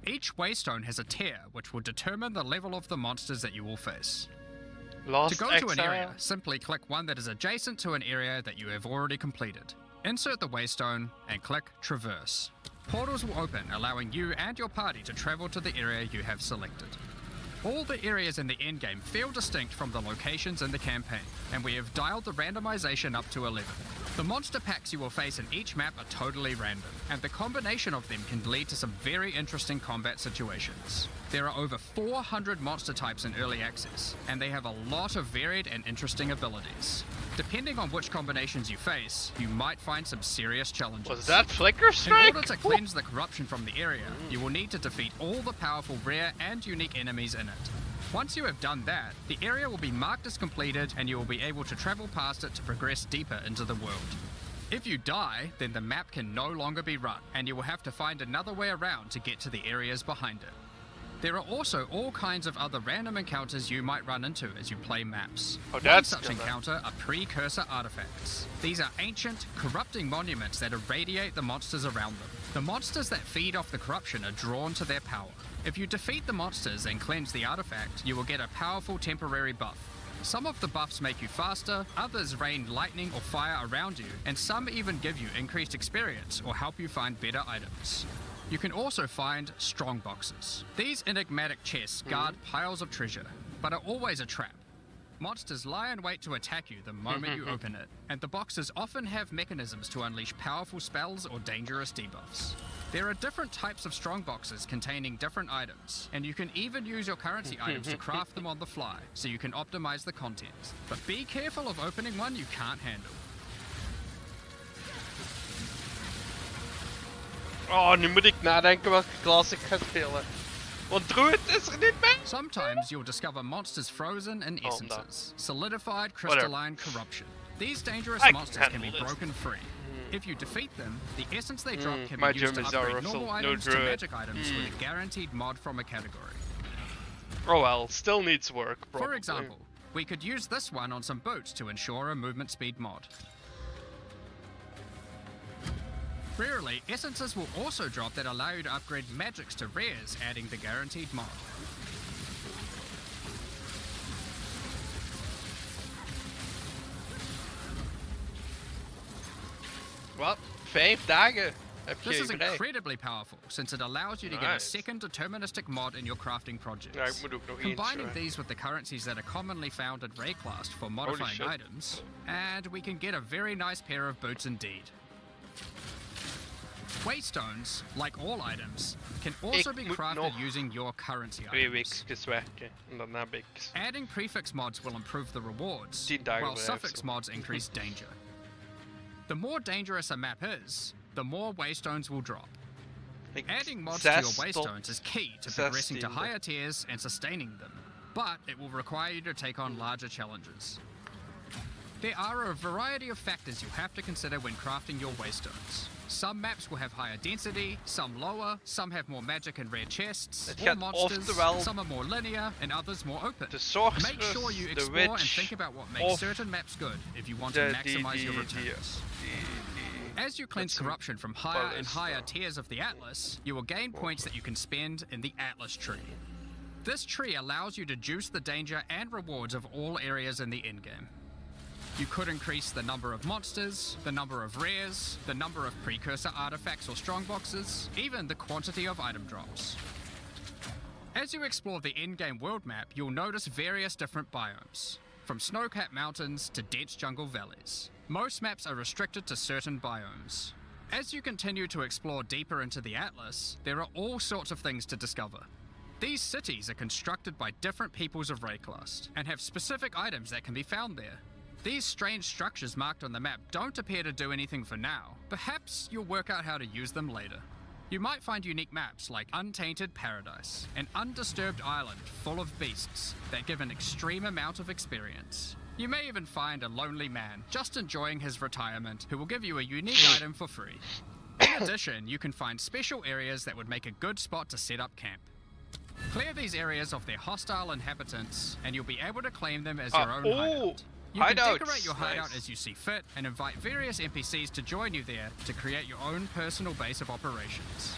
S12: Each waystone has a tier, which will determine the level of the monsters that you will face.
S1: Lost
S12: To go to an
S1: Exile?
S12: area, simply click one that is adjacent to an area that you have already completed. Insert the waystone and click Traverse. Portals will open, allowing you and your party to travel to the area you have selected. All the areas in the endgame feel distinct from the locations in the campaign, and we have dialed the randomization up to 11. The monster packs you will face in each map are totally random, and the combination of them can lead to some very interesting combat situations. There are over 400 monster types in early access, and they have a lot of varied and interesting abilities. Depending on which combinations you face, you might find some serious challenges.
S1: Was that Flicker Strike?
S12: In order to cleanse the corruption from the area, you will need to defeat all the powerful rare and unique enemies in it. Once you have done that, the area will be marked as completed and you will be able to travel past it to progress deeper into the world. If you die, then the map can no longer be run, and you will have to find another way around to get to the areas behind it. There are also all kinds of other random encounters you might run into as you play maps.
S1: Oh,
S12: One
S1: that's
S12: such
S1: gonna-
S12: encounter are precursor artifacts. These are ancient, corrupting monuments that irradiate the monsters around them. The monsters that feed off the corruption are drawn to their power. If you defeat the monsters and cleanse the artifact, you will get a powerful temporary buff. Some of the buffs make you faster, others rain lightning or fire around you, and some even give you increased experience or help you find better items. You can also find strong boxes. These enigmatic chests guard piles of treasure, but are always a trap. Monsters lie in wait to attack you the moment you open it, and the boxes often have mechanisms to unleash powerful spells or dangerous debuffs. There are different types of strong boxes containing different items, and you can even use your currency items to craft them on the fly, so you can optimize the contents. But be careful of opening one you can't handle.
S1: Oh, nu moet ik nadenken welke klas ik ga spelen. Want Druid is er niet bij.
S12: Sometimes you'll discover monsters frozen in
S1: Oh,
S12: essences, solidified crystalline corruption. These dangerous
S1: I can
S12: monsters can be
S1: handle this.
S12: broken free. If you defeat them, the essence they drop can
S1: my
S12: be used to
S1: Germans are
S12: upgrade
S1: also
S12: normal
S1: no
S12: items to
S1: druid.
S12: magic items with a guaranteed mod from a category.
S1: Oh well, still needs work, probably.
S12: For example, we could use this one on some boots to ensure a movement speed mod. Rarely, essences will also drop that allow you to upgrade magics to rares, adding the guaranteed mod.
S1: Wat? 5 dagen heb je
S12: This is
S1: bereikt.
S12: incredibly powerful, since it allows you to get a second deterministic mod in your crafting projects.
S1: Ja, ik moet ook nog
S12: Combining
S1: eentje.
S12: these with the currencies that are commonly found in Rayclast for modifying
S1: shit.
S12: items, and we can get a very nice pair of boots indeed. Waystones, like all items, can also be
S1: moet
S12: crafted
S1: nog
S12: using your currency
S1: 2
S12: items.
S1: weekjes werken en dan heb ik
S12: Adding prefix mods will improve the rewards,
S1: 10 dagen
S12: while
S1: bedrijf,
S12: suffix
S1: zo.
S12: mods increase danger. The more dangerous a map is, the more waystones will drop. Adding mods to your
S1: 6 tot
S12: waystones is key to progressing to
S1: 16e.
S12: higher tiers and sustaining them, but it will require you to take on larger challenges. There are a variety of factors you have to consider when crafting your waystones. Some maps will have higher density, some lower, some have more magic and rare chests,
S1: Het
S12: more
S1: gaat
S12: monsters,
S1: oftewel
S12: some are more linear, and others more open.
S1: de sorceress,
S12: Make sure you
S1: de
S12: explore and
S1: witch,
S12: think about what makes
S1: of
S12: certain maps good if you want to maximize your returns. As you cleanse corruption from higher and higher tiers of the Atlas, you will gain points that you can spend in the Atlas tree. This tree allows you to juice the danger and rewards of all areas in the endgame. You could increase the number of monsters, the number of rares, the number of precursor artifacts or strongboxes, even the quantity of item drops. As you explore the endgame world map, you'll notice various different biomes, from snow-capped mountains to dense jungle valleys. Most maps are restricted to certain biomes. As you continue to explore deeper into the Atlas, there are all sorts of things to discover. These cities are constructed by different peoples of Rayclast, and have specific items that can be found there. These strange structures marked on the map don't appear to do anything for now. Perhaps you'll work out how to use them later. You might find unique maps like Untainted Paradise, an undisturbed island full of beasts that give an extreme amount of experience. You may even find a lonely man just enjoying his retirement who will give you a unique item for free. In addition, you can find special areas that would make a good spot to set up camp. Clear these areas of their hostile inhabitants, and you'll be able to claim them as your own hideout. You can decorate your hideout as you see fit, and invite various NPCs to join you there to create your own personal base of operations.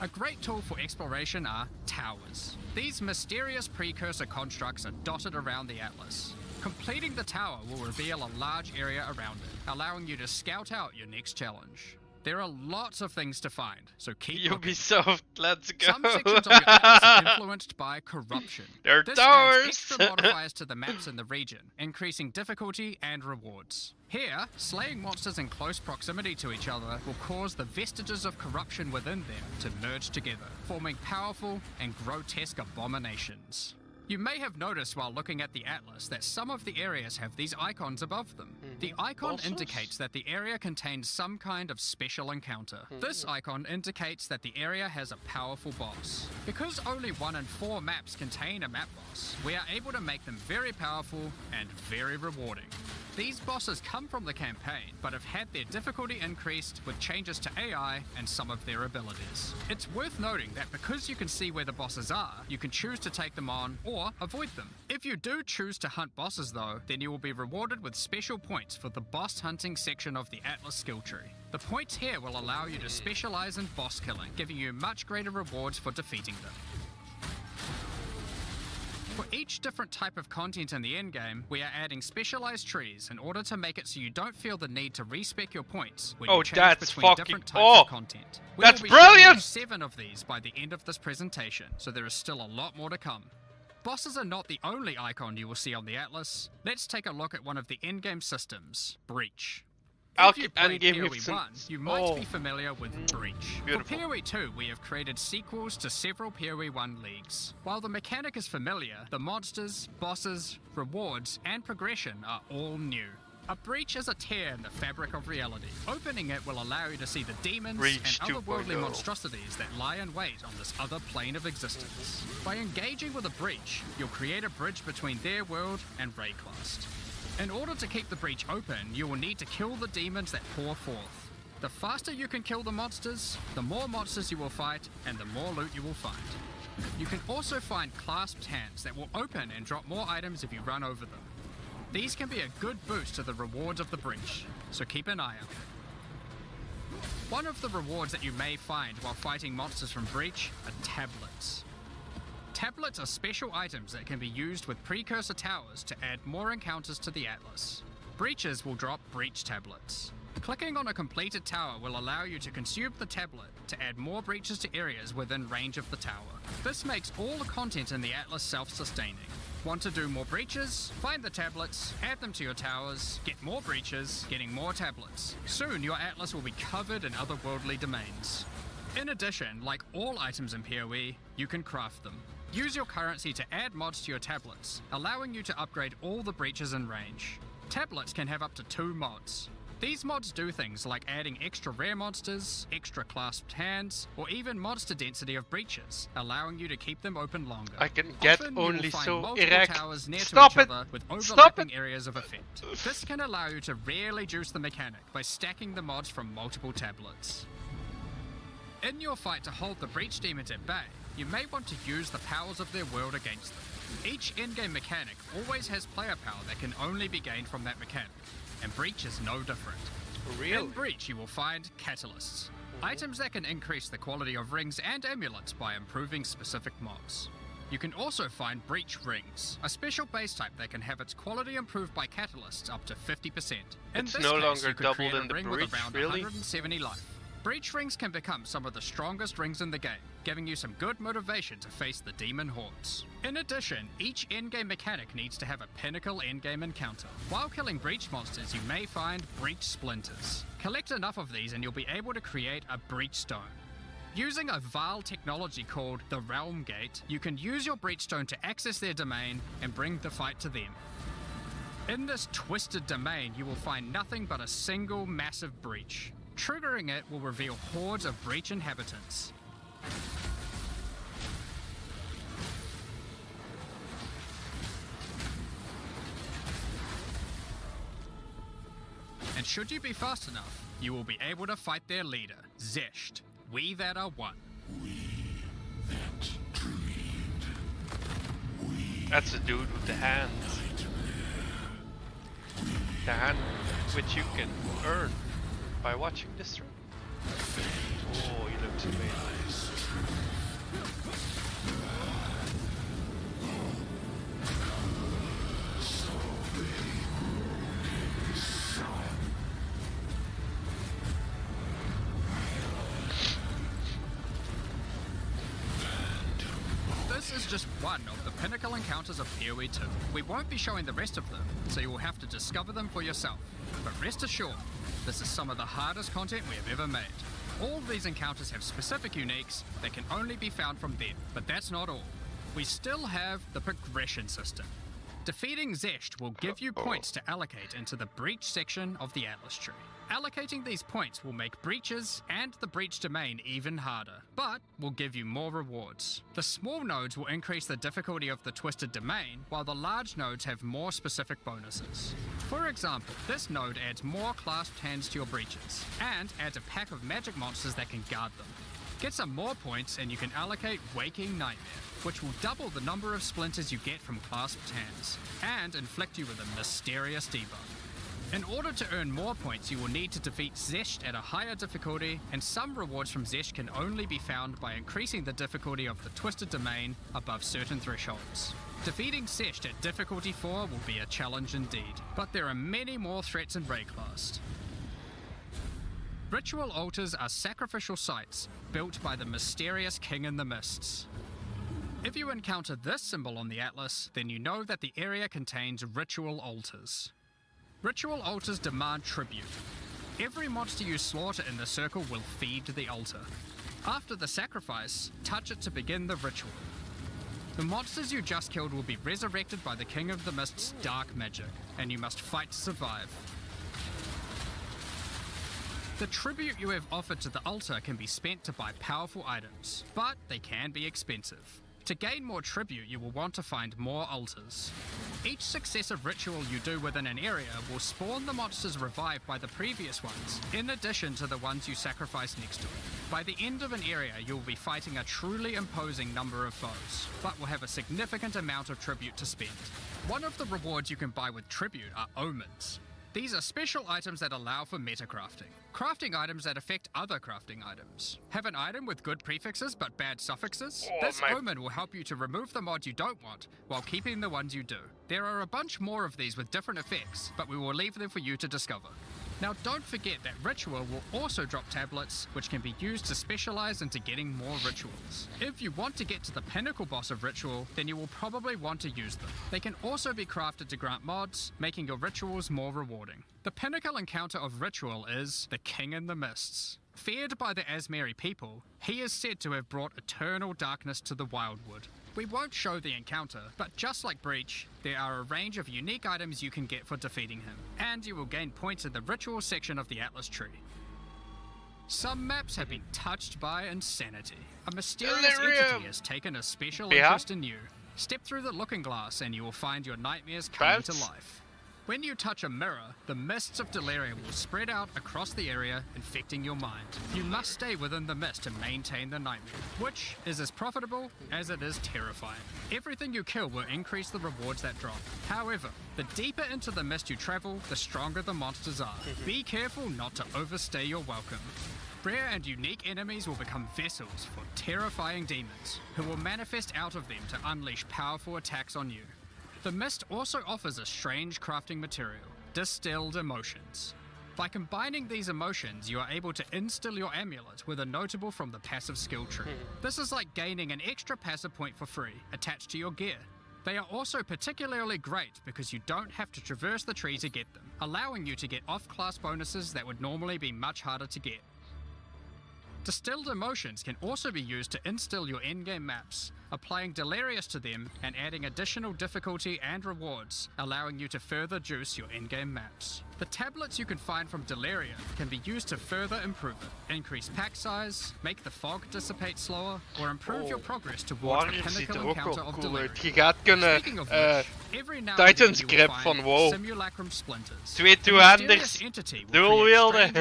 S12: A great tool for exploration are towers. These mysterious precursor constructs are dotted around the Atlas. Completing the tower will reveal a large area around it, allowing you to scout out your next challenge. There are lots of things to find, so keep looking.
S1: Ubisoft, let's go.
S12: Some sections of your atlas are influenced by corruption.
S1: There are
S12: This
S1: towers.
S12: adds extra modifiers to the maps in the region, increasing difficulty and rewards. Here, slaying monsters in close proximity to each other will cause the vestiges of corruption within them to merge together, forming powerful and grotesque abominations. You may have noticed while looking at the Atlas that some of the areas have these icons above them. The icon
S1: Bosses?
S12: indicates that the area contains some kind of special encounter. This icon indicates that the area has a powerful boss. Because only 1 in 4 maps contain a map boss, we are able to make them very powerful and very rewarding. These bosses come from the campaign, but have had their difficulty increased with changes to AI and some of their abilities. It's worth noting that because you can see where the bosses are, you can choose to take them on or avoid them. If you do choose to hunt bosses though, then you will be rewarded with special points for the boss hunting section of the Atlas skill tree. The points here will allow you to specialize in boss killing, giving you much greater rewards for defeating them. For each different type of content in the endgame, we are adding specialized trees in order to make it so you don't feel the need to respec your points when you change
S1: that's
S12: between
S1: fucking-
S12: different types of content. We
S1: that's
S12: will be showing you
S1: brilliant!
S12: 7 of these by the end of this presentation, so there is still a lot more to come. Bosses are not the only icon you will see on the Atlas. Let's take a look at one of the endgame systems, Breach. If you played POE1, you might be familiar with Breach.
S1: Beautiful.
S12: For POE2, we have created sequels to several POE1 leagues. While the mechanic is familiar, the monsters, bosses, rewards, and progression are all new. A breach is a tear in the fabric of reality. Opening it will allow you to see the demons
S1: Breach
S12: and otherworldly
S1: 2.0.
S12: monstrosities that lie in wait on this other plane of existence. By engaging with a breach, you'll create a bridge between their world and Rayclast. In order to keep the breach open, you will need to kill the demons that pour forth. The faster you can kill the monsters, the more monsters you will fight, and the more loot you will find. You can also find clasped hands that will open and drop more items if you run over them. These can be a good boost to the rewards of the breach, so keep an eye out. One of the rewards that you may find while fighting monsters from Breach are tablets. Tablets are special items that can be used with precursor towers to add more encounters to the Atlas. Breaches will drop Breach tablets. Clicking on a completed tower will allow you to consume the tablet to add more breaches to areas within range of the tower. This makes all the content in the Atlas self-sustaining. Want to do more breaches? Find the tablets, add them to your towers, get more breaches, getting more tablets. Soon your Atlas will be covered in otherworldly domains. In addition, like all items in PoE, you can craft them. Use your currency to add mods to your tablets, allowing you to upgrade all the breaches in range. Tablets can have up to 2 mods. These mods do things like adding extra rare monsters, extra clasped hands, or even monster density of breaches, allowing you to keep them open longer.
S1: I can get
S12: Often, you
S1: only
S12: will find
S1: so
S12: multiple
S1: erect.
S12: towers near
S1: Stop
S12: to each
S1: it!
S12: other with
S1: Stop
S12: overlapping
S1: it!
S12: areas of effect. This can allow you to really juice the mechanic by stacking the mods from multiple tablets. In your fight to hold the breach demons at bay, you may want to use the powers of their world against them. Each in-game mechanic always has player power that can only be gained from that mechanic, and Breach is no different.
S1: Really?
S12: In Breach you will find catalysts, items that can increase the quality of rings and amulets by improving specific mobs. You can also find Breach Rings, a special base type that can have its quality improved by catalysts up to 50%. In
S1: It's
S12: this
S1: no
S12: case,
S1: longer
S12: you could
S1: doubled
S12: create a
S1: in the
S12: ring
S1: Breach,
S12: with around
S1: really?
S12: 170 life. Breach Rings can become some of the strongest rings in the game, giving you some good motivation to face the demon hordes. In addition, each endgame mechanic needs to have a pinnacle endgame encounter. While killing Breach monsters, you may find Breach Splinters. Collect enough of these and you'll be able to create a Breach Stone. Using a Vaal technology called the Realm Gate, you can use your Breach Stone to access their domain and bring the fight to them. In this twisted domain, you will find nothing but a single massive breach. Triggering it will reveal hordes of breach inhabitants. And should you be fast enough, you will be able to fight their leader, Zesht. We that are one.
S1: That's the dude with the hands. The hand which you can earn by watching this stream. Oh, he looks amazing.
S12: This is just one of the pinnacle encounters of POE2. We won't be showing the rest of them, so you will have to discover them for yourself. But rest assured, this is some of the hardest content we have ever made. All of these encounters have specific uniques that can only be found from them, but that's not all. We still have the progression system. Defeating Zesht will give you points to allocate into the breach section of the Atlas tree. Allocating these points will make breaches and the breach domain even harder, but will give you more rewards. The small nodes will increase the difficulty of the twisted domain, while the large nodes have more specific bonuses. For example, this node adds more clasped hands to your breaches, and adds a pack of magic monsters that can guard them. Get some more points and you can allocate Waking Nightmare, which will double the number of splinters you get from clasped hands, and inflict you with a mysterious debuff. In order to earn more points, you will need to defeat Zesht at a higher difficulty, and some rewards from Zesht can only be found by increasing the difficulty of the Twisted Domain above certain thresholds. Defeating Zesht at difficulty 4 will be a challenge indeed, but there are many more threats in Rayclast. Ritual altars are sacrificial sites built by the mysterious King in the Mists. If you encounter this symbol on the Atlas, then you know that the area contains ritual altars. Ritual altars demand tribute. Every monster you slaughter in the circle will feed the altar. After the sacrifice, touch it to begin the ritual. The monsters you just killed will be resurrected by the King of the Mist's dark magic, and you must fight to survive. The tribute you have offered to the altar can be spent to buy powerful items, but they can be expensive. To gain more tribute, you will want to find more altars. Each successive ritual you do within an area will spawn the monsters revived by the previous ones, in addition to the ones you sacrifice next to it. By the end of an area, you will be fighting a truly imposing number of foes, but will have a significant amount of tribute to spend. One of the rewards you can buy with tribute are omens. These are special items that allow for meta crafting. Crafting items that affect other crafting items. Have an item with good prefixes but bad suffixes? This omen will help you to remove the mod you don't want, while keeping the ones you do. There are a bunch more of these with different effects, but we will leave them for you to discover. Now don't forget that Ritual will also drop tablets, which can be used to specialize into getting more rituals. If you want to get to the pinnacle boss of Ritual, then you will probably want to use them. They can also be crafted to grant mods, making your rituals more rewarding. The pinnacle encounter of Ritual is the King in the Mists. Feared by the Asmeri people, he is said to have brought eternal darkness to the Wildwood. We won't show the encounter, but just like Breach, there are a range of unique items you can get for defeating him, and you will gain points in the ritual section of the Atlas tree. Some maps have been touched by insanity. A mysterious entity has taken a special interest in you. Step through the looking glass and you will find your nightmares coming to life. When you touch a mirror, the mists of delirium will spread out across the area, infecting your mind. You must stay within the mist to maintain the nightmare, which is as profitable as it is terrifying. Everything you kill will increase the rewards that drop. However, the deeper into the mist you travel, the stronger the monsters are. Be careful not to overstay your welcome. Rare and unique enemies will become vessels for terrifying demons, who will manifest out of them to unleash powerful attacks on you. The mist also offers a strange crafting material, distilled emotions. By combining these emotions, you are able to instill your amulet with a notable from the passive skill tree. This is like gaining an extra passive point for free, attached to your gear. They are also particularly great because you don't have to traverse the tree to get them, allowing you to get off-class bonuses that would normally be much harder to get. Distilled emotions can also be used to instill your endgame maps, applying Delirious to them and adding additional difficulty and rewards, allowing you to further juice your endgame maps. The tablets you can find from Delirium can be used to further improve it, increase pack size, make the fog dissipate slower, or improve your progress towards the pinnacle encounter of Delirium.
S1: Je gaat kunnen Titans grip van WoW. 2 two-handers, dual-wielden.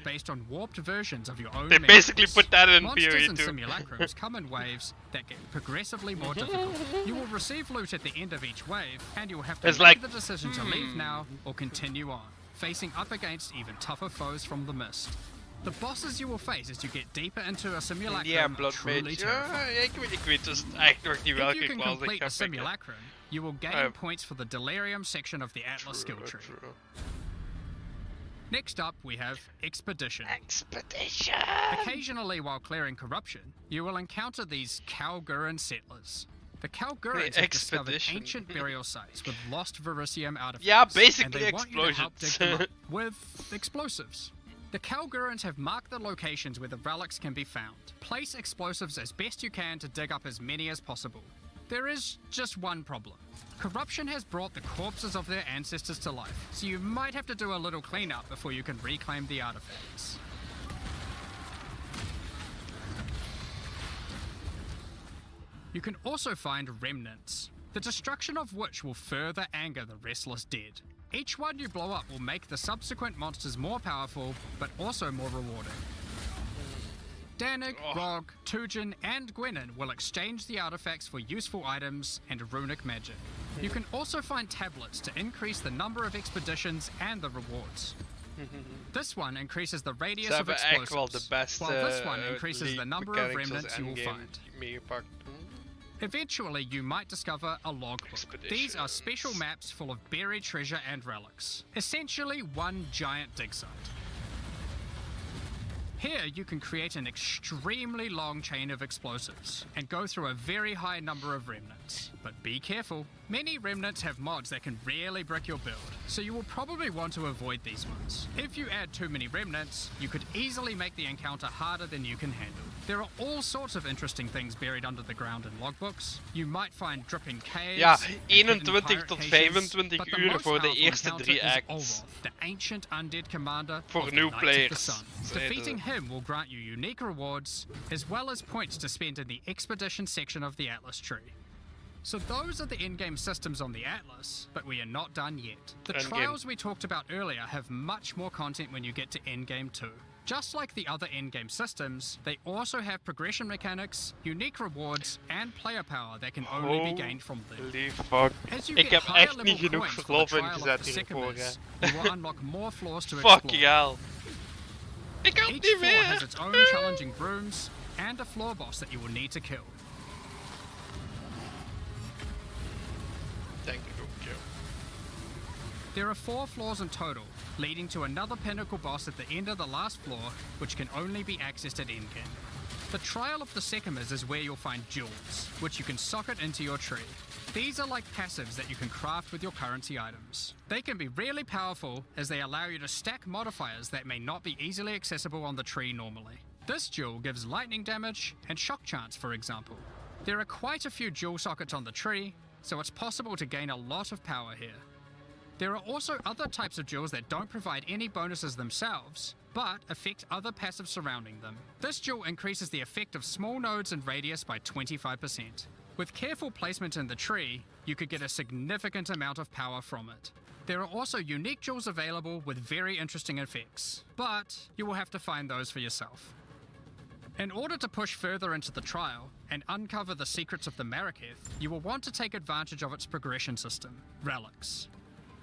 S12: Based on warped versions of your own
S1: They basically put that in
S12: Monsters and
S1: POE2.
S12: simulacrums come in waves that get progressively more difficult. You will receive loot at the end of each wave, and you will have to
S1: It's
S12: make
S1: like,
S12: the decision to leave now or continue on, facing up against even tougher foes from the mist. The bosses you will face as you get deeper into a simulacrum
S1: Ja,
S12: are
S1: Blood
S12: truly
S1: Mage.
S12: terrifying.
S1: Ik weet dus eigenlijk nog niet
S12: If
S1: welke
S12: you can
S1: class ik
S12: complete
S1: ga
S12: the
S1: pikken.
S12: simulacrum, you will gain points for the Delirium section of the Atlas skill tree. Next up, we have Expedition. Occasionally, while clearing corruption, you will encounter these Kalguran settlers. The Kalgurans have discovered ancient burial sites with lost Verisium artifacts.
S1: Yeah,
S12: and
S1: basically
S12: they want you to help dig them
S1: explosions.
S12: up with explosives. The Kalgurans have marked the locations where the relics can be found. Place explosives as best you can to dig up as many as possible. There is just one problem. Corruption has brought the corpses of their ancestors to life, so you might have to do a little cleanup before you can reclaim the artifacts. You can also find remnants, the destruction of which will further anger the restless dead. Each one you blow up will make the subsequent monsters more powerful, but also more rewarding. Danig, Rog, Tujin, and Gwenin will exchange the artifacts for useful items and runic magic. You can also find tablets to increase the number of expeditions and the rewards. This one increases the radius of explosives, while this one increases the number of remnants you will find. Eventually, you might discover a logbook. These are special maps full of buried treasure and relics. Essentially, one giant dig site. Here, you can create an extremely long chain of explosives and go through a very high number of remnants. But be careful. Many remnants have mods that can really brick your build, so you will probably want to avoid these ones. If you add too many remnants, you could easily make the encounter harder than you can handle. There are all sorts of interesting things buried under the ground in logbooks. You might find dripping caves.
S1: Ja,
S12: and hidden
S1: 21
S12: pirate
S1: tot
S12: caches,
S1: 25
S12: but the
S1: uur
S12: most
S1: voor de
S12: powerful
S1: eerste
S12: encounter
S1: 3
S12: is
S1: acts.
S12: Olroth, the ancient undead commander
S1: Voor
S12: of the
S1: new
S12: Knights
S1: players.
S12: of the Sun. Defeating him will grant you unique rewards, as well as points to spend in the expedition section of the Atlas tree. So those are the in-game systems on the Atlas, but we are not done yet. The
S1: Endgame.
S12: trials we talked about earlier have much more content when you get to Endgame 2. Just like the other endgame systems, they also have progression mechanics, unique rewards, and player power that can only be gained from them.
S1: Holy fuck.
S12: As you
S1: Ik
S12: get
S1: heb
S12: higher
S1: echt
S12: level
S1: niet genoeg
S12: coins for the
S1: verlof
S12: trial of
S1: ingezet
S12: the
S1: hiervoor, hè.
S12: Sycamores, you will unlock more floors to explore.
S1: Fucking hell. Ik kan
S12: Each
S1: niet
S12: floor
S1: meer.
S12: has its own challenging rooms and a floor boss that you will need to kill.
S1: Denk ik ook, kill.
S12: There are 4 floors in total, leading to another pinnacle boss at the end of the last floor, which can only be accessed at endgame. The Trial of the Sycamores is where you'll find jewels, which you can socket into your tree. These are like passives that you can craft with your currency items. They can be really powerful as they allow you to stack modifiers that may not be easily accessible on the tree normally. This jewel gives lightning damage and shock chance, for example. There are quite a few jewel sockets on the tree, so it's possible to gain a lot of power here. There are also other types of jewels that don't provide any bonuses themselves, but affect other passives surrounding them. This jewel increases the effect of small nodes in radius by 25%. With careful placement in the tree, you could get a significant amount of power from it. There are also unique jewels available with very interesting effects, but you will have to find those for yourself. In order to push further into the trial and uncover the secrets of the Maraketh, you will want to take advantage of its progression system, relics.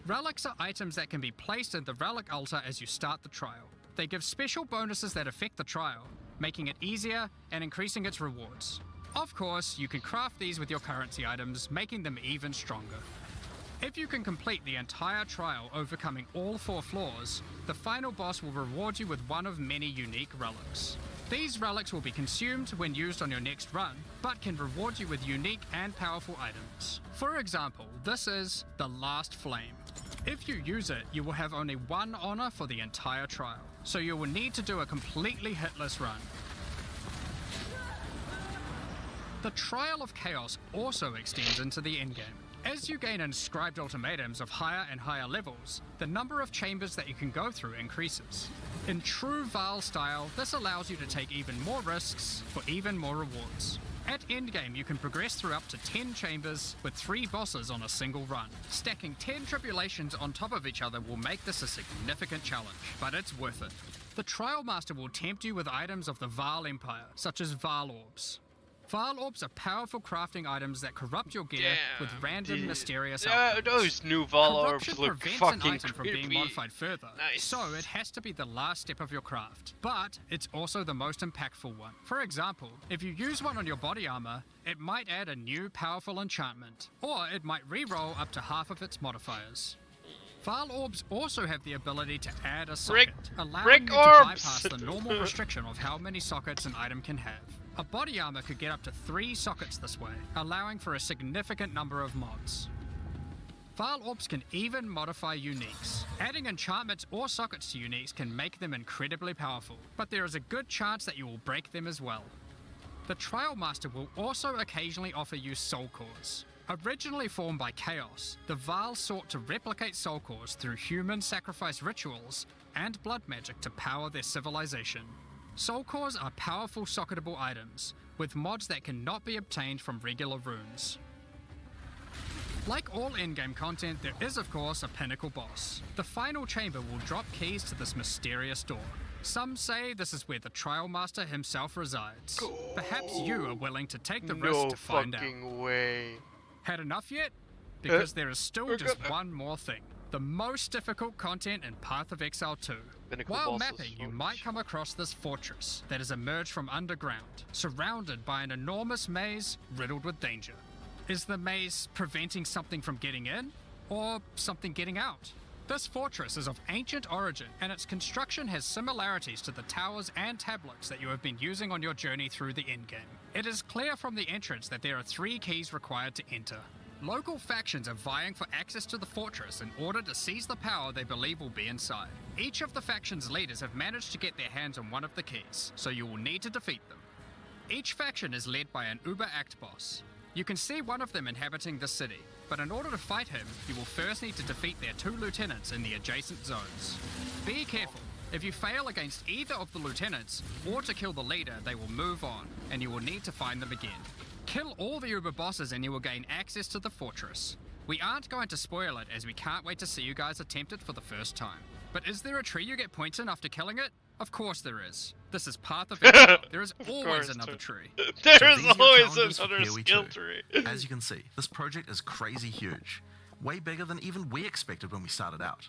S12: Relics are items that can be placed in the relic altar as you start the trial. They give special bonuses that affect the trial, making it easier and increasing its rewards. Of course, you can craft these with your currency items, making them even stronger. If you can complete the entire trial overcoming all 4 floors, the final boss will reward you with one of many unique relics. These relics will be consumed when used on your next run, but can reward you with unique and powerful items. For example, this is the Last Flame. If you use it, you will have only 1 honor for the entire trial, so you will need to do a completely hitless run. The Trial of Chaos also extends into the endgame. As you gain inscribed ultimatums of higher and higher levels, the number of chambers that you can go through increases. In true Val style, this allows you to take even more risks for even more rewards. At endgame, you can progress through up to 10 chambers with 3 bosses on a single run. Stacking 10 tribulations on top of each other will make this a significant challenge, but it's worth it. The Trial Master will tempt you with items of the Val Empire, such as Val Orbs. Val Orbs are powerful crafting items that corrupt your gear with random mysterious outcomes.
S1: Those new Val
S12: Corruption
S1: Orbs look
S12: prevents an
S1: fucking
S12: item from being
S1: creepy.
S12: modified further,
S1: Nice.
S12: so it has to be the last step of your craft. But it's also the most impactful one. For example, if you use one on your body armor, it might add a new powerful enchantment, or it might re-roll up to half of its modifiers. Val Orbs also have the ability to add a socket, allowing
S1: brick
S12: you to
S1: orbs!
S12: bypass the normal restriction of how many sockets an item can have. A body armor could get up to 3 sockets this way, allowing for a significant number of mods. Val Orbs can even modify uniques. Adding enchantments or sockets to uniques can make them incredibly powerful, but there is a good chance that you will break them as well. The Trial Master will also occasionally offer you soul cores. Originally formed by Chaos, the Val sought to replicate soul cores through human sacrifice rituals and blood magic to power their civilization. Soul cores are powerful socketable items, with mods that cannot be obtained from regular runes. Like all endgame content, there is of course a pinnacle boss. The final chamber will drop keys to this mysterious door. Some say this is where the Trial Master himself resides. Perhaps you are willing to take the risk to find out.
S1: No fucking way.
S12: Had enough yet? Because there is still just one more thing. The most difficult content in Path of Exile 2. While mapping, you might come across this fortress that has emerged from underground, surrounded by an enormous maze riddled with danger. Is the maze preventing something from getting in, or something getting out? This fortress is of ancient origin, and its construction has similarities to the towers and tablets that you have been using on your journey through the endgame. It is clear from the entrance that there are 3 keys required to enter. Local factions are vying for access to the fortress in order to seize the power they believe will be inside. Each of the faction's leaders have managed to get their hands on one of the keys, so you will need to defeat them. Each faction is led by an Uber Act boss. You can see one of them inhabiting the city, but in order to fight him, you will first need to defeat their 2 lieutenants in the adjacent zones. Be careful. If you fail against either of the lieutenants, or to kill the leader, they will move on, and you will need to find them again. Kill all the Uber bosses and you will gain access to the fortress. We aren't going to spoil it, as we can't wait to see you guys attempt it for the first time. But is there a tree you get points in after killing it? Of course there is. This is Path of Exile. There is always another tree.
S1: There
S10: So
S1: is
S10: these are your
S1: always
S10: challenges for
S1: another
S10: POE2.
S1: skill tree.
S10: As you can see, this project is crazy huge. Way bigger than even we expected when we started out.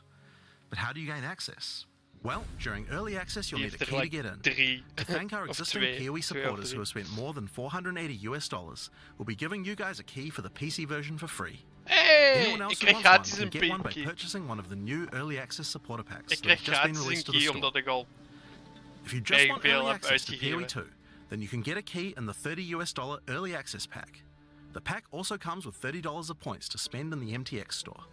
S10: But how do you gain access? Well, during early access you'll need a key to get in. To thank our existing POE supporters who have spent more than $480, we'll be giving you guys a key for the PC version for free.
S1: Hey,
S10: Anyone else
S1: ik
S10: who
S1: krijg
S10: wants one
S1: gratis
S10: can
S1: een
S10: get one by
S1: pinky.
S10: purchasing one of the new early access supporter packs
S1: Ik
S10: that have
S1: krijg
S10: just been
S1: gratis een
S10: released to the
S1: key
S10: store.
S1: omdat ik al
S10: If you just want
S1: veel
S10: early
S1: heb
S10: access to
S1: uitgegeven.
S10: POE2, then you can get a key in the $30 early access pack. The pack also comes with $30 of points to spend in the MTX store.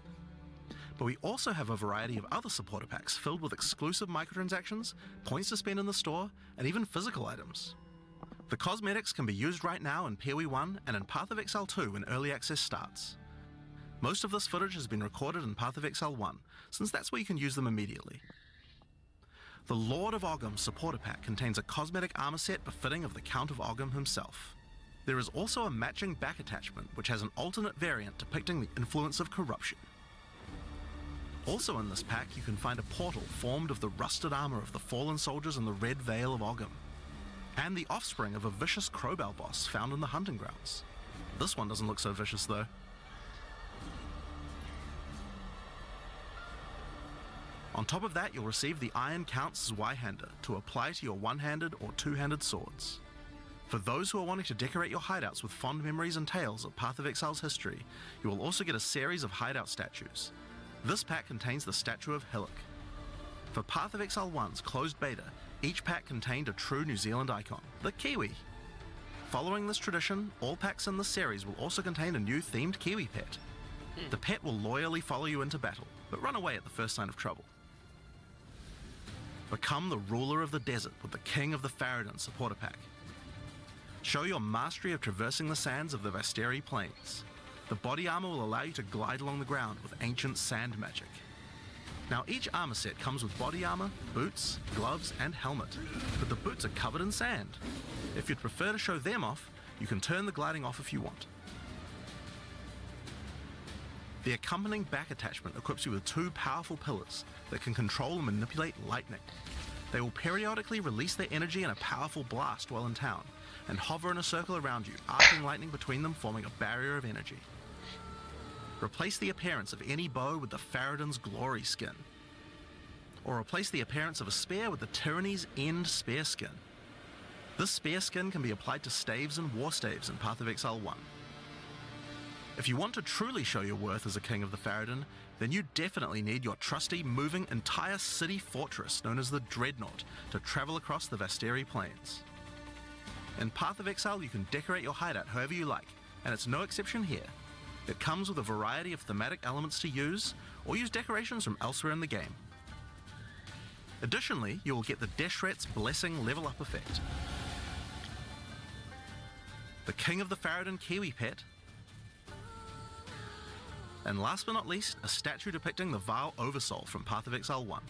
S10: But we also have a variety of other supporter packs filled with exclusive microtransactions, points to spend in the store, and even physical items. The cosmetics can be used right now in POE1 and in Path of Exile 2 when early access starts. Most of this footage has been recorded in Path of Exile 1, since that's where you can use them immediately. The Lord of Ogham supporter pack contains a cosmetic armor set befitting of the Count of Ogham himself. There is also a matching back attachment which has an alternate variant depicting the influence of corruption. Also in this pack you can find a portal formed of the rusted armor of the fallen soldiers in the Red Vale of Ogham, and the offspring of a vicious crowbell boss found in the hunting grounds. This one doesn't look so vicious though. On top of that, you'll receive the Iron Count's Y-Hander to apply to your one-handed or two-handed swords. For those who are wanting to decorate your hideouts with fond memories and tales of Path of Exile's history, you will also get a series of hideout statues. This pack contains the statue of Hillock. For Path of Exile 1's closed beta, each pack contained a true New Zealand icon, the Kiwi. Following this tradition, all packs in this series will also contain a new themed Kiwi pet. The pet will loyally follow you into battle, but run away at the first sign of trouble. Become the ruler of the desert with the King of the Faradin supporter pack. Show your mastery of traversing the sands of the Vasteri Plains. The body armor will allow you to glide along the ground with ancient sand magic. Now each armor set comes with body armor, boots, gloves and helmet, but the boots are covered in sand. If you'd prefer to show them off, you can turn the gliding off if you want. The accompanying back attachment equips you with 2 powerful pillars that can control and manipulate lightning. They will periodically release their energy in a powerful blast while in town, and hover in a circle around you, arcing lightning between them, forming a barrier of energy. Replace the appearance of any bow with the Faradin's Glory skin, or replace the appearance of a spear with the Tyranny's End spear skin. This spear skin can be applied to staves and war staves in Path of Exile 1. If you want to truly show your worth as a King of the Faradin, then you definitely need your trusty, moving, entire city fortress known as the Dreadnought to travel across the Vasteri Plains. In Path of Exile, you can decorate your hideout however you like, and it's no exception here. It comes with a variety of thematic elements to use, or use decorations from elsewhere in the game. Additionally, you will get the Deshret's Blessing level up effect, the King of the Faradin Kiwi pet, and last but not least, a statue depicting the Vaal Oversoul from Path of Exile 1.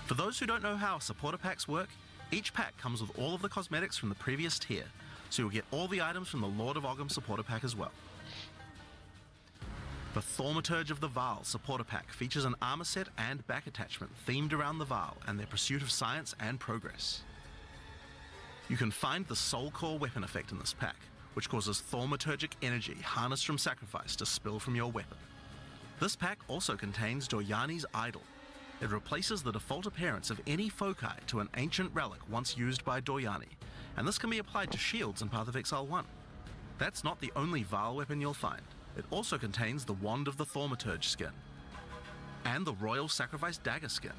S10: For those who don't know how supporter packs work, each pack comes with all of the cosmetics from the previous tier, so you'll get all the items from the Lord of Ogham supporter pack as well. The Thaumaturge of the Vaal supporter pack features an armor set and back attachment themed around the Vaal and their pursuit of science and progress. You can find the Soul Core weapon effect in this pack, which causes thaumaturgic energy harnessed from sacrifice to spill from your weapon. This pack also contains Doryani's Idol. It replaces the default appearance of any foci to an ancient relic once used by Doryani, and this can be applied to shields in Path of Exile 1. That's not the only Vaal weapon you'll find. It also contains the Wand of the Thaumaturge skin, and the Royal Sacrifice Dagger skin.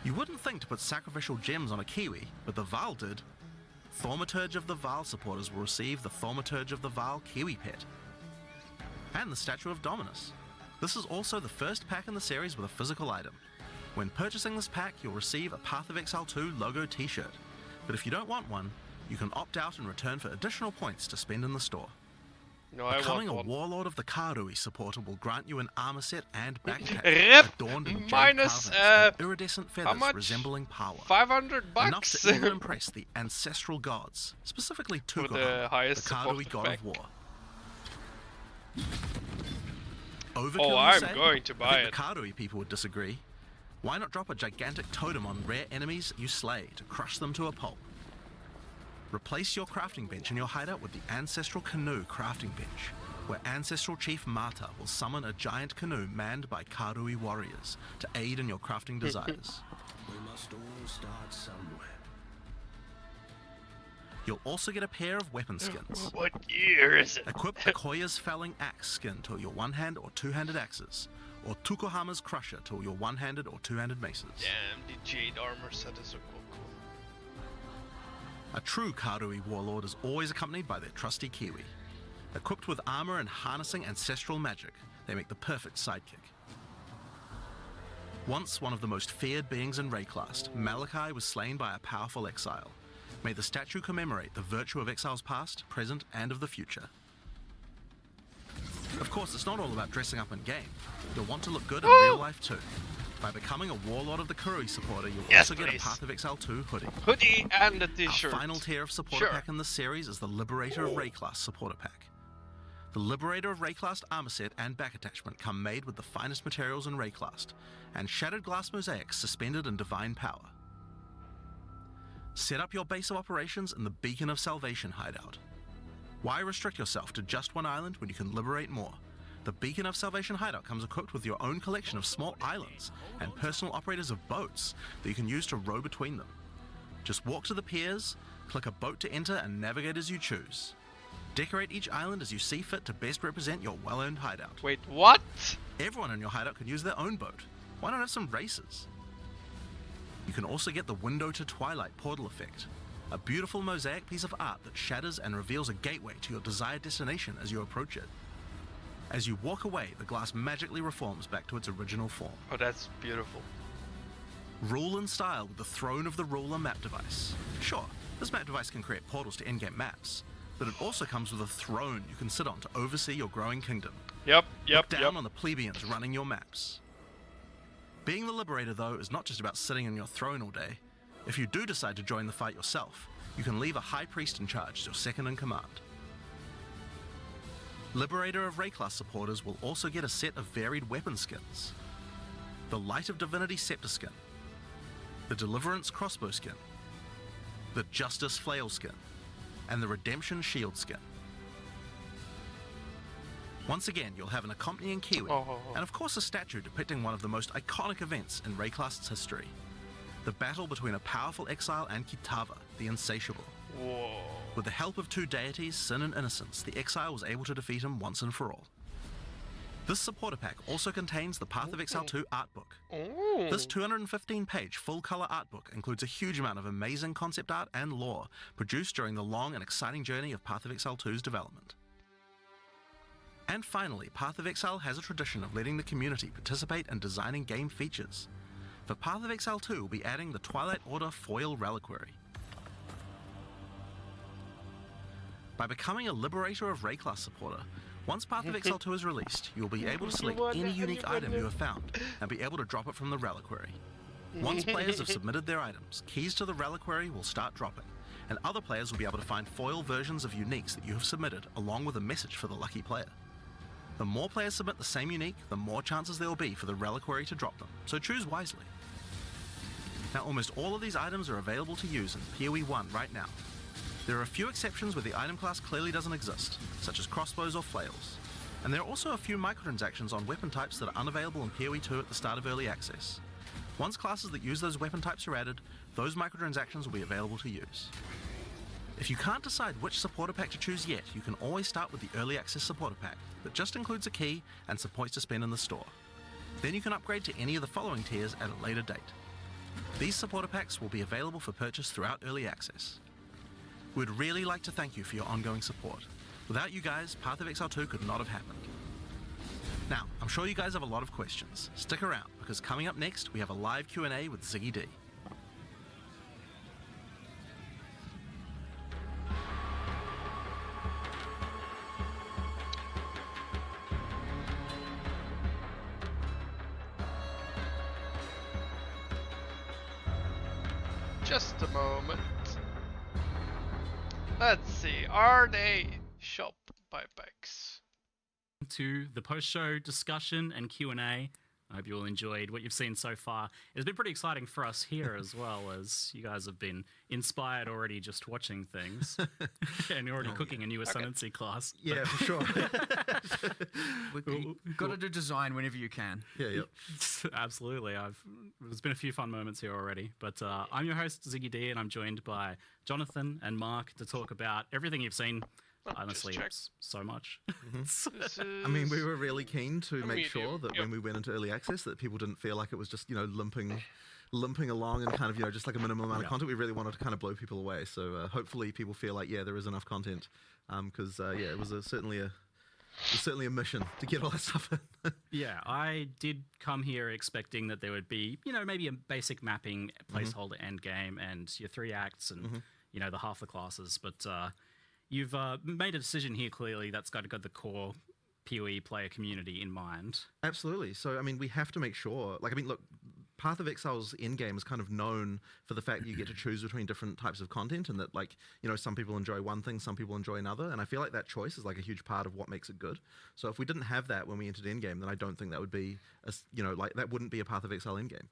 S10: You wouldn't think to put sacrificial gems on a Kiwi, but the Vaal did. Thaumaturge of the Vaal supporters will receive the Thaumaturge of the Vaal Kiwi pet, and the Statue of Dominus. This is also the first pack in the series with a physical item. When purchasing this pack, you'll receive a Path of Exile 2 logo t-shirt. But if you don't want one, you can opt out and return for additional points to spend in the store.
S1: No, I
S10: Becoming
S1: want
S10: a
S1: one.
S10: Warlord of the Karui supporter will grant you an armor set and backpack
S1: Rep
S10: adorned in jade
S1: minus,
S10: carvings and iridescent feathers
S1: much?
S10: resembling power.
S1: 500
S10: Enough
S1: bucks.
S10: to even impress the ancestral gods, specifically
S1: For the
S10: Tukohama,
S1: highest
S10: the Karui
S1: supported
S10: god
S1: pack.
S10: of war. Overkill,
S1: Oh,
S10: you
S1: I'm
S10: say?
S1: going to
S10: I
S1: buy
S10: think
S1: it.
S10: the Karui people would disagree. Why not drop a gigantic totem on rare enemies you slay to crush them to a pulp? Replace your crafting bench in your hideout with the Ancestral Canoe crafting bench, where Ancestral Chief Mata will summon a giant canoe manned by Karui warriors to aid in your crafting desires.
S13: We must all start somewhere.
S10: You'll also get a pair of weapon skins.
S1: What year is it?
S10: Equip Akoya's Felling Axe skin to your one-hand or two-handed axes, or Tukohama's Crusher to your one-handed or two-handed maces.
S1: Damn, the jade armor set is so cool.
S10: A true Karui warlord is always accompanied by their trusty Kiwi. Equipped with armor and harnessing ancestral magic, they make the perfect sidekick. Once one of the most feared beings in Rayclast, Malachi was slain by a powerful exile. May the statue commemorate the virtue of exiles past, present, and of the future. Of course, it's not all about dressing up in game. You'll want to look good in real life too. By becoming a Warlord of the Karui supporter, you'll also get a Path of Exile 2 hoodie.
S1: Hoodie and a t-shirt.
S10: Our final tier of supporter pack in this series is the Liberator of Rayclast supporter pack. The Liberator of Rayclast armor set and back attachment come made with the finest materials in Rayclast, and shattered glass mosaics suspended in divine power. Set up your base of operations in the Beacon of Salvation hideout. Why restrict yourself to just one island when you can liberate more? The Beacon of Salvation hideout comes equipped with your own collection of small islands and personal operators of boats that you can use to row between them. Just walk to the piers, click a boat to enter, and navigate as you choose. Decorate each island as you see fit to best represent your well-earned hideout.
S1: Wait, what?
S10: Everyone in your hideout can use their own boat. Why not have some races? You can also get the Window to Twilight portal effect, a beautiful mosaic piece of art that shatters and reveals a gateway to your desired destination as you approach it. As you walk away, the glass magically reforms back to its original form.
S1: Oh, that's beautiful.
S10: Rule in style with the Throne of the Ruler map device. Sure, this map device can create portals to in-game maps, but it also comes with a throne you can sit on to oversee your growing kingdom.
S1: Yep.
S10: Look down on the plebeians running your maps. Being the Liberator, though, is not just about sitting on your throne all day. If you do decide to join the fight yourself, you can leave a High Priest in charge as your second in command. Liberator of Rayclast supporters will also get a set of varied weapon skins. The Light of Divinity Scepter skin, the Deliverance Crossbow skin, the Justice Flail skin, and the Redemption Shield skin. Once again, you'll have an accompanying Kiwi, and of course a statue depicting one of the most iconic events in Rayclast's history. The battle between a powerful exile and Kitava, the Insatiable.
S1: Whoa.
S10: With the help of two deities, Sin and Innocence, the exile was able to defeat him once and for all. This supporter pack also contains the Path of Exile 2 art book. This 215-page full-color art book includes a huge amount of amazing concept art and lore produced during the long and exciting journey of Path of Exile 2's development. And finally, Path of Exile has a tradition of letting the community participate in designing game features. For Path of Exile 2, we'll be adding the Twilight Order Foil Reliquary. By becoming a Liberator of Rayclast supporter, once Path of Exile 2 is released, you'll be able to select any unique item you have found and be able to drop it from the Reliquary. Once players have submitted their items, keys to the Reliquary will start dropping, and other players will be able to find foil versions of uniques that you have submitted, along with a message for the lucky player. The more players submit the same unique, the more chances there will be for the Reliquary to drop them, so choose wisely. Now, almost all of these items are available to use in POE1 right now. There are a few exceptions where the item class clearly doesn't exist, such as crossbows or flails. And there are also a few microtransactions on weapon types that are unavailable in POE2 at the start of early access. Once classes that use those weapon types are added, those microtransactions will be available to use. If you can't decide which supporter pack to choose yet, you can always start with the early access supporter pack that just includes a key and some points to spend in the store. Then you can upgrade to any of the following tiers at a later date. These supporter packs will be available for purchase throughout early access. We'd really like to thank you for your ongoing support. Without you guys, Path of Exile 2 could not have happened. Now, I'm sure you guys have a lot of questions. Stick around, because coming up next, we have a live Q&A with Ziggy D.
S1: Just a moment. Let's see. Are they shop buybacks?
S14: To the post-show discussion and Q&A. I hope you all enjoyed what you've seen so far. It's been pretty exciting for us here as well, as you guys have been inspired already just watching things. And you're already cooking a new ascendancy class.
S10: Yeah, for sure.
S12: You've got to do design whenever you can.
S10: Yeah, yep.
S14: Absolutely. There's been a few fun moments here already. But I'm your host, Ziggy D, and I'm joined by Jonathan and Mark to talk about everything you've seen. Honestly, it's so much.
S10: I mean, we were really keen to make sure that when we went into early access that people didn't feel like it was just, limping along and kind of, just like a minimal amount of content. We really wanted to kind of blow people away. So hopefully people feel like, there is enough content. Because, it was certainly a mission to get all that stuff in.
S14: Yeah, I did come here expecting that there would be, maybe a basic mapping placeholder end game and your 3 acts and, the half the classes. But you've made a decision here, clearly, that's got the core PoE player community in mind.
S10: Absolutely. So, I mean, we have to make sure, look, Path of Exile's endgame is kind of known for the fact that you get to choose between different types of content and that, some people enjoy one thing, some people enjoy another. And I feel like that choice is, a huge part of what makes it good. So if we didn't have that when we entered endgame, then I don't think that would be, that wouldn't be a Path of Exile endgame.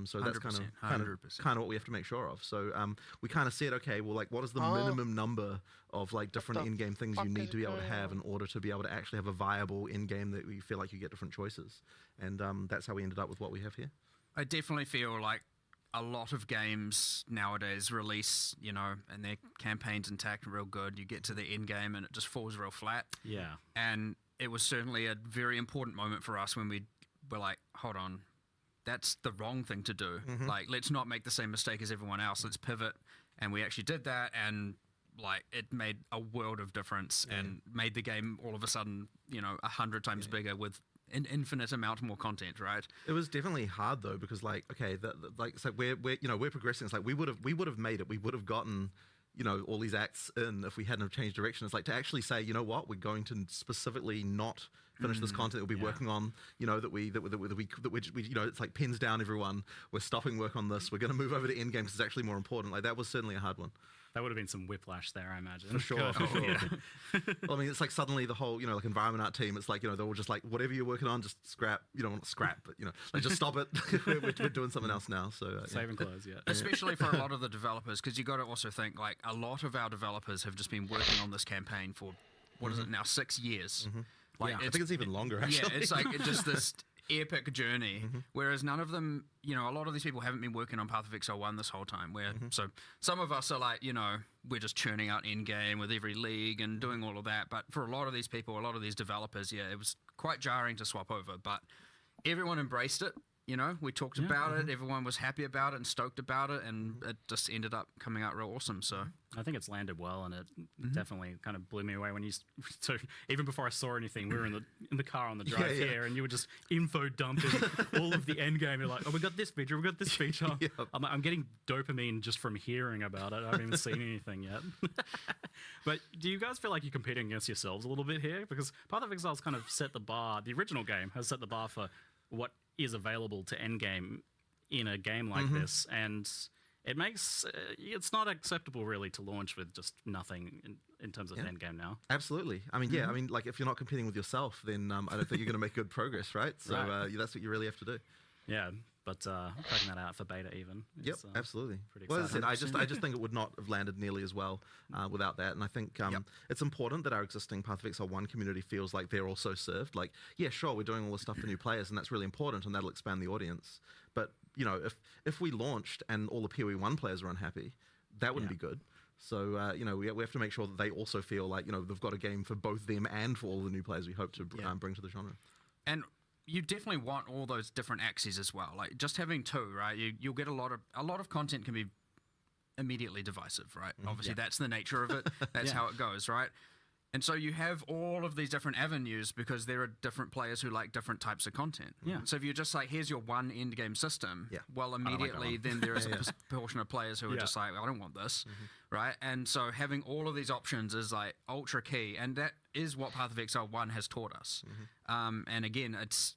S10: So that's kind of what we have to make sure of. So we kind of said, okay, well, what is the minimum number of different in-game things you need to be able to have in order to be able to actually have a viable in-game that you feel like you get different choices. And that's how we ended up with what we have here.
S12: I definitely feel like a lot of games nowadays release, and their campaigns intact and real good. You get to the end game and it just falls real flat.
S14: Yeah.
S12: And it was certainly a very important moment for us when we were like, hold on, that's the wrong thing to do. Let's not make the same mistake as everyone else. Let's pivot. And we actually did that, and it made a world of difference and made the game all of a sudden, 100 times bigger with an infinite amount more content, right?
S10: It was definitely hard though, because so we're progressing. It's we would have made it. We would have gotten all these acts in if we hadn't have changed direction. It's to actually say, you know what, we're going to specifically not finish this content that we'll be working on, that we it's pens down everyone. We're stopping work on this. We're going to move over to endgame because it's actually more important. That was certainly a hard one.
S14: That would have been some whiplash there, I imagine.
S10: For sure. Well, I mean, it's suddenly the whole, environment art team, it's they're all just whatever you're working on, just scrap. You don't want to scrap, but, just stop it. we're doing something else now. So
S14: saving clothes, yeah.
S12: Especially for a lot of the developers, because you got to also think, a lot of our developers have just been working on this campaign for, what is it now, 6 years?
S10: I think it's even longer, actually.
S12: Yeah, it's just this epic journey, whereas none of them, a lot of these people haven't been working on Path of Exile 1 this whole time, so some of us are we're just churning out in-game with every league and doing all of that, but for a lot of these people, a lot of these developers, it was quite jarring to swap over, but everyone embraced it. We talked about it, everyone was happy about it and stoked about it, and it just ended up coming out real awesome. So
S14: I think it's landed well, and it definitely kind of blew me away when so even before I saw anything, we were in the car on the drive here, and you were just info dumping all of the end game. You're like, oh, we got this feature, we got this feature. I'm getting dopamine just from hearing about it. I haven't even seen anything yet. But do you guys feel like you're competing against yourselves a little bit here? Because Path of Exile's kind of set the bar. The original game has set the bar for what is available to endgame in a game like this, and it makes it's not acceptable really to launch with just nothing in terms of endgame now.
S10: Absolutely. I mean, I mean, if you're not competing with yourself, then I don't think you're going to make good progress, right? So that's what you really have to do.
S14: Yeah, but cracking that out for beta even.
S10: Yep, absolutely.
S14: Pretty
S10: well,
S14: exciting.
S10: as I said, I just think it would not have landed nearly as well without that. And I think it's important that our existing Path of Exile 1 community feels like they're also served. Yeah, sure, we're doing all this stuff for new players, and that's really important, and that'll expand the audience. But, if we launched and all the POE1 players are unhappy, that wouldn't be good. So, we have to make sure that they also feel like, they've got a game for both them and for all the new players we hope to bring to the genre.
S12: And you definitely want all those different axes as well. Just having 2, right? You'll get a lot of content can be immediately divisive, right? Obviously, that's the nature of it. That's how it goes, right? And so you have all of these different avenues because there are different players who like different types of content. So if you're just here's your one end game system, well, immediately then there is a portion of players who are just I don't want this, right? And so having all of these options is ultra key, and that is what Path of Exile 1 has taught us. And again, it's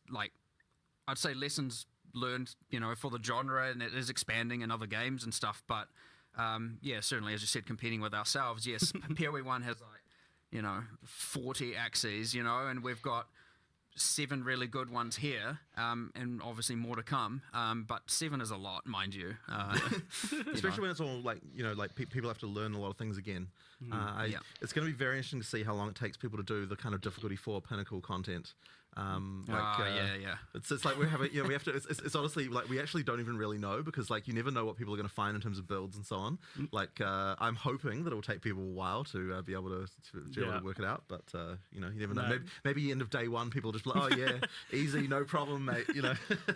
S12: I'd say lessons learned, for the genre, and it is expanding in other games and stuff. But yeah, certainly, as you said, competing with ourselves. Yes, POE1 has 40 axes, and we've got 7 really good ones here, and obviously more to come. But 7 is a lot, mind you.
S10: Especially when it's all people have to learn a lot of things again. It's going to be very interesting to see how long it takes people to do the kind of difficulty 4 pinnacle content. It's like we have it's honestly like we actually don't even really know, because like you never know what people are going to find in terms of builds and so on. Like I'm hoping that it will take people a while to be able to work it out, but you never know. Maybe end of day 1 people just be like, oh yeah, easy, no problem, mate.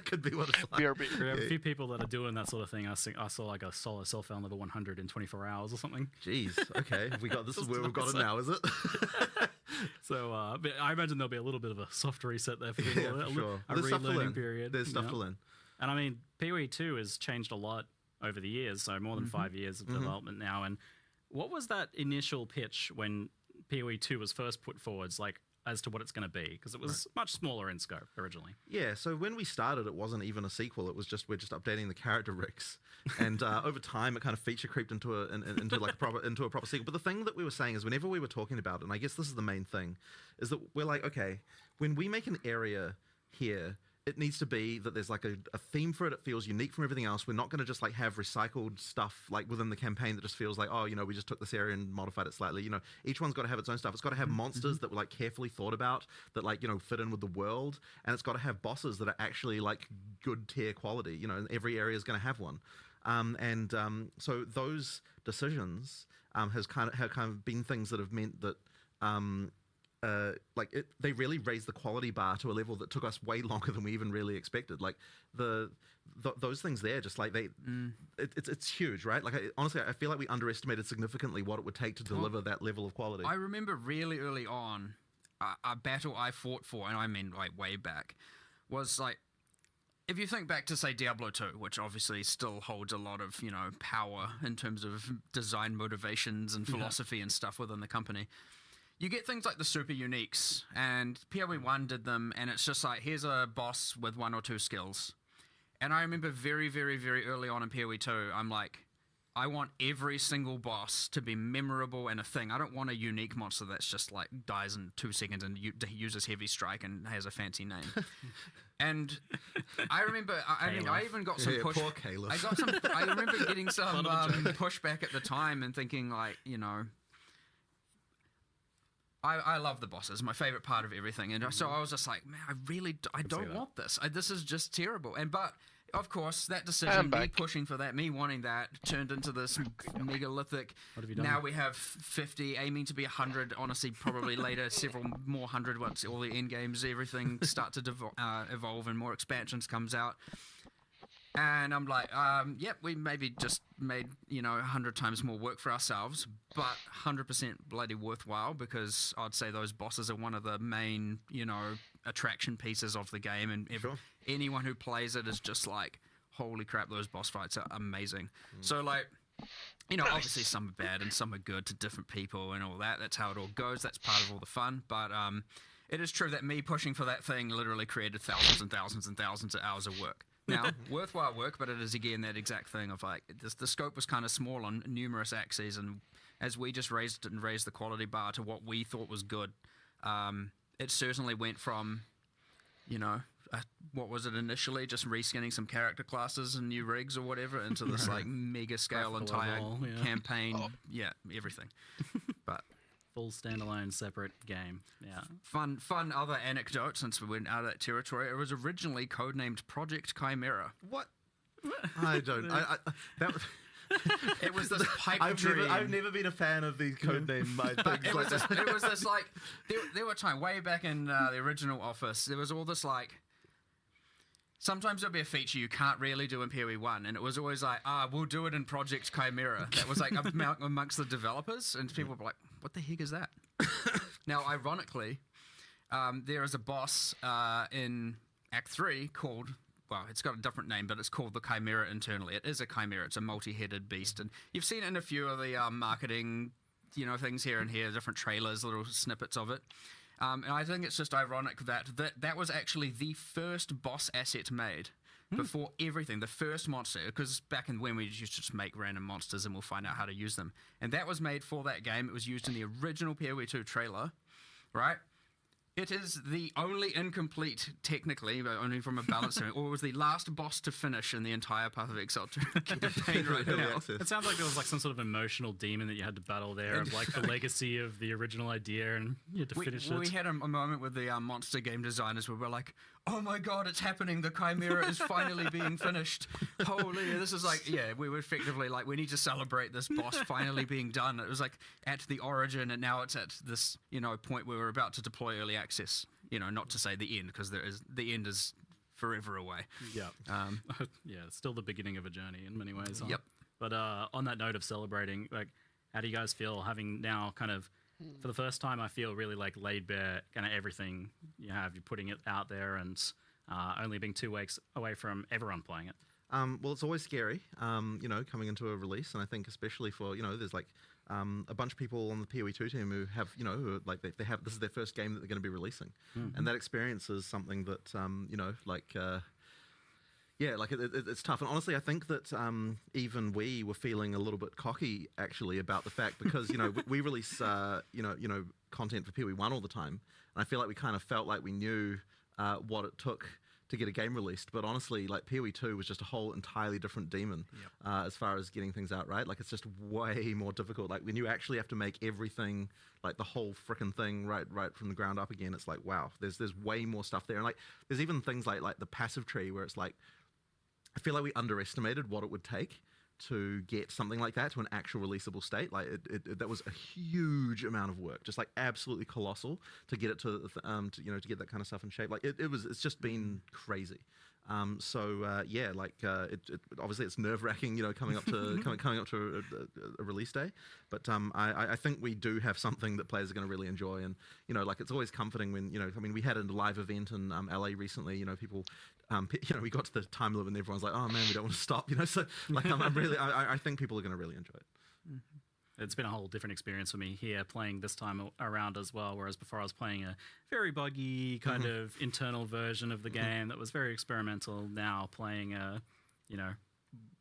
S10: Could be what it's like.
S14: We have a few people that are doing that sort of thing. I saw like a solo self found level 100 in 24 hours or something.
S10: Jeez, okay, we got this is where we've got it now, is it?
S14: So but I imagine there'll be a little bit of a soft reset there for people.
S10: For sure.
S14: A relearning period.
S10: There's stuff to learn.
S14: And I mean, POE2 has changed a lot over the years, so more than 5 years of development now. And what was that initial pitch when POE2 was first put forwards, like as to what it's going to be? Because it was much smaller in scope originally.
S10: Yeah, so when we started, it wasn't even a sequel. It was just we're just updating the character rigs, and over time, it kind of feature creeped into a proper sequel. But the thing that we were saying is, whenever we were talking about it, and I guess this is the main thing, is that we're like, okay, when we make an area here, it needs to be that there's like a theme for it. It feels unique from everything else. We're not going to just like have recycled stuff like within the campaign that just feels like, oh, we just took this area and modified it slightly. Each one's got to have its own stuff. It's got to have monsters that were like carefully thought about, that like, fit in with the world. And it's got to have bosses that are actually like good tier quality, and every area is going to have one. So those decisions have kind of been things that have meant that they really raised the quality bar to a level that took us way longer than we even really expected. Like those things there, just like it's huge, right? Like honestly, I feel like we underestimated significantly what it would take to deliver that level of quality.
S12: I remember really early on, a battle I fought for, and I mean like way back, was like, if you think back to say Diablo 2, which obviously still holds a lot of power in terms of design motivations and philosophy and stuff within the company. You get things like the super uniques, and POE1 did them, and it's just like, here's a boss with 1 or 2 skills. And I remember very, very, very early on in POE2, I'm like, I want every single boss to be memorable and a thing. I don't want a unique monster that's just like dies in 2 seconds and uses heavy strike and has a fancy name. And I remember, I even got some push.
S10: Poor Caliph.
S12: I remember getting some pushback at the time and thinking like, I love the bosses, my favorite part of everything, and so I was just like, man, I don't want this. This is just terrible. But of course, that decision, me pushing for that, me wanting that, turned into this megalithic.
S14: What have you done?
S12: Now we have 50, aiming to be 100. Honestly, probably later, several more 100 once all the end games, everything start to evolve and more expansions comes out. And I'm like, yep, we maybe just made, 100 times more work for ourselves, but 100% bloody worthwhile, because I'd say those bosses are one of the main, attraction pieces of the game. And anyone who plays it is just like, holy crap, those boss fights are amazing. So like, obviously some are bad and some are good to different people and all that. That's how it all goes. That's part of all the fun. But it is true that me pushing for that thing literally created thousands and thousands and thousands of hours of work. Now, worthwhile work, but it is again that exact thing of like, the scope was kind of small on numerous axes, and as we just raised the quality bar to what we thought was good, it certainly went from, what was it initially, just reskinning some character classes and new rigs or whatever, into this like mega scale entire campaign, everything. But
S14: full standalone separate game. Yeah.
S12: Fun other anecdote, since we went out of that territory. It was originally codenamed Project Chimera.
S10: What? I don't.
S12: It was this pipe dream.
S10: I've never been a fan of these codename things.
S12: It was this like, there were times way back in the original Office, there was all this like, sometimes there'll be a feature you can't really do in POE1, and it was always like, we'll do it in Project Chimera. That was like amongst the developers, and people were like, what the heck is that? Now, ironically, there is a boss in Act 3 called, well, it's got a different name, but it's called the Chimera internally. It is a chimera. It's a multi-headed beast, and you've seen it in a few of the marketing, things here and here, different trailers, little snippets of it. And I think it's just ironic that was actually the first boss asset made. before everything. The first monster, because back in when we used to just make random monsters and we'll find out how to use them. And that was made for that game. It was used in the original POE2 trailer, right? It is the only incomplete, technically, but only from a balance standpoint, or it was the last boss to finish in the entire Path of Exile campaign right now.
S14: It sounds like there was like some sort of emotional demon that you had to battle there, of like the legacy of the original idea, and you had to finish it.
S12: We had a moment with the monster game designers where we're like, oh my god, it's happening, the Chimera is finally being finished. Holy, this is like, yeah, we were effectively like, we need to celebrate this boss finally being done. It was like at the origin, and now it's at this, point where we're about to deploy early access. Not to say the end, because the end is forever away.
S14: Yeah. Yeah, it's still the beginning of a journey in many ways.
S12: Yep.
S14: But on that note of celebrating, like, how do you guys feel having now kind of, for the first time, I feel really like laid bare kind of everything you have, you're putting it out there, and only being 2 weeks away from everyone playing it?
S10: Well, it's always scary, coming into a release, and I think especially for, there's like a bunch of people on the POE2 team who have, who are, like they have, this is their first game that they're going to be releasing, and that experience is something that, it's tough. And honestly, I think that even we were feeling a little bit cocky actually about the fact, because we release content for POE1 all the time, and I feel like we kind of felt like we knew what it took to get a game released, but honestly, like POE2 was just a whole entirely different demon as far as getting things out, right? Like it's just way more difficult. Like when you actually have to make everything, like the whole frickin' thing right from the ground up again, it's like, wow, there's way more stuff there. And like there's even things like the passive tree, where it's like, I feel like we underestimated what it would take to get something like that to an actual releasable state. Like that was a huge amount of work, just like absolutely colossal to get it to get that kind of stuff in shape. Like it's just been crazy. Obviously it's nerve-wracking, coming up to coming up to a release day. But I think we do have something that players are going to really enjoy, and it's always comforting when we had a live event in LA recently. People, we got to the time limit and everyone's like, oh man, we don't want to stop. So like I think people are going to really enjoy it.
S14: Mm-hmm. It's been a whole different experience for me here playing this time around as well, whereas before I was playing a very buggy kind of internal version of the game that was very experimental. Now playing a,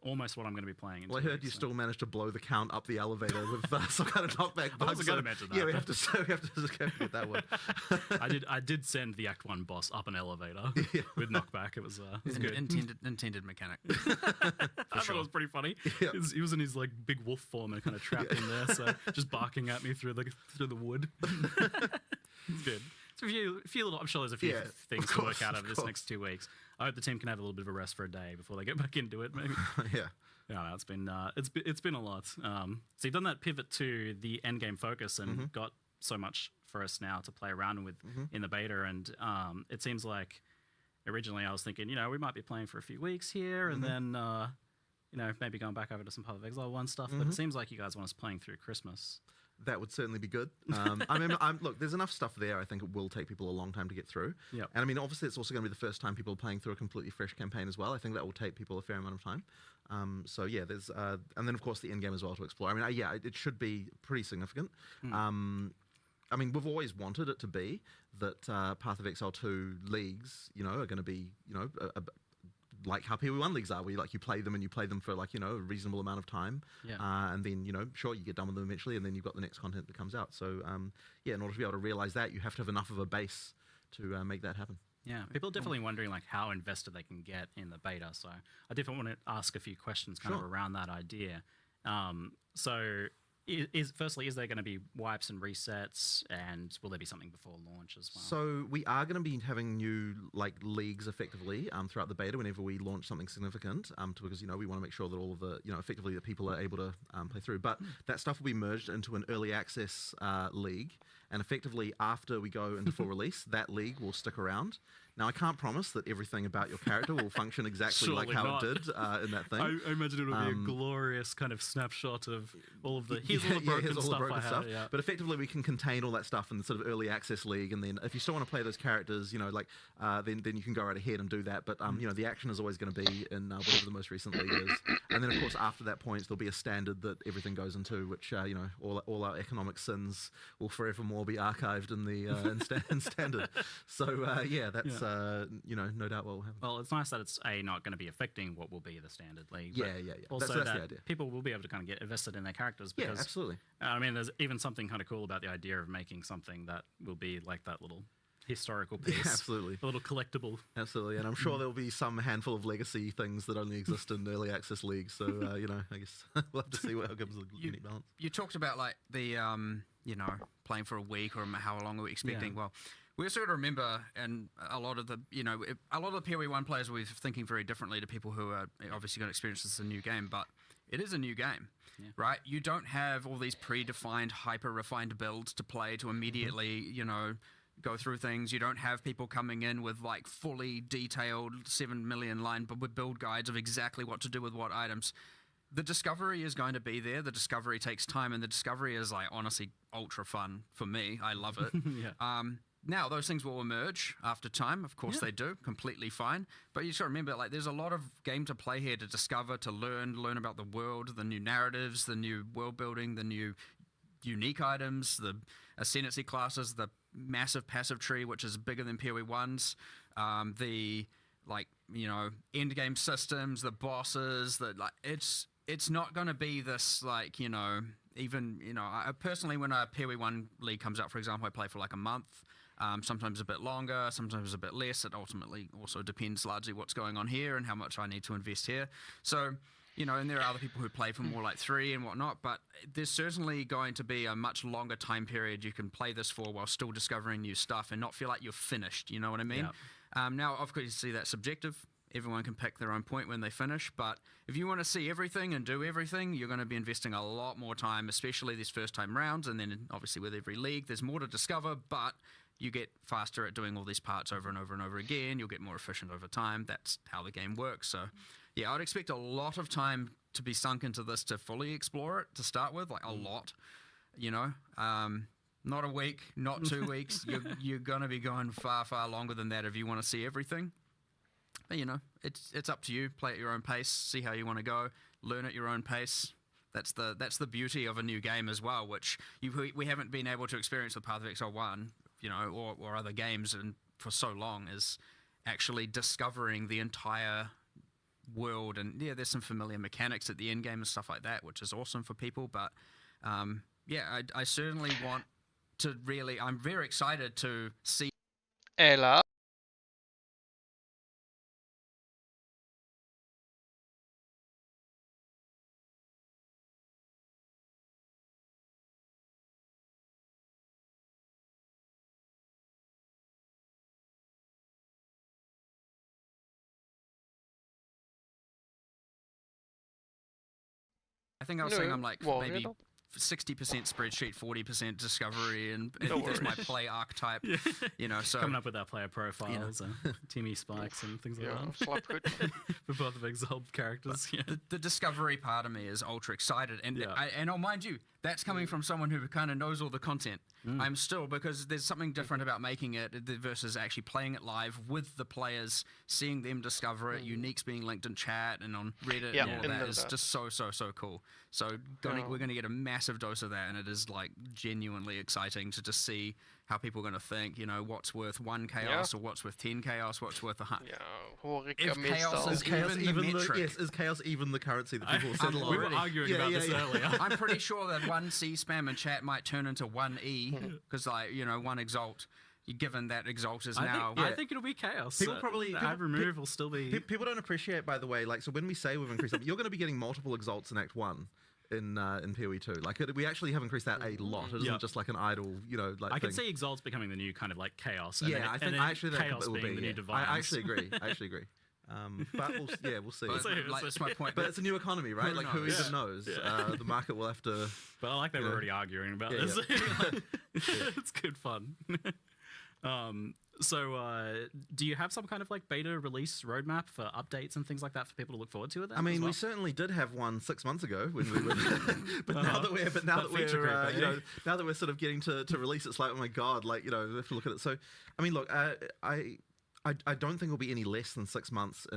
S14: almost what I'm going to be playing in 2
S10: Well, I heard
S14: weeks,
S10: you still managed to blow the count up the elevitor with some kind of knockback bug.
S14: I wasn't going to mention that.
S10: Yeah, we have to just go get that one.
S14: I did send the Act 1 boss up an elevator with knockback. It was good.
S12: Intended mechanic.
S14: I thought it was pretty funny.
S10: Yeah.
S14: He was in his like big wolf form and kind of trapped in there, so just barking at me through the wood. It's good. So I'm sure there's a few things to work out over this next 2 weeks. I hope the team can have a little bit of a rest for a day before they get back into it, maybe.
S10: Yeah.
S14: Yeah, it's been a lot. So you've done that pivot to the end game focus and got so much for us now to play around with in the beta, and it seems like originally I was thinking, we might be playing for a few weeks here, and then maybe going back over to some Path of Exile 1 stuff. But it seems like you guys want us playing through Christmas.
S10: That would certainly be good. Look, there's enough stuff there. I think it will take people a long time to get through.
S14: Yep.
S10: And obviously, it's also going to be the first time people are playing through a completely fresh campaign as well. I think that will take people a fair amount of time. There's and then of course the end game as well to explore. It should be pretty significant. We've always wanted it to be that Path of Exile 2 leagues, are going to be, like how POE1 leagues are, where you play them and you play them for a reasonable amount of time, and then sure, you get done with them eventually, and then you've got the next content that comes out. So in order to be able to realize that, you have to have enough of a base to make that happen.
S14: Yeah, people are definitely wondering how invested they can get in the beta. So I definitely want to ask a few questions kind of around that idea. Firstly, is there going to be wipes and resets, and will there be something before launch as well?
S10: So we are going to be having new leagues effectively throughout the beta whenever we launch something significant, because we want to make sure that all of the effectively that people are able to play through. But that stuff will be merged into an early access league, and effectively after we go into full release, that league will stick around. Now, I can't promise that everything about your character will function exactly like how it did in that thing.
S14: I imagine it will be a glorious kind of snapshot of all of the here's all the broken stuff.
S10: But effectively, we can contain all that stuff in the sort of early access league, and then if you still want to play those characters, then you can go right ahead and do that. But the action is always going to be in whatever the most recent league is, and then of course after that point, there'll be a standard that everything goes into, which all our economic sins will forevermore all be archived in the in standard. So yeah, that's no doubt what will happen.
S14: Well, it's nice that it's not going to be affecting what will be the standard league.
S10: Yeah.
S14: Also,
S10: that's
S14: that
S10: the idea.
S14: people will be able to kind of get invested in their characters. Because,
S10: Yeah, absolutely.
S14: I mean, there's even something kind of cool about the idea of making something that will be like that little historical piece.
S10: Yeah, absolutely.
S14: A little collectible.
S10: Absolutely, and I'm sure there'll be some handful of legacy things that only exist in early access leagues. So I guess we'll have to see what gives the unique balance.
S12: You talked about like the playing for a week or how long are we expecting?
S14: Yeah.
S12: Well, we also got to remember, and a lot of the POE1 players were thinking very differently to people who are obviously going to experience this as a new game, but it is a new game.
S14: Yeah.
S12: Right? You don't have all these predefined, hyper-refined builds to play to immediately, go through things. You don't have people coming in with like fully detailed 7 million line build guides of exactly what to do with what items. The discovery is going to be there. The discovery takes time, and the discovery is like honestly ultra fun for me. I love it.
S14: Yeah.
S12: Now those things will emerge after time. Of course they do. Completely fine. But you should remember, like, there's a lot of game to play here to discover, to learn about the world, the new narratives, the new world building, the new unique items, the ascendancy classes, the massive passive tree, which is bigger than POE1's, the end game systems, the bosses, it's not going to be this I personally, when a POE1 league comes out, for example, I play for like a month, sometimes a bit longer, sometimes a bit less. It ultimately also depends largely what's going on here and how much I need to invest here. So, and there are other people who play for more like 3 and whatnot, but there's certainly going to be a much longer time period you can play this for while still discovering new stuff and not feel like you're finished, you know what I mean?
S14: Yeah.
S12: Now, of course, you see that's subjective. Everyone can pick their own point when they finish, but if you want to see everything and do everything, you're going to be investing a lot more time, especially these first-time rounds, and then obviously with every league, there's more to discover, but you get faster at doing all these parts over and over and over again. You'll get more efficient over time. That's how the game works. So, yeah, I'd expect a lot of time to be sunk into this to fully explore it to start with, like a lot, not a week, not 2 weeks. You're going to be going far, far longer than that if you want to see everything. But, it's up to you. Play at your own pace. See how you want to go. Learn at your own pace. That's the beauty of a new game as well, which we haven't been able to experience with Path of Exile 1, or other games and for so long, is actually discovering the entire world. And yeah, there's some familiar mechanics at the end game and stuff like that, which is awesome for people. But I certainly want to really. I'm very excited to see.
S1: Ella.
S12: I think I was saying I'm like
S1: worry
S12: maybe
S1: about
S12: 60% spreadsheet, 40% discovery, and
S1: Don't
S12: there's my
S1: worry.
S12: play archetype. So
S14: coming up with our player profiles, Timmy spikes and things like that.
S1: slap good.
S14: For both of Exiled characters. Yeah.
S12: The discovery part of me is ultra excited, and
S14: Yeah.
S12: and I'll mind you, that's coming from someone who kind of knows all the content. I'm still, because there's something different about making it versus actually playing it live with the players, seeing them discover it, uniques being linked in chat and on Reddit, and all of that is just so cool. So we're going to get a massive dose of that, and it is like genuinely exciting to just see how people are going to think, what's worth 1 chaos or what's worth 10 chaos, what's worth 100. If chaos is even the metric.
S10: Is chaos even the currency that people settle on?
S14: We were arguing about this earlier.
S12: I'm pretty sure that 1 C spam in chat might turn into 1 E, because 1 exalt, given that exalt is now...
S14: I think it'll be chaos.
S10: People probably...
S14: Ad remove will still be...
S10: People don't appreciate, by the way, so when we say we've increased you're going to be getting multiple exalts in Act 1. In POE2, we actually have increased that a lot. It isn't just like an idle,
S14: I can
S10: thing.
S14: see exalts becoming the new kind of like chaos.
S10: I think actually that
S14: chaos
S10: will
S14: being
S10: be.
S14: the new divines.
S10: I actually agree. But we'll see.
S12: That's my point.
S10: But it's a new economy, right? Who even knows? The market will have to.
S14: But I like that we're already arguing about this. It's good fun. So, do you have some kind of beta release roadmap for updates and things like that for people to look forward to? With that,
S10: we certainly did have one 6 months ago when we were, but now that we're sort of getting to release, it's like, oh my god, we have to look at it. So, look, I don't think it'll be any less than 6 months.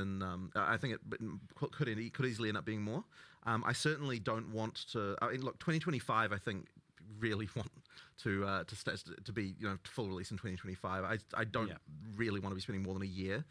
S10: I think it could easily end up being more. I certainly don't want to. Look, 2025. I think really want to be full release in 2025. I don't really want to be spending more than a year.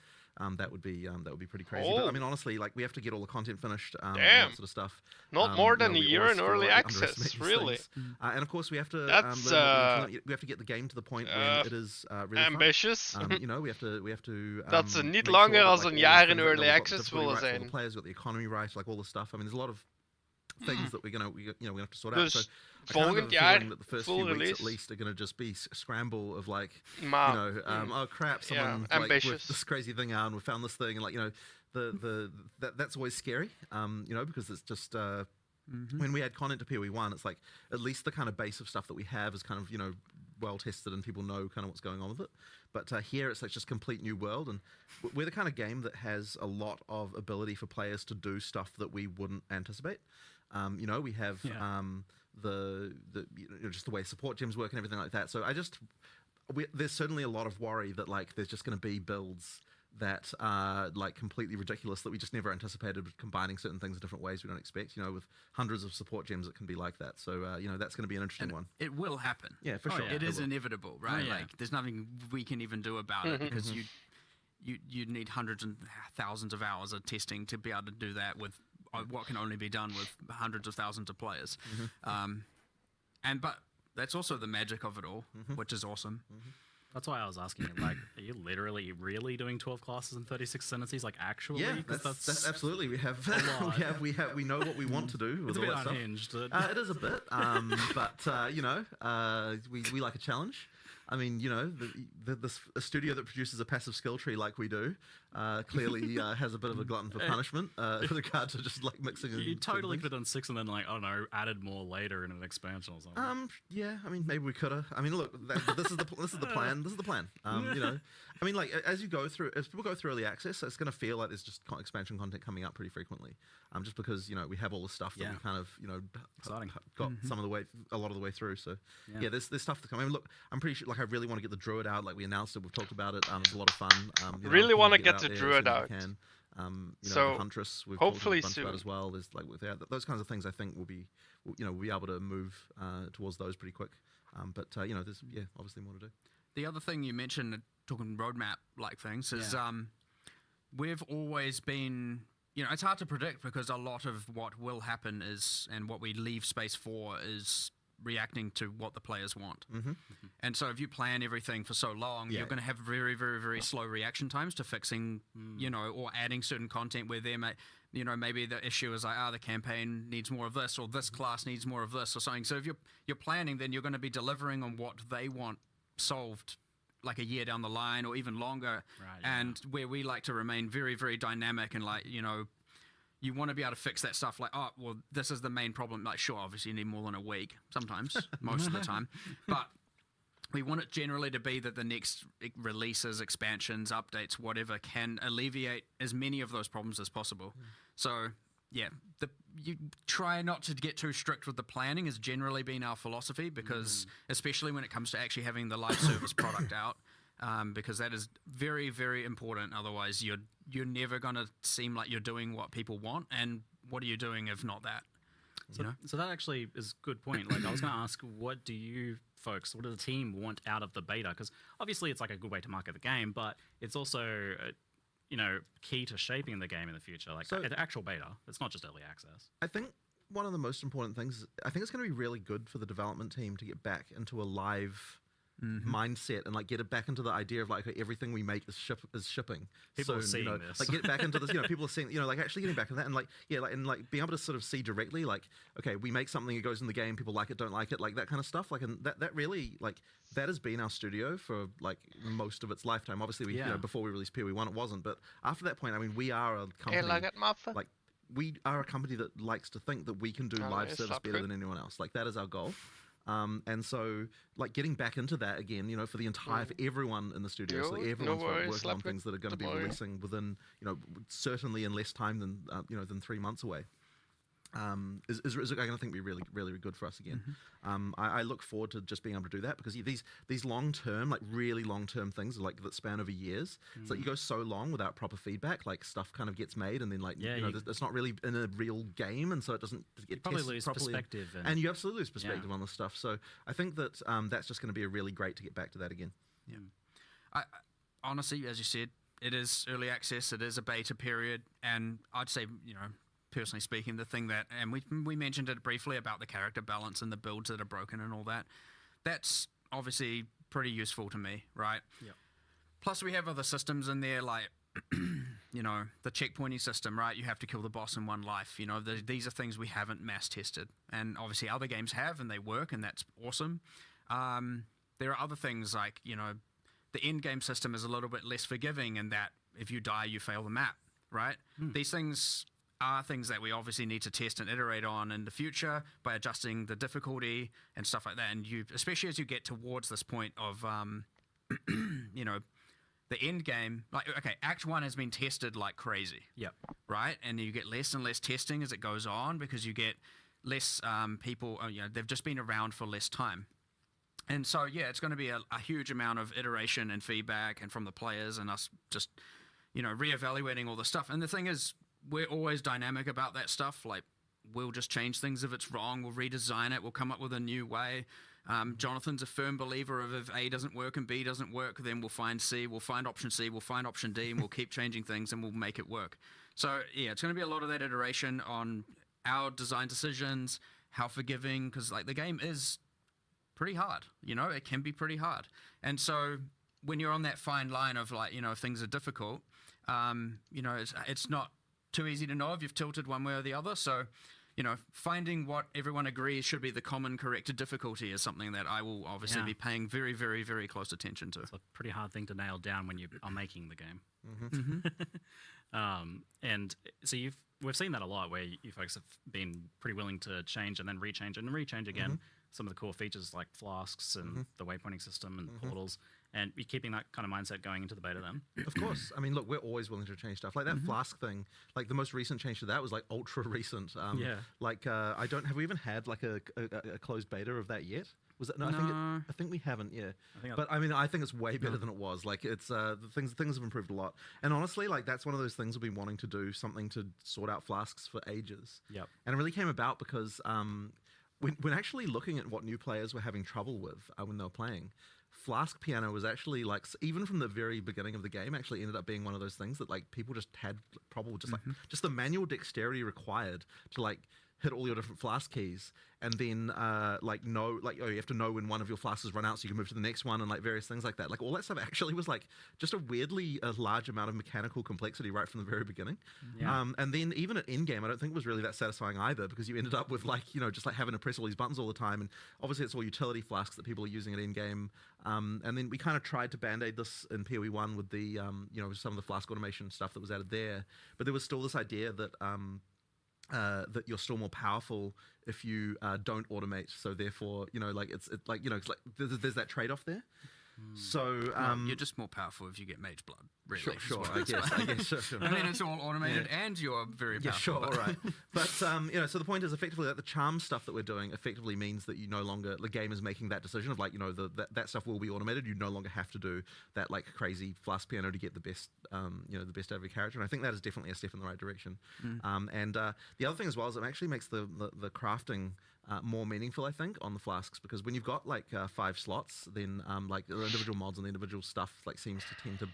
S10: That would be pretty crazy. But I mean, honestly, like we have to get all the content finished, and that sort of stuff.
S1: Not more than a year in early access, really.
S10: And of course, we have to
S1: That's,
S10: we have to get the game to the point when it is really
S1: ambitious.
S10: Fun. We have to.
S1: Dat ze niet
S10: make
S1: langer
S10: sure
S1: als
S10: that,
S1: een
S10: like,
S1: jaar
S10: all
S1: in
S10: the
S1: early
S10: things that
S1: access
S10: we've got
S1: willen
S10: the
S1: zijn.
S10: the players got the economy right, like all the stuff. I mean, there's a lot of things that we have to sort out.
S1: Dus
S10: So I kind of have
S1: volgend
S10: a
S1: jaar
S10: feeling that the first
S1: full
S10: few weeks
S1: release.
S10: at least are going to just be a scramble of like,
S1: Maar,
S10: oh crap, someone like
S1: ambitious.
S10: with this crazy thing out, and we found this thing, and like that's always scary, because it's just when we add content to POE1, it's like at least the kind of base of stuff that we have is kind of well tested and people know kind of what's going on with it. But here it's like just complete new world, and we're the kind of game that has a lot of ability for players to do stuff that we wouldn't anticipate. We have just the way support gems work and everything like that. So there's certainly a lot of worry that like there's just going to be builds that are like completely ridiculous that we just never anticipated, combining certain things in different ways we don't expect. With hundreds of support gems, it can be like that. So that's going to be an interesting one.
S12: It will happen.
S10: Yeah, for sure.
S12: It is inevitable, right? Like there's nothing we can even do about it because you need hundreds and thousands of hours of testing to be able to do that with what can only be done with hundreds of thousands of players. But that's also the magic of it all, which is awesome.
S14: That's why I was asking you, like, are you literally really doing 12 classes and 36 sentences, like actually?
S10: Yeah, that's absolutely. We have we know what we want to do with
S14: it's
S10: all
S14: a bit
S10: that
S14: unhinged.
S10: Stuff. It is a bit, but we like a challenge. I mean, a studio that produces a passive skill tree like we do clearly has a bit of a glutton for punishment with regard to just like mixing.
S14: You totally could have done 6 and then like I don't know, added more later in an expansion or something.
S10: Yeah, I mean maybe we could have. I mean, look, this is the plan. This is the plan. I mean, like as people go through early access, it's going to feel like there's just expansion content coming up pretty frequently. Just because we have all the stuff that we kind of got a lot of the way through. So there's stuff to come. I mean, look, I'm pretty sure. Like I really want to get the Druid out. Like we announced it, we've talked about it. It's a lot of fun.
S1: Really want to get the
S10: there
S1: Druid
S10: as
S1: out.
S10: soon as we can.
S1: So
S10: the Huntress, we've
S1: hopefully
S10: talked a bunch
S1: soon
S10: about as well. There's like those kinds of things. I think we'll be able to move towards those pretty quick. But there's obviously more to do.
S12: The other thing you mentioned, talking roadmap like things, is we've always been. It's hard to predict because a lot of what will happen is, and what we leave space for is reacting to what the players want. And so if you plan everything for so long, you're going to have very, very, very slow reaction times to fixing, or adding certain content where there may, maybe the issue is like, the campaign needs more of this, or this class needs more of this, or something. So if you're planning, then you're going to be delivering on what they want solved like a year down the line or even longer. And where we like to remain very, very dynamic and like, you want to be able to fix that stuff like, this is the main problem. Like, sure, obviously you need more than a week sometimes, most of the time. But we want it generally to be that the next releases, expansions, updates, whatever, can alleviate as many of those problems as possible. So, yeah, you try not to get too strict with the planning has generally been our philosophy because especially when it comes to actually having the live service product out, because that is very, very important. Otherwise, you're never going to seem like you're doing what people want. And what are you doing if not that?
S14: So that actually is a good point. Like I was going to ask, what do the team want out of the beta? Because obviously it's like a good way to market the game, but it's also key to shaping the game in the future. Like an actual beta, it's not just early access.
S10: I think one of the most important things, I think it's going to be really good for the development team to get back into a live mindset and like get it back into the idea of like everything we make is shipping.
S14: People are seeing this.
S10: Like get back into this. People are seeing. Like actually getting back into that and like being able to sort of see directly like, okay, we make something, it goes in the game, people like it, don't like it, like that kind of stuff. Like and that really like that has been our studio for like most of its lifetime. Obviously, we before we released POE1, it wasn't, but after that point, I mean, we are a company like we are a company that likes to think that we can do live service better than anyone else. Like that is our goal. And so, like, getting back into that again, for the entire, for everyone in the studio, so everyone's working on things that are going to be releasing within, certainly in less time than 3 months away. is going to think be really really good for us again. I look forward to just being able to do that because these long term, like really long term things, like that span over years. It's like you go so long without proper feedback, like stuff kind of gets made, and then like it's not really in a real game, and so it doesn't get
S14: probably
S10: tested
S14: lose
S10: properly.
S14: perspective,
S10: And you absolutely lose perspective on this stuff. So I think that that's just going to be a really great to get back to that again.
S12: Yeah. I honestly, as you said, it is early access. It is a beta period, and I'd say, personally speaking, the thing that, and we mentioned it briefly about the character balance and the builds that are broken and all that, that's obviously pretty useful to me, right?
S14: Yeah.
S12: Plus, we have other systems in there, like, the checkpointing system, right? You have to kill the boss in one life. These are things we haven't mass tested, and obviously other games have, and they work, and that's awesome. There are other things like, the end game system is a little bit less forgiving in that if you die, you fail the map, right? These things are things that we obviously need to test and iterate on in the future by adjusting the difficulty and stuff like that. And especially as you get towards this point of, the end game, like, okay, Act 1 has been tested like crazy.
S14: Yep.
S12: Right? And you get less and less testing as it goes on because you get less people, they've just been around for less time. And so, yeah, it's going to be a huge amount of iteration and feedback and from the players and us just, reevaluating all the stuff. And the thing is, we're always dynamic about that stuff. Like, we'll just change things if it's wrong. We'll redesign it. We'll come up with a new way. Jonathan's a firm believer of if A doesn't work and B doesn't work, then we'll find C, we'll find option C, we'll find option D, and we'll keep changing things and we'll make it work. So, yeah, it's going to be a lot of that iteration on our design decisions, how forgiving, because, like, the game is pretty hard, it can be pretty hard. And so when you're on that fine line of, like, if things are difficult, it's not too easy to know if you've tilted one way or the other. So, finding what everyone agrees should be the common corrected difficulty is something that I will obviously be paying very, very, very close attention to.
S14: It's a pretty hard thing to nail down when you are making the game. And so we've seen that a lot where you folks have been pretty willing to change and then rechange again some of the core features like flasks and the waypointing system and portals, and you're keeping that kind of mindset going into the beta then.
S10: Of course. I mean, look, we're always willing to change stuff. Like that flask thing, like the most recent change to that was like ultra recent. Like have we even had like a closed beta of that yet? Was it? No, I think we haven't. Yeah, but I mean, I think it's way better than it was. Like it's the things have improved a lot. And honestly, like that's one of those things we've been wanting to do something to sort out flasks for ages.
S14: Yep.
S10: And it really came about because when actually looking at what new players were having trouble with when they were playing, Flask Piano was actually like, even from the very beginning of the game, actually ended up being one of those things that like people just had probably just like just the manual dexterity required to like hit all your different flask keys, and then you have to know when one of your flasks has run out so you can move to the next one, and like various things like that. Like all that stuff actually was like just a weirdly large amount of mechanical complexity right from the very beginning. And then even at end game, I don't think it was really that satisfying either, because you ended up with like just like having to press all these buttons all the time, and obviously it's all utility flasks that people are using at end game. And then we kind of tried to band-aid this in POE1 with the some of the flask automation stuff that was added there, but there was still this idea that that you're still more powerful if you don't automate. So therefore, it's like there's that trade-off there. So
S12: you're just more powerful if you get mage blood. Really,
S10: sure. I guess. Sure.
S12: I mean, it's all automated, and you're very powerful.
S10: Yeah, sure, all right. But so the point is, effectively, that the charm stuff that we're doing effectively means that you no longer, the game is making that decision of like, that stuff will be automated. You no longer have to do that like crazy flask piano to get the best, the best out of your character. And I think that is definitely a step in the right direction. And the other thing as well is it actually makes the crafting more meaningful, I think, on the flasks, because when you've got like 5 slots, then like the individual mods and the individual stuff like seems to tend to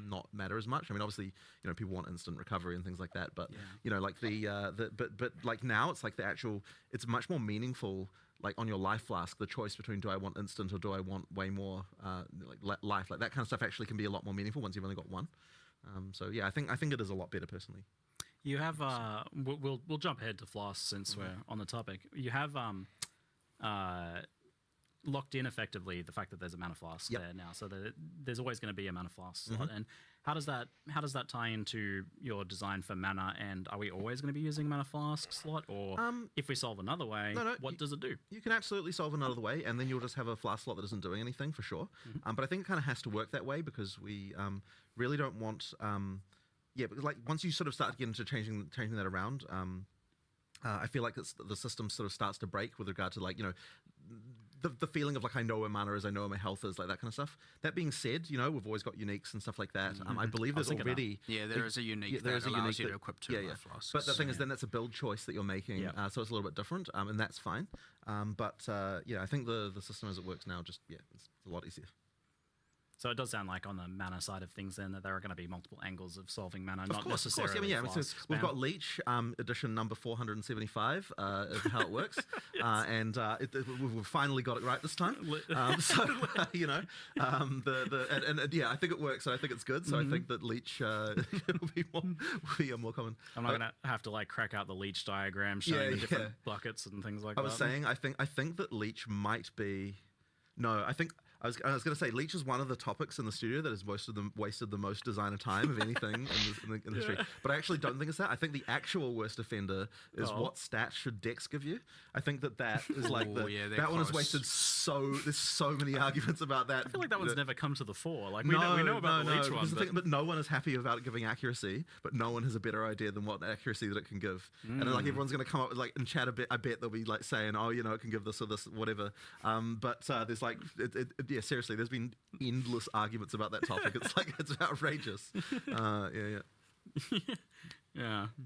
S10: not matter as much. I mean, obviously, people want instant recovery and things like that, but like but like now it's like it's much more meaningful. Like on your life flask, the choice between do I want instant or do I want way more life, like that kind of stuff actually can be a lot more meaningful once you've only got one. So yeah, I think it is a lot better personally.
S14: You have we'll jump ahead to Floss since we're on the topic. You have locked in effectively the fact that there's a mana flask there now, so that there's always going to be a mana flask slot. And how does that tie into your design for mana? And are we always going to be using a mana flask slot, or if we solve another way, what does it do?
S10: You can absolutely solve another way, and then you'll just have a flask slot that isn't doing anything for sure. But I think it kind of has to work that way because we really don't want. Because like once you sort of start getting into changing that around, I feel like the system sort of starts to break with regard to like, you know, the feeling of like I know where mana is, I know where my health is, like that kind of stuff. That being said, you know, we've always got uniques and stuff like that. I believe there's already
S12: there is a unique that allows you to equip 2 life flasks.
S10: But the thing is, then that's a build choice that you're making, so it's a little bit different, and that's fine. But I think the system as it works now, just it's a lot easier.
S14: So it does sound like on the mana side of things then that there are going to be multiple angles of solving mana,
S10: Of
S14: not
S10: course.
S14: necessarily
S10: So we've got Leech edition number 475 is how it works, and we've finally got it right this time. You know, I think it works, and I think it's good. So I think that Leech will be more common.
S14: I'm not going to have to like crack out the Leech diagram showing the different buckets and things like that.
S10: I was saying, I think that Leech might be. No, I think I was going to say Leech is one of the topics in the studio that has wasted the most designer time of anything in the industry. But I actually don't think it's that. I think the actual worst offender is what stats should Dex give you. I think that is like that one has wasted there's so many arguments about that.
S14: I feel like that one's never come to the fore. Like we know about the Leech one,
S10: but no one is happy about it giving accuracy. But no one has a better idea than what accuracy that it can give. And then, like everyone's going to come up with like in chat a bit. I bet they'll be like saying, oh, you know, it can give this or this, whatever. But there's like seriously, there's been endless arguments about that topic. It's like it's outrageous.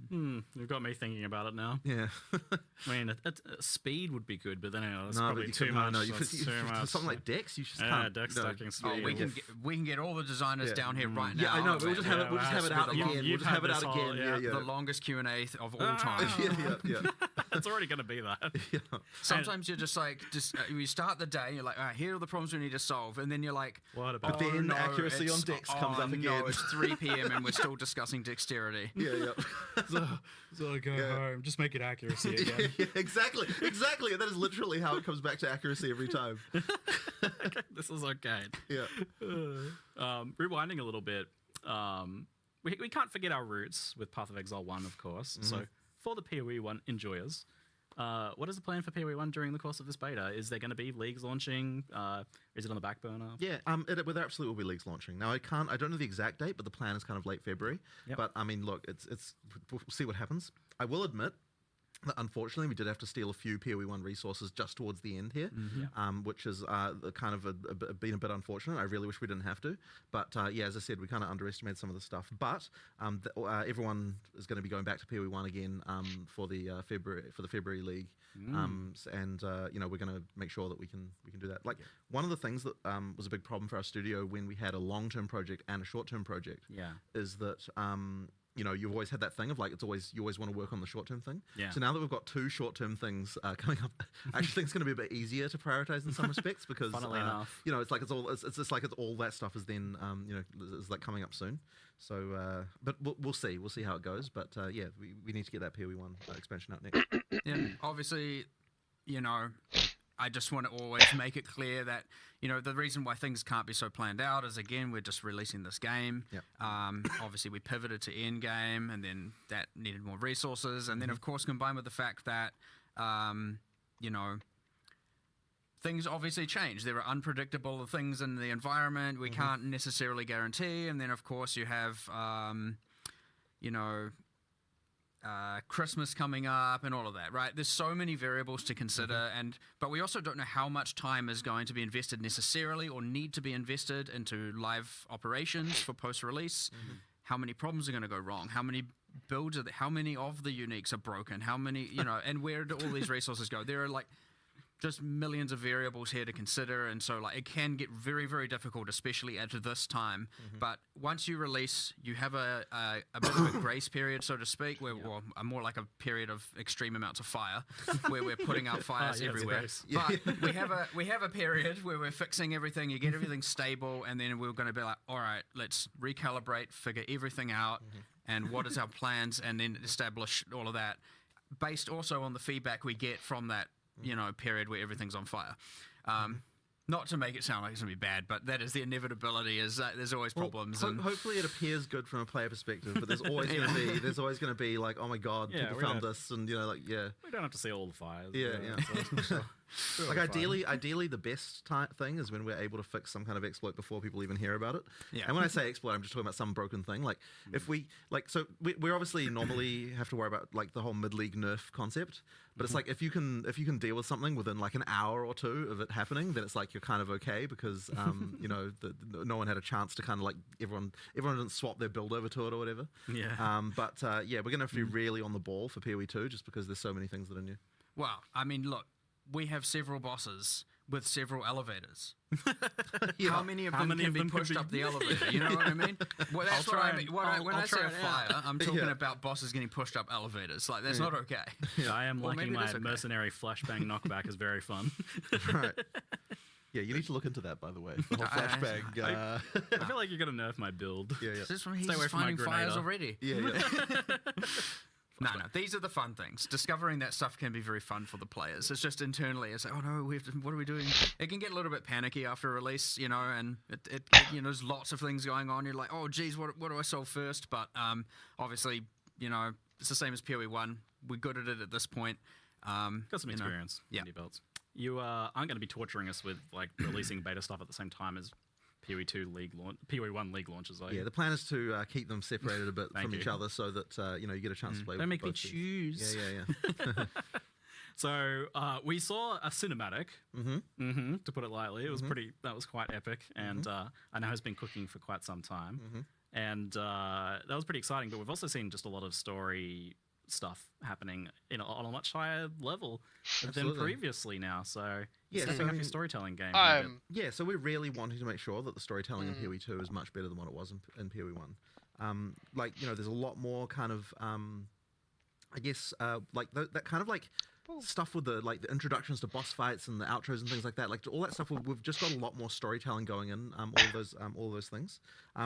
S14: You've got me thinking about it now.
S10: Yeah.
S14: I mean, speed would be good, but then that's probably too much.
S10: Something like Dex, you just can't.
S14: Dex stacking speed.
S12: We can get all the designers down here right now.
S10: Yeah, I know. We'll just have it out again.
S14: We'll just have it out again.
S12: The longest Q&A of all time.
S10: Yeah.
S14: It's already going to be that.
S12: Sometimes you're just like, you start the day, you're like, all right, here are the problems we need to solve, and then you're like,
S14: what about?
S10: But then accuracy on Dex comes up again.
S12: No, it's 3 p.m. and we're still discussing dexterity.
S10: Yeah.
S14: So I go home, just make it accuracy again.
S10: Exactly. That is literally how it comes back to accuracy every time.
S14: This is okay.
S10: Yeah.
S14: Rewinding a little bit, we can't forget our roots with Path of Exile 1, of course. Mm-hmm. So for the POE 1 enjoyers, what is the plan for POE 1 during the course of this beta? Is there going to be leagues launching? Is it on the back burner?
S10: Yeah, there absolutely will be leagues launching. Now, I don't know the exact date, but the plan is kind of late February.
S14: Yep.
S10: But I mean, look, we'll see what happens. I will admit that unfortunately we did have to steal a few POE 1 resources just towards the end here, which is kind of been a bit unfortunate. I really wish we didn't have to. But as I said, we kind of underestimated some of the stuff. But everyone is going to be going back to POE 1 again for the February League. And we're going to make sure that we can do that. Like one of the things that was a big problem for our studio when we had a long-term project and a short-term project is that you've always had that thing of like you always want to work on the short-term thing.
S14: Yeah.
S10: So now that we've got 2 short-term things coming up, I actually think it's going to be a bit easier to prioritize in some respects because
S14: funnily enough,
S10: it's just like all that stuff is then is like coming up soon. So but we'll see how it goes. But we need to get that POE 1 expansion out next.
S12: Obviously, I just want to always make it clear that, the reason why things can't be so planned out is, again, we're just releasing this game.
S10: Yep.
S12: Obviously, we pivoted to endgame, and then that needed more resources. And then, of course, combined with the fact that, things obviously change. There are unpredictable things in the environment we can't necessarily guarantee. And then, of course, you have, Christmas coming up and all of that, right? There's so many variables to consider, but we also don't know how much time is going to be invested necessarily or need to be invested into live operations for post-release. How many problems are going to go wrong? How many builds are there? How many of the uniques are broken? How many, and where do all these resources go? There are like just millions of variables here to consider, and so like it can get very, very difficult, especially at this time. But once you release, you have a bit of a grace period, so to speak, where more like a period of extreme amounts of fire, where we're putting out fires everywhere. But we have a period where we're fixing everything. You get everything stable, and then we're going to be like, all right, let's recalibrate, figure everything out, and what is our plans, and then establish all of that, based also on the feedback we get from that period where everything's on fire. Not to make it sound like it's going to be bad, but that is the inevitability, is that there's always problems.
S10: Hopefully it appears good from a player perspective, but there's always going to be like, oh my god, people found this, and we
S14: don't have to see all the fires.
S10: Yeah. Like ideally, the best thing is when we're able to fix some kind of exploit before people even hear about it.
S12: Yeah.
S10: And when I say exploit, I'm just talking about some broken thing. Like if we we obviously normally have to worry about like the whole mid-league nerf concept. But it's like if you can deal with something within like an hour or two of it happening, then it's like you're kind of okay because no one had a chance to kind of like everyone didn't swap their build over to it or whatever.
S14: Yeah.
S10: But we're gonna have to be really on the ball for POE2 just because there's so many things that are new.
S12: Well, I mean, look, we have several bosses with several elevators. How many of them can be pushed up the elevator? You know what I mean? Well, that's what I mean. When I say a fire, I'm talking about bosses getting pushed up elevators. Like, that's not okay.
S14: Yeah, I am liking my mercenary flashbang knockback is very fun.
S10: Right. Yeah, you need to look into that, by the way. The whole flashbang.
S14: I feel like you're gonna nerf my build.
S10: Yeah.
S12: This one, he's finding fires already.
S10: Yeah.
S12: No, these are the fun things. Discovering that stuff can be very fun for the players. It's just internally, it's like, oh no, what are we doing? It can get a little bit panicky after release, and it there's lots of things going on. You're like, oh geez, what do I solve first? But obviously, it's the same as POE1. We're good at it at this point.
S14: Got some experience.
S12: Yeah.
S14: Belts. You aren't going to be torturing us with like releasing beta stuff at the same time as POE2 POE1 league launches.
S10: Yeah, the plan is to keep them separated a bit from each other so that you get a chance to play.
S14: Don't
S10: with
S14: make me
S10: both teams.
S14: choose.
S10: Yeah.
S14: So we saw a cinematic, to put it lightly. It was that was quite epic, and I know has been cooking for quite some time, and that was pretty exciting. But we've also seen just a lot of story stuff happening on a much higher level than previously now. So stepping up your storytelling game.
S10: So we're really wanting to make sure that the storytelling in POE2 is much better than what it was in POE1. There's a lot more kind of that kind of like stuff with the introductions to boss fights and the outros and things like that. Like all that stuff, we've just got a lot more storytelling going in. All of those things.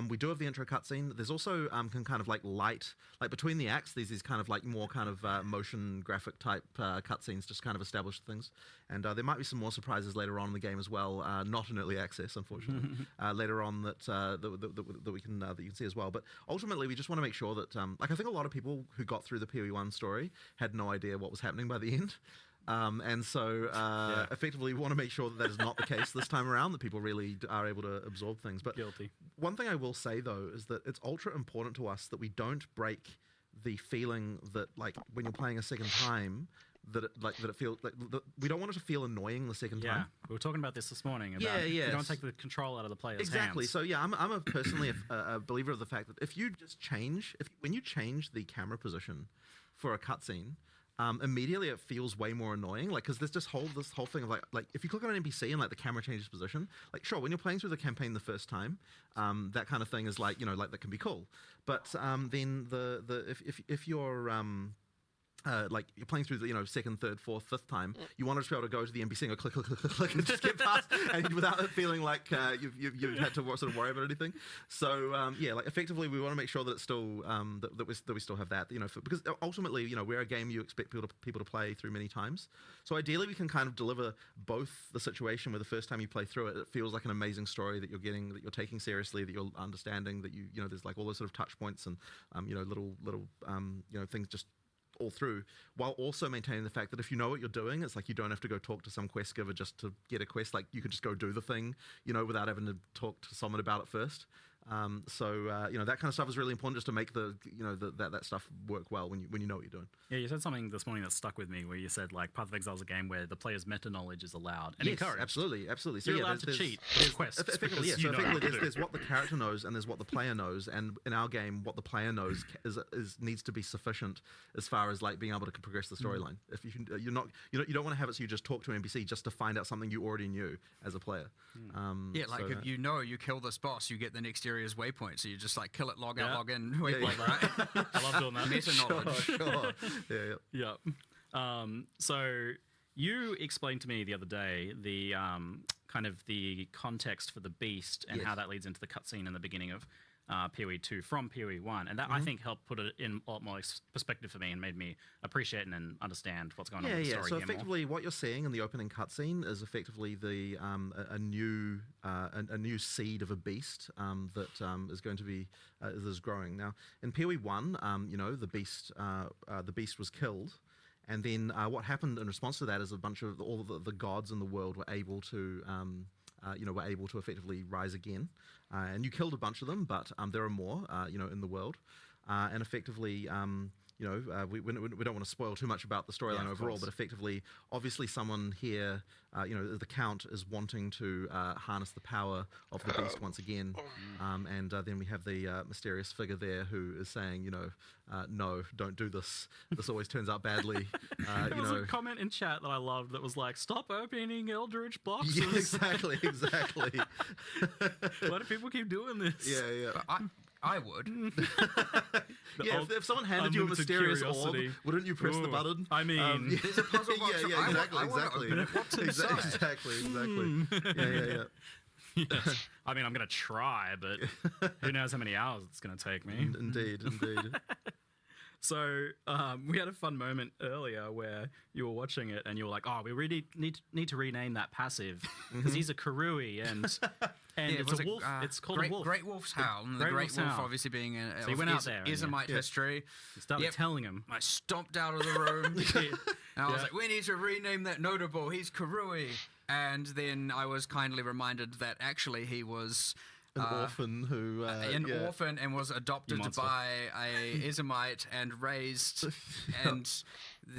S10: We do have the intro cutscene. There's also kind of light between the acts. There's these kind of more kind of motion graphic type cutscenes, just kind of establish things. And there might be some more surprises later on in the game as well. Not in early access, unfortunately. Later on that we can that you can see as well. But ultimately, we just want to make sure that I think a lot of people who got through the POE1 story had no idea what was happening by the end. Effectively, we want to make sure that is not the case this time around, that people really are able to absorb things. But
S14: guilty.
S10: One thing I will say, though, is that it's ultra important to us that we don't break the feeling that, when you're playing a second time, that it feels we don't want it to feel annoying the second time.
S14: We were talking about this morning. About you don't take the control out of the player's hands.
S10: So I'm personally a believer of the fact that if you just when you change the camera position for a cutscene, immediately it feels way more annoying, because there's this whole thing of like if you click on an NPC and the camera changes position, sure, when you're playing through the campaign the first time, that kind of thing is that can be cool, but then if you're you're playing through the second, third, fourth, fifth time, you want to be able to go to the NPC and go click, click, click, click, click, and just get past, and without it feeling like you've had to sort of worry about anything. So effectively, we want to make sure that it's still that we still have that, because ultimately, we're a game you expect people to play through many times. So ideally, we can kind of deliver both the situation where the first time you play through it, it feels like an amazing story that you're getting, that you're taking seriously, that you're understanding, that there's all those sort of touch points and little things just all through, while also maintaining the fact that if you know what you're doing, it's you don't have to go talk to some quest giver just to get a quest. You could just go do the thing, without having to talk to someone about it first. That kind of stuff is really important, just to make that stuff work well when you know what you're doing.
S14: Yeah, you said something this morning that stuck with me, where you said Path of Exile is a game where the player's meta knowledge is allowed and encouraged.
S10: Absolutely. So
S14: you're allowed to cheat with quests.
S10: Effectively, there's what the character knows and there's what the player knows, and in our game, what the player knows needs to be sufficient as far as being able to progress the storyline. If you don't want to have it so you just talk to an NPC just to find out something you already knew as a player.
S12: If you kill this boss, you get the next area's waypoint, so you just kill it, log out, log in, waypoint, right?
S14: I love doing that.
S12: Meta knowledge.
S10: Sure.
S14: Yeah. So you explained to me the other day the kind of the context for the beast and how that leads into the cutscene in the beginning of POE2 from POE1, and that I think helped put it in a lot more perspective for me and made me appreciate and understand what's going on with the story.
S10: So effectively, what you're seeing in the opening cutscene is effectively the a new seed of a beast that is going to be is growing. Now in POE1, the beast was killed. And then what happened in response to that is a bunch of all the gods in the world were able to, were able to effectively rise again. And you killed a bunch of them, but there are more, in the world. And effectively, we don't want to spoil too much about the storyline overall, but effectively, obviously someone here, the Count is wanting to harness the power of the beast once again. And then we have the mysterious figure there who is saying, no, don't do this. This always turns out badly.
S14: There was a comment in chat that I loved that was like, stop opening Eldritch boxes.
S10: Yeah, exactly.
S14: Why do people keep doing this?
S10: Yeah.
S12: But I would.
S10: If someone handed you a mysterious orb, wouldn't you press the button?
S14: I mean,
S12: there's a puzzle box.
S10: Exactly.
S12: What's inside?
S10: Exactly. Yeah.
S14: I mean, I'm going to try, but who knows how many hours it's going to take me.
S10: Indeed.
S14: So we had a fun moment earlier where you were watching it and you were like, "Oh, we really need to rename that passive because he's a Karui and it's a wolf. It's called a wolf.
S12: Great Wolf's Howl. And the Great Wolf obviously being
S14: so he went out there.
S12: Ismite history.
S14: You started telling him.
S12: I stomped out of the room and I was like, "We need to rename that notable. He's Karui." And then I was kindly reminded that actually he was
S10: an orphan who
S12: orphan and was adopted by a Ismite and raised, and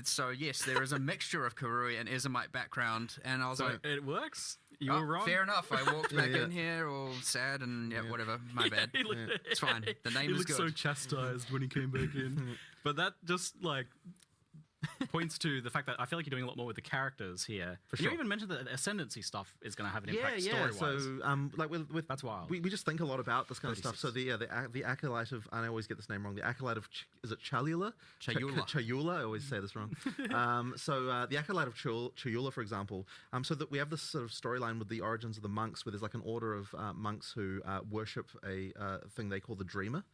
S12: so yes, there is a mixture of Karui and Ismite background, and I was like,
S14: it works. You were wrong.
S12: Fair enough. I walked back in here all sad and whatever. My bad. It's fine. The name is good.
S14: He looked so chastised when he came back in, but that just like points to the fact that I feel like you're doing a lot more with the characters here.
S10: For sure.
S14: You even mentioned that ascendancy stuff is going to have an impact story-wise.
S10: So, with
S14: that's wild.
S10: We just think a lot about this kind of stuff. So the acolyte of, I always get this name wrong. The acolyte of is it Chalula? Chayula. I always say this wrong. The acolyte of Chayula, for example. So that we have this sort of storyline with the origins of the monks, where there's like an order of monks who worship a thing they call the Dreamer,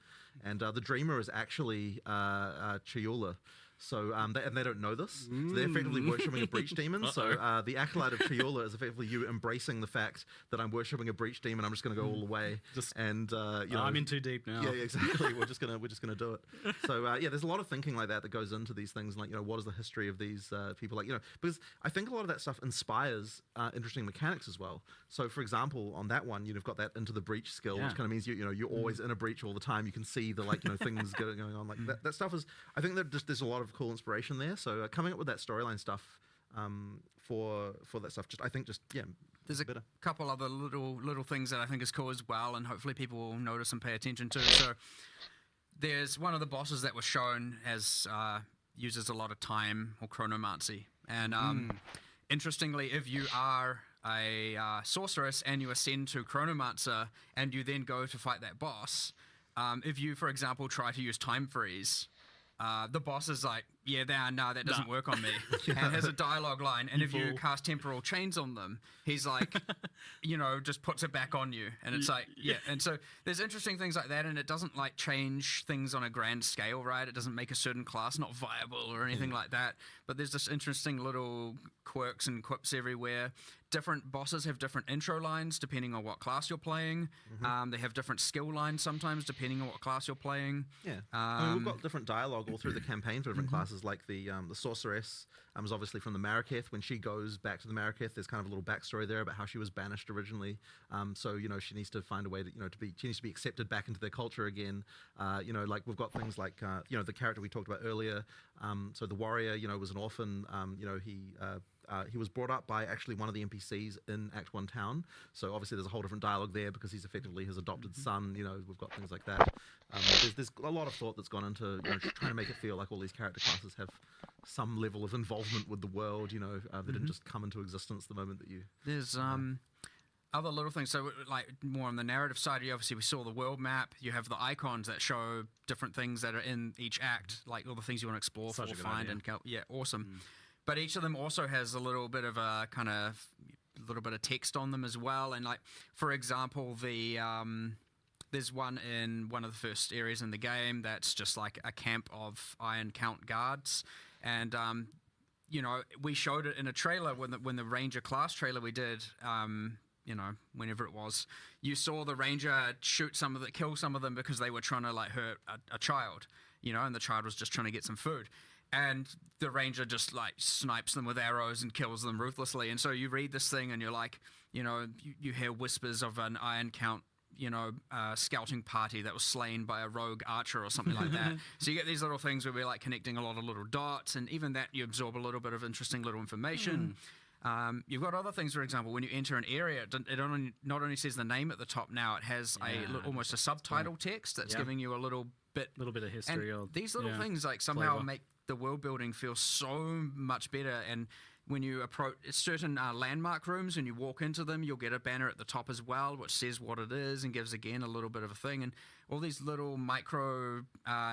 S10: and the Dreamer is actually Chayula. So they don't know this. So they're effectively worshipping a breach demon. So the acolyte of Chayula is effectively you embracing the fact that I'm worshipping a breach demon. I'm just going to go all the way.
S14: I'm in too deep now.
S10: Yeah, exactly. we're just gonna do it. So there's a lot of thinking like that goes into these things. Like what is the history of these people? Because I think a lot of that stuff inspires interesting mechanics as well. So for example, on that one, you've got that into the breach skill, which kind of means you're always in a breach all the time. You can see the things going on. Like that stuff is. I think that there's a lot of cool inspiration there. So coming up with that storyline stuff for that stuff,
S12: there's a couple other little things that I think is cool as well, and hopefully people will notice and pay attention to. So there's one of the bosses that was shown as uses a lot of time or chronomancy, and interestingly, if you are a sorceress and you ascend to chronomancer and you then go to fight that boss, if you, for example, try to use time freeze, the boss is like, that doesn't work on me, and has a dialogue line. And if you cast temporal chains on them, he's like, just puts it back on you. And it's like, And so there's interesting things like that, and it doesn't like change things on a grand scale, right? It doesn't make a certain class not viable or anything like that. But there's this interesting little quirks and quips everywhere. Different bosses have different intro lines depending on what class you're playing. They have different skill lines sometimes depending on what class you're playing.
S10: We've got different dialogue all through the campaign for different classes. Like the sorceress is obviously from the Maraketh. When she goes back to the Maraketh, there's kind of a little backstory there about how she was banished originally. So she needs to find a way to she needs to be accepted back into their culture again. Like we've got things like the character we talked about earlier. So the warrior was an orphan. He was brought up by actually one of the NPCs in Act 1 town. So obviously there's a whole different dialogue there because he's effectively his adopted son. We've got things like that. There's a lot of thought that's gone into trying to make it feel like all these character classes have some level of involvement with the world. They didn't just come into existence the moment that you.
S12: There's other little things. So like more on the narrative side, obviously we saw the world map. You have the icons that show different things that are in each act, like all the things you want to explore, find, and awesome. But each of them also has a little bit of a little bit of text on them as well. And like, for example, there's one in one of the first areas in the game that's just like a camp of Iron Count guards. And, we showed it in a trailer when the Ranger class trailer we did, whenever it was, you saw the Ranger kill some of them because they were trying to like hurt a child, and the child was just trying to get some food. and the ranger just like snipes them with arrows and kills them ruthlessly. And so you read this thing and you're like, you hear whispers of an Iron Count, scouting party that was slain by a rogue archer or something like that. So you get these little things where we're like connecting a lot of little dots, and even that you absorb a little bit of interesting little information. You've got other things, for example, when you enter an area, it not only says the name at the top now, it has almost a subtitle text that's giving you a little bit of
S14: history.
S12: And these little things like somehow make the world building feel so much better. And when you approach certain landmark rooms, when you walk into them, you'll get a banner at the top as well, which says what it is and gives again a little bit of a thing. And all these little micro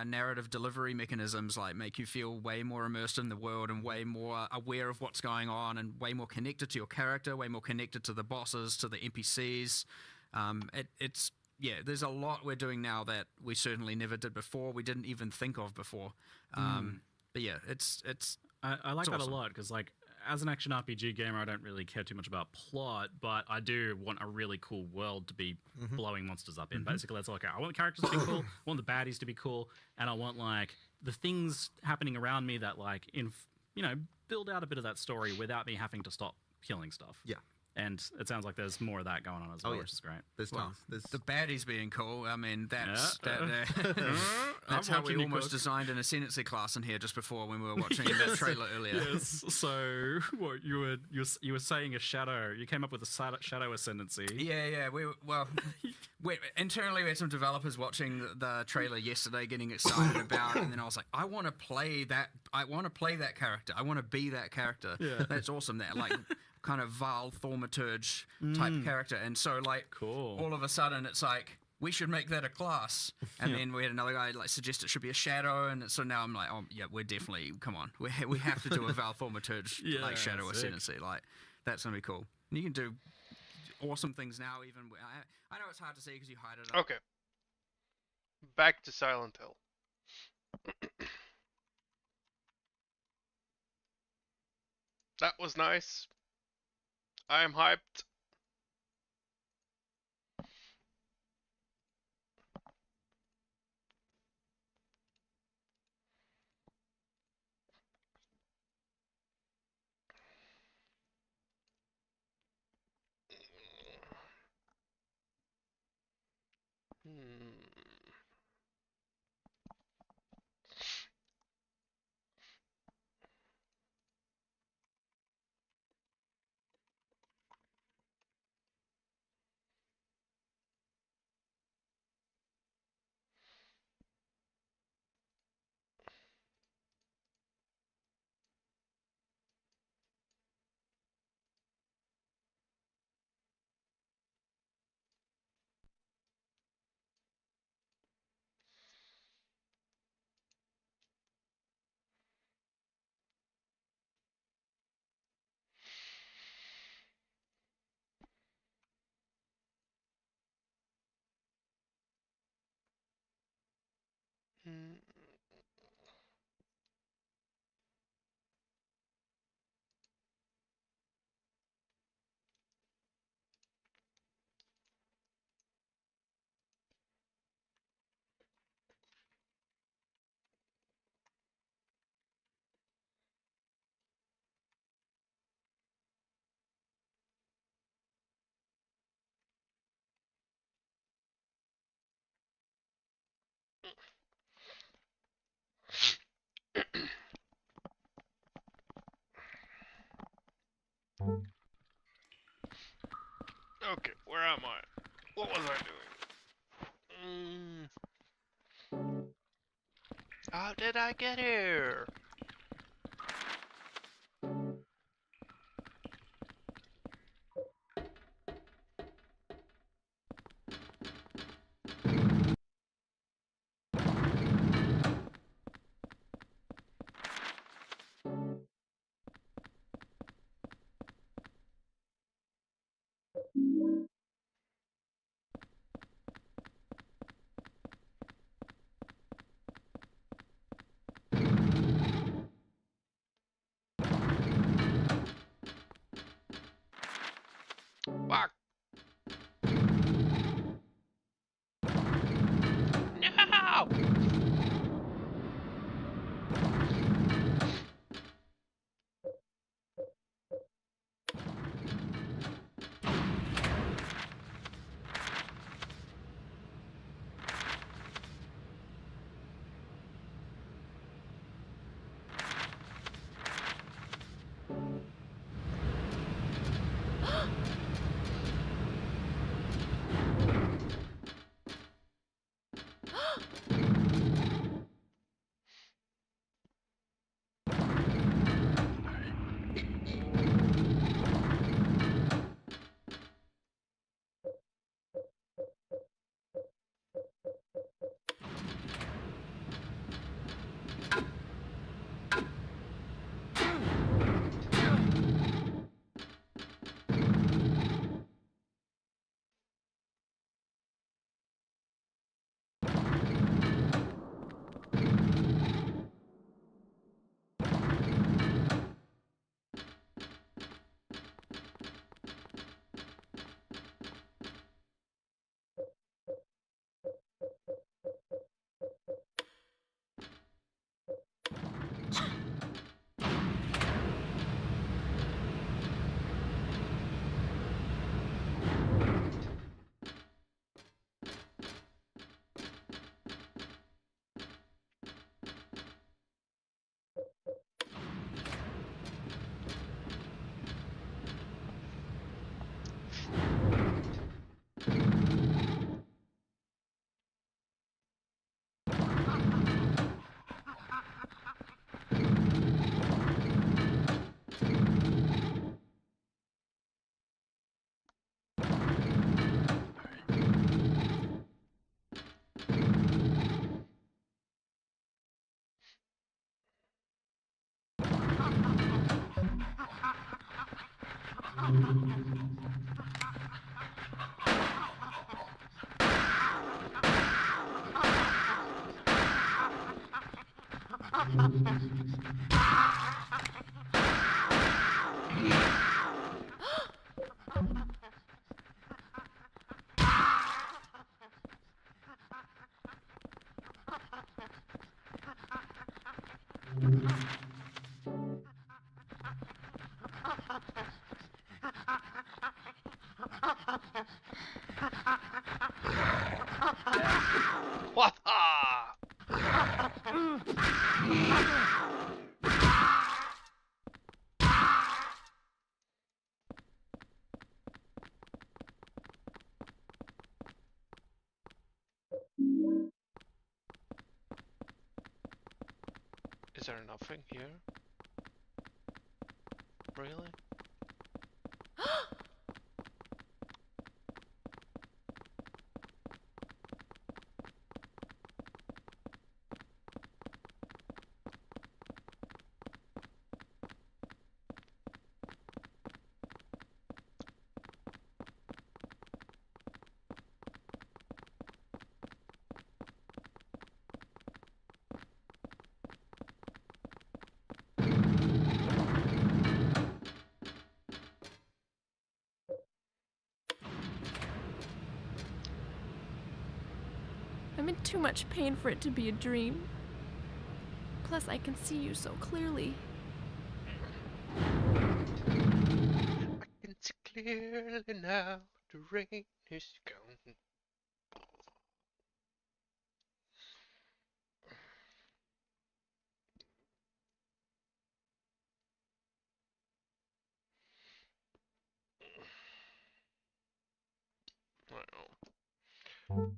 S12: narrative delivery mechanisms like make you feel way more immersed in the world and way more aware of what's going on and way more connected to your character, way more connected to the bosses, to the NPCs. There's a lot we're doing now that we certainly never did before. We didn't even think of before. But yeah, it's
S14: I like
S12: it's
S14: that
S12: awesome.
S14: a lot because like as an action RPG gamer, I don't really care too much about plot, but I do want a really cool world to be blowing monsters up in. Basically, that's like I want the characters to be cool, I want the baddies to be cool, and I want like the things happening around me that like build out a bit of that story without me having to stop killing stuff.
S10: Yeah.
S14: And it sounds like there's more of that going on as well, which is great.
S10: There's tons.
S12: The baddies being cool. I mean, that's
S14: I'm
S12: how we
S14: watching you
S12: almost
S14: cook.
S12: designed an ascendancy class in here just before when we were watching that trailer earlier.
S14: Yes. So what you were saying a shadow. You came up with a shadow ascendancy.
S12: Yeah. Internally we had some developers watching the trailer yesterday, getting excited about it, and then I was like, I want to play that. I want to play that character. I want to be that character.
S14: Yeah.
S12: That's awesome. That like. Kind of Val Thaumaturge type character, and so like all of a sudden it's like we should make that a class, and then we had another guy like suggest it should be a shadow, and so now I'm like, oh yeah, we're definitely we have to do a Val Thaumaturge like shadow ascendancy, like that's gonna be cool. And you can do awesome things now. Even I know it's hard to see because you hide it up.
S1: Okay, back to Silent Hill. That was nice. I am hyped. Okay, where am I? What was I doing? How did I get here? What? Ah! Is there nothing here? Really?
S2: I'm in too much pain for it to be a dream. Plus, I can see you so clearly.
S1: I can see clearly now the rain is gone. Hmm.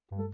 S1: Hmm.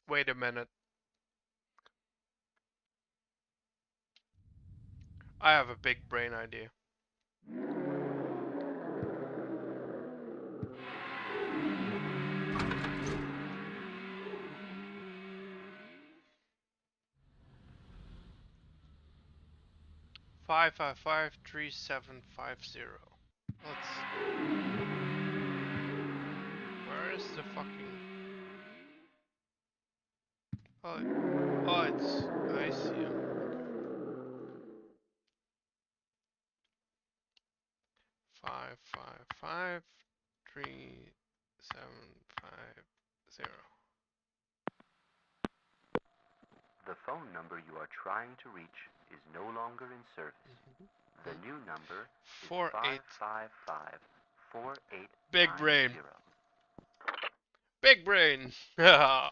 S1: Wait a minute. I have a big brain idea. Five 3750. Let's. Where is the fucking? Oh, it's. I see him. Okay. 5553750.
S15: The phone number you are trying to reach is no longer in service. The new number is 555
S1: Big brain. Big brain. Haha.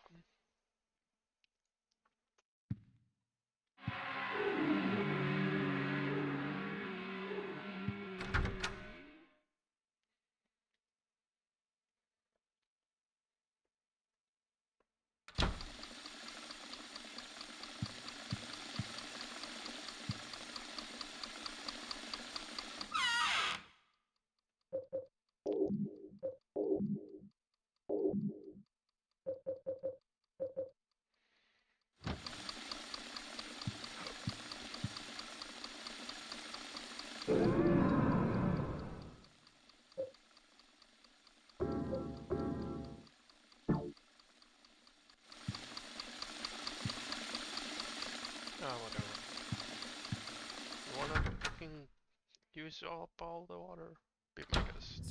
S1: Oh, whatever. You wanna fucking use up all the water? Be my guest.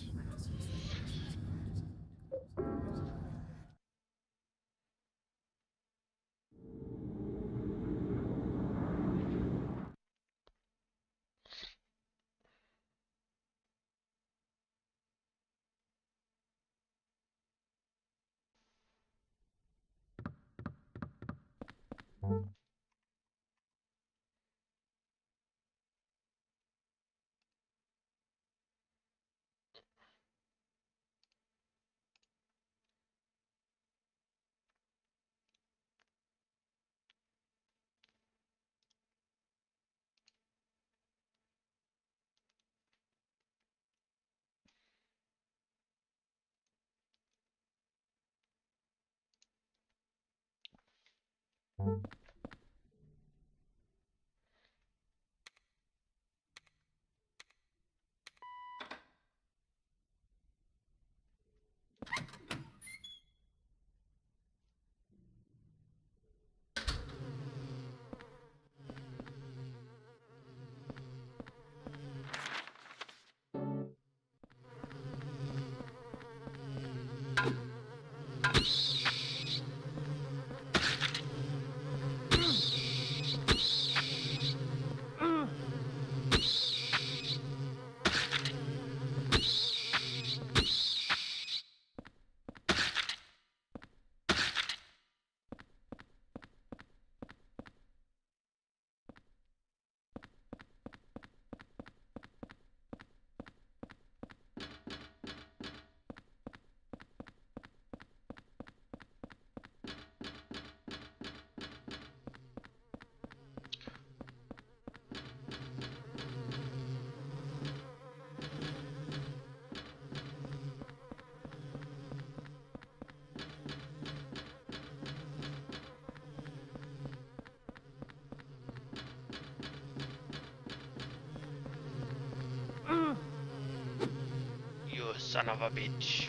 S1: Son of a bitch.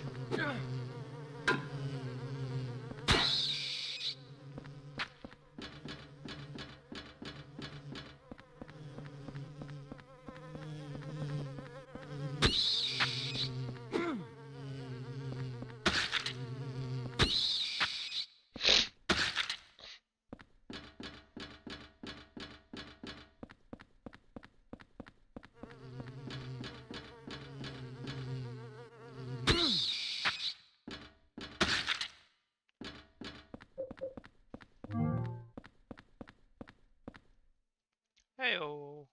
S1: Heyo.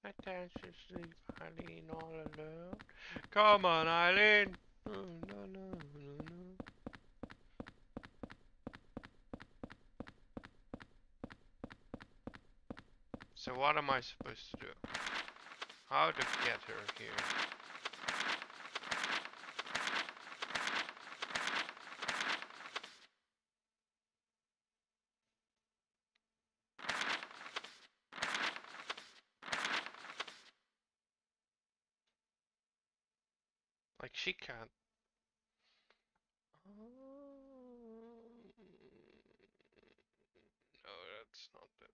S1: I can't sleep, Eileen, all alone. Come on, Eileen. No, no, no, no, no. So what am I supposed to do? How to get her here? Like she can't. No, that's not it.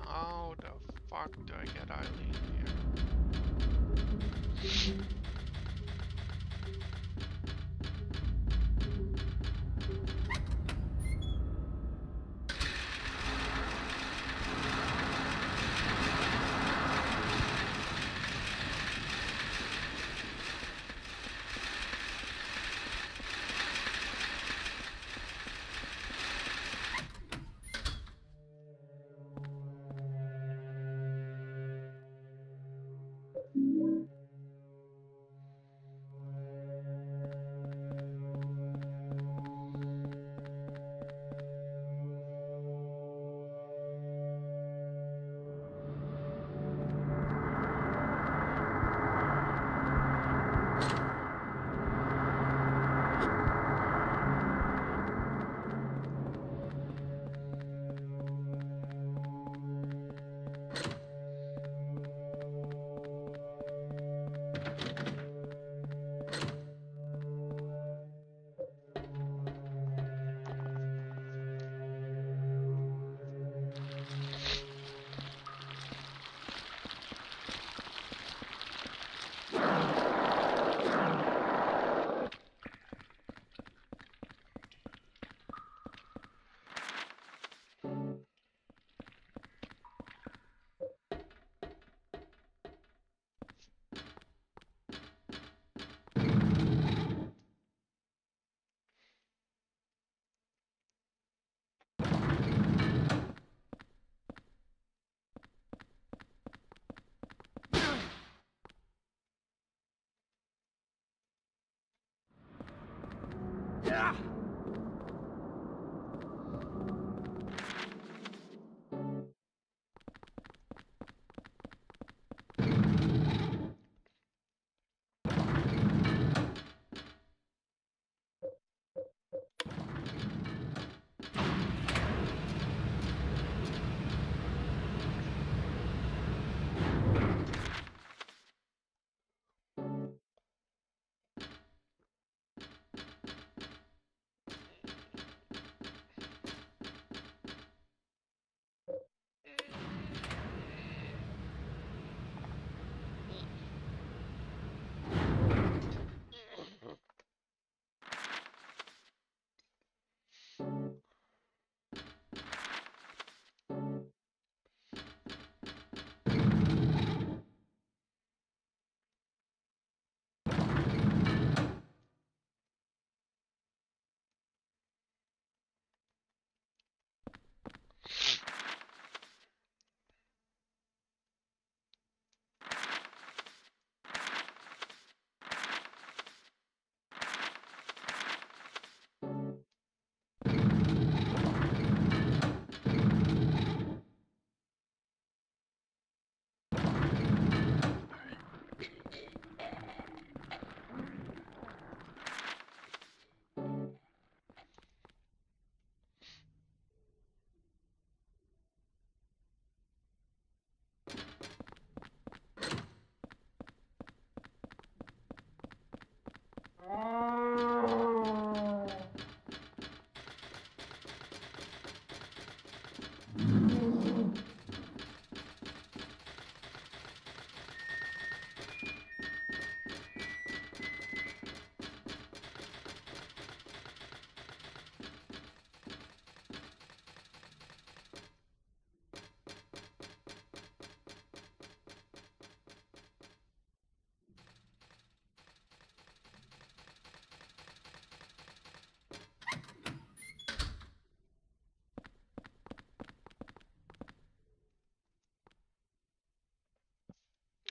S1: How the fuck do I get Eileen here?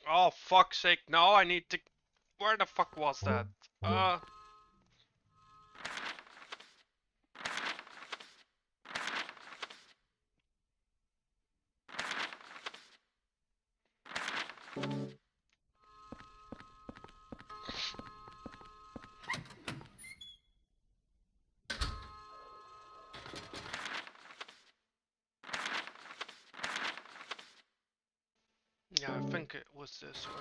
S1: Oh, fuck's sake. No, I need to... Where the fuck was that? Yeah, I think it was this way.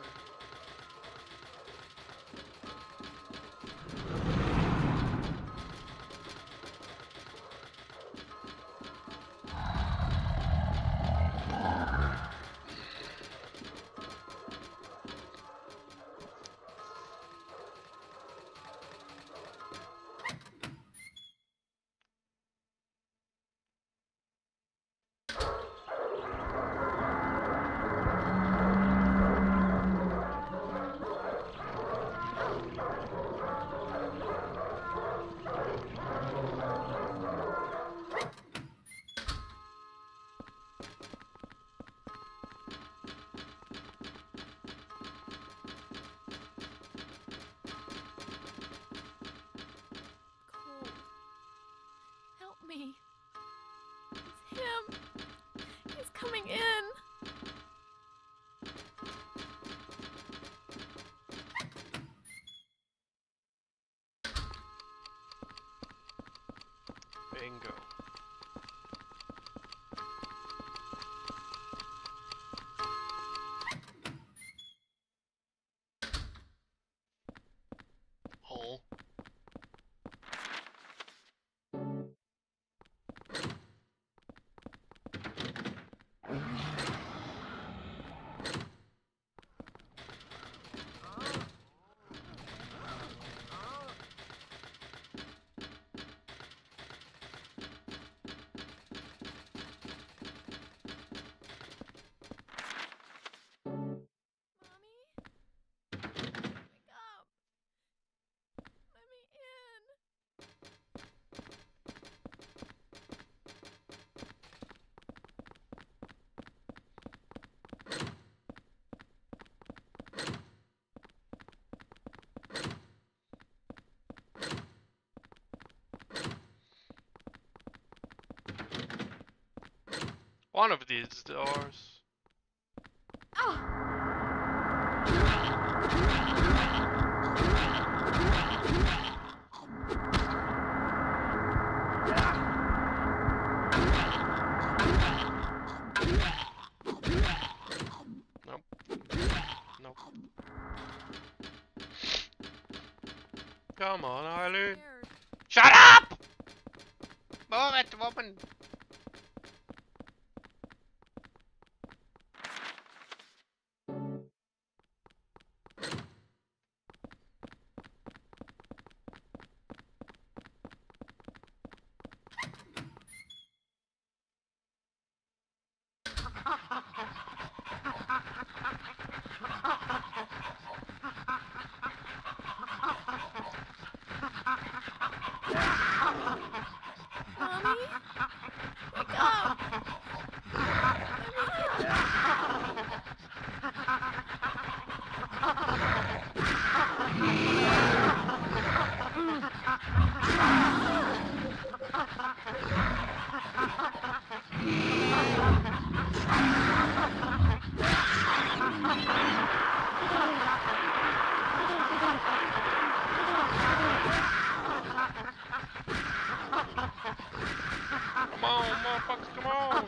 S2: Help me. It's him. He's coming in.
S1: Bingo. Oh. One of these doors. Nope. Nope. Come on, Eileen. Shut up! Move it, woman.
S2: Mommy? Wake up!
S1: Come on, motherfuckers, come on!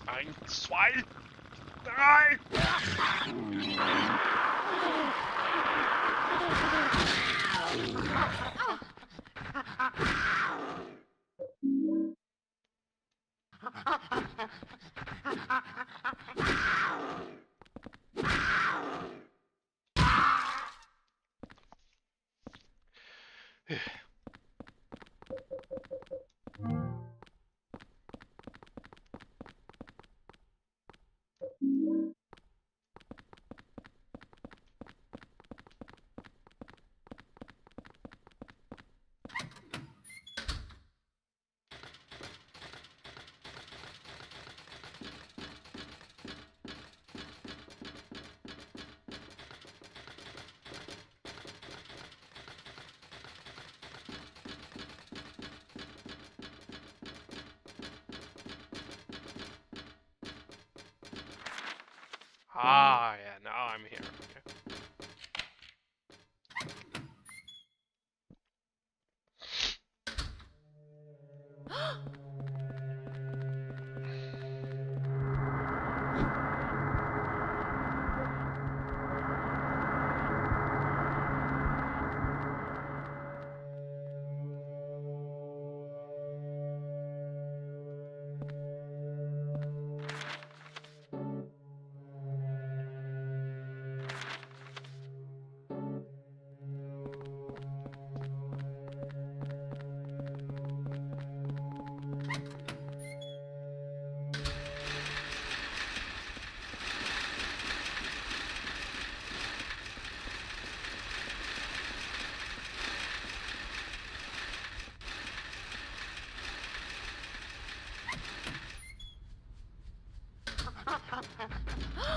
S1: Ein, zwei, drei! Ah, yeah, now I'm here. Okay.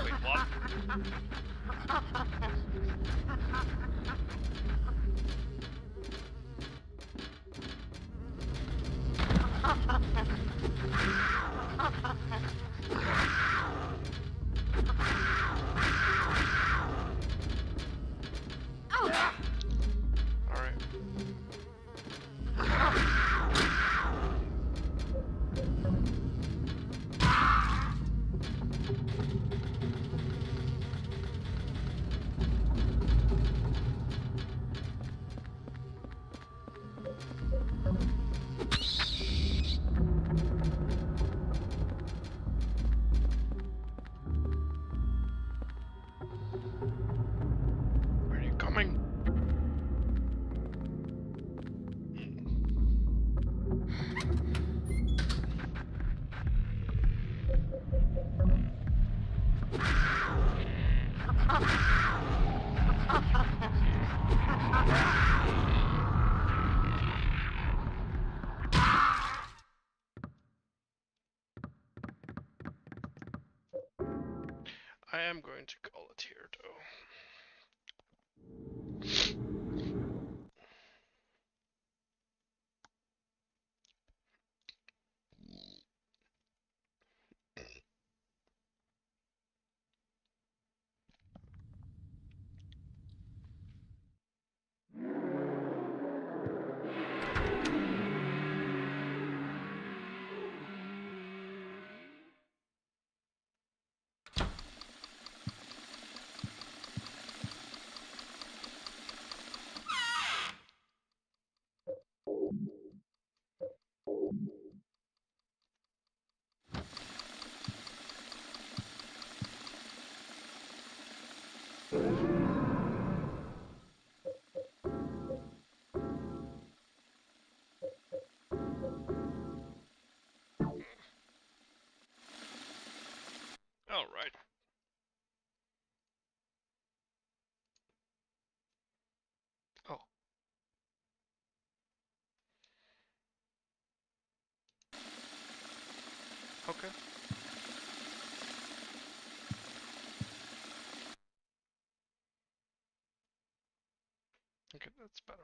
S1: Wait, what? Alright. Are you coming? I am going to call it here, though. All right. Oh. Okay. Okay, that's better.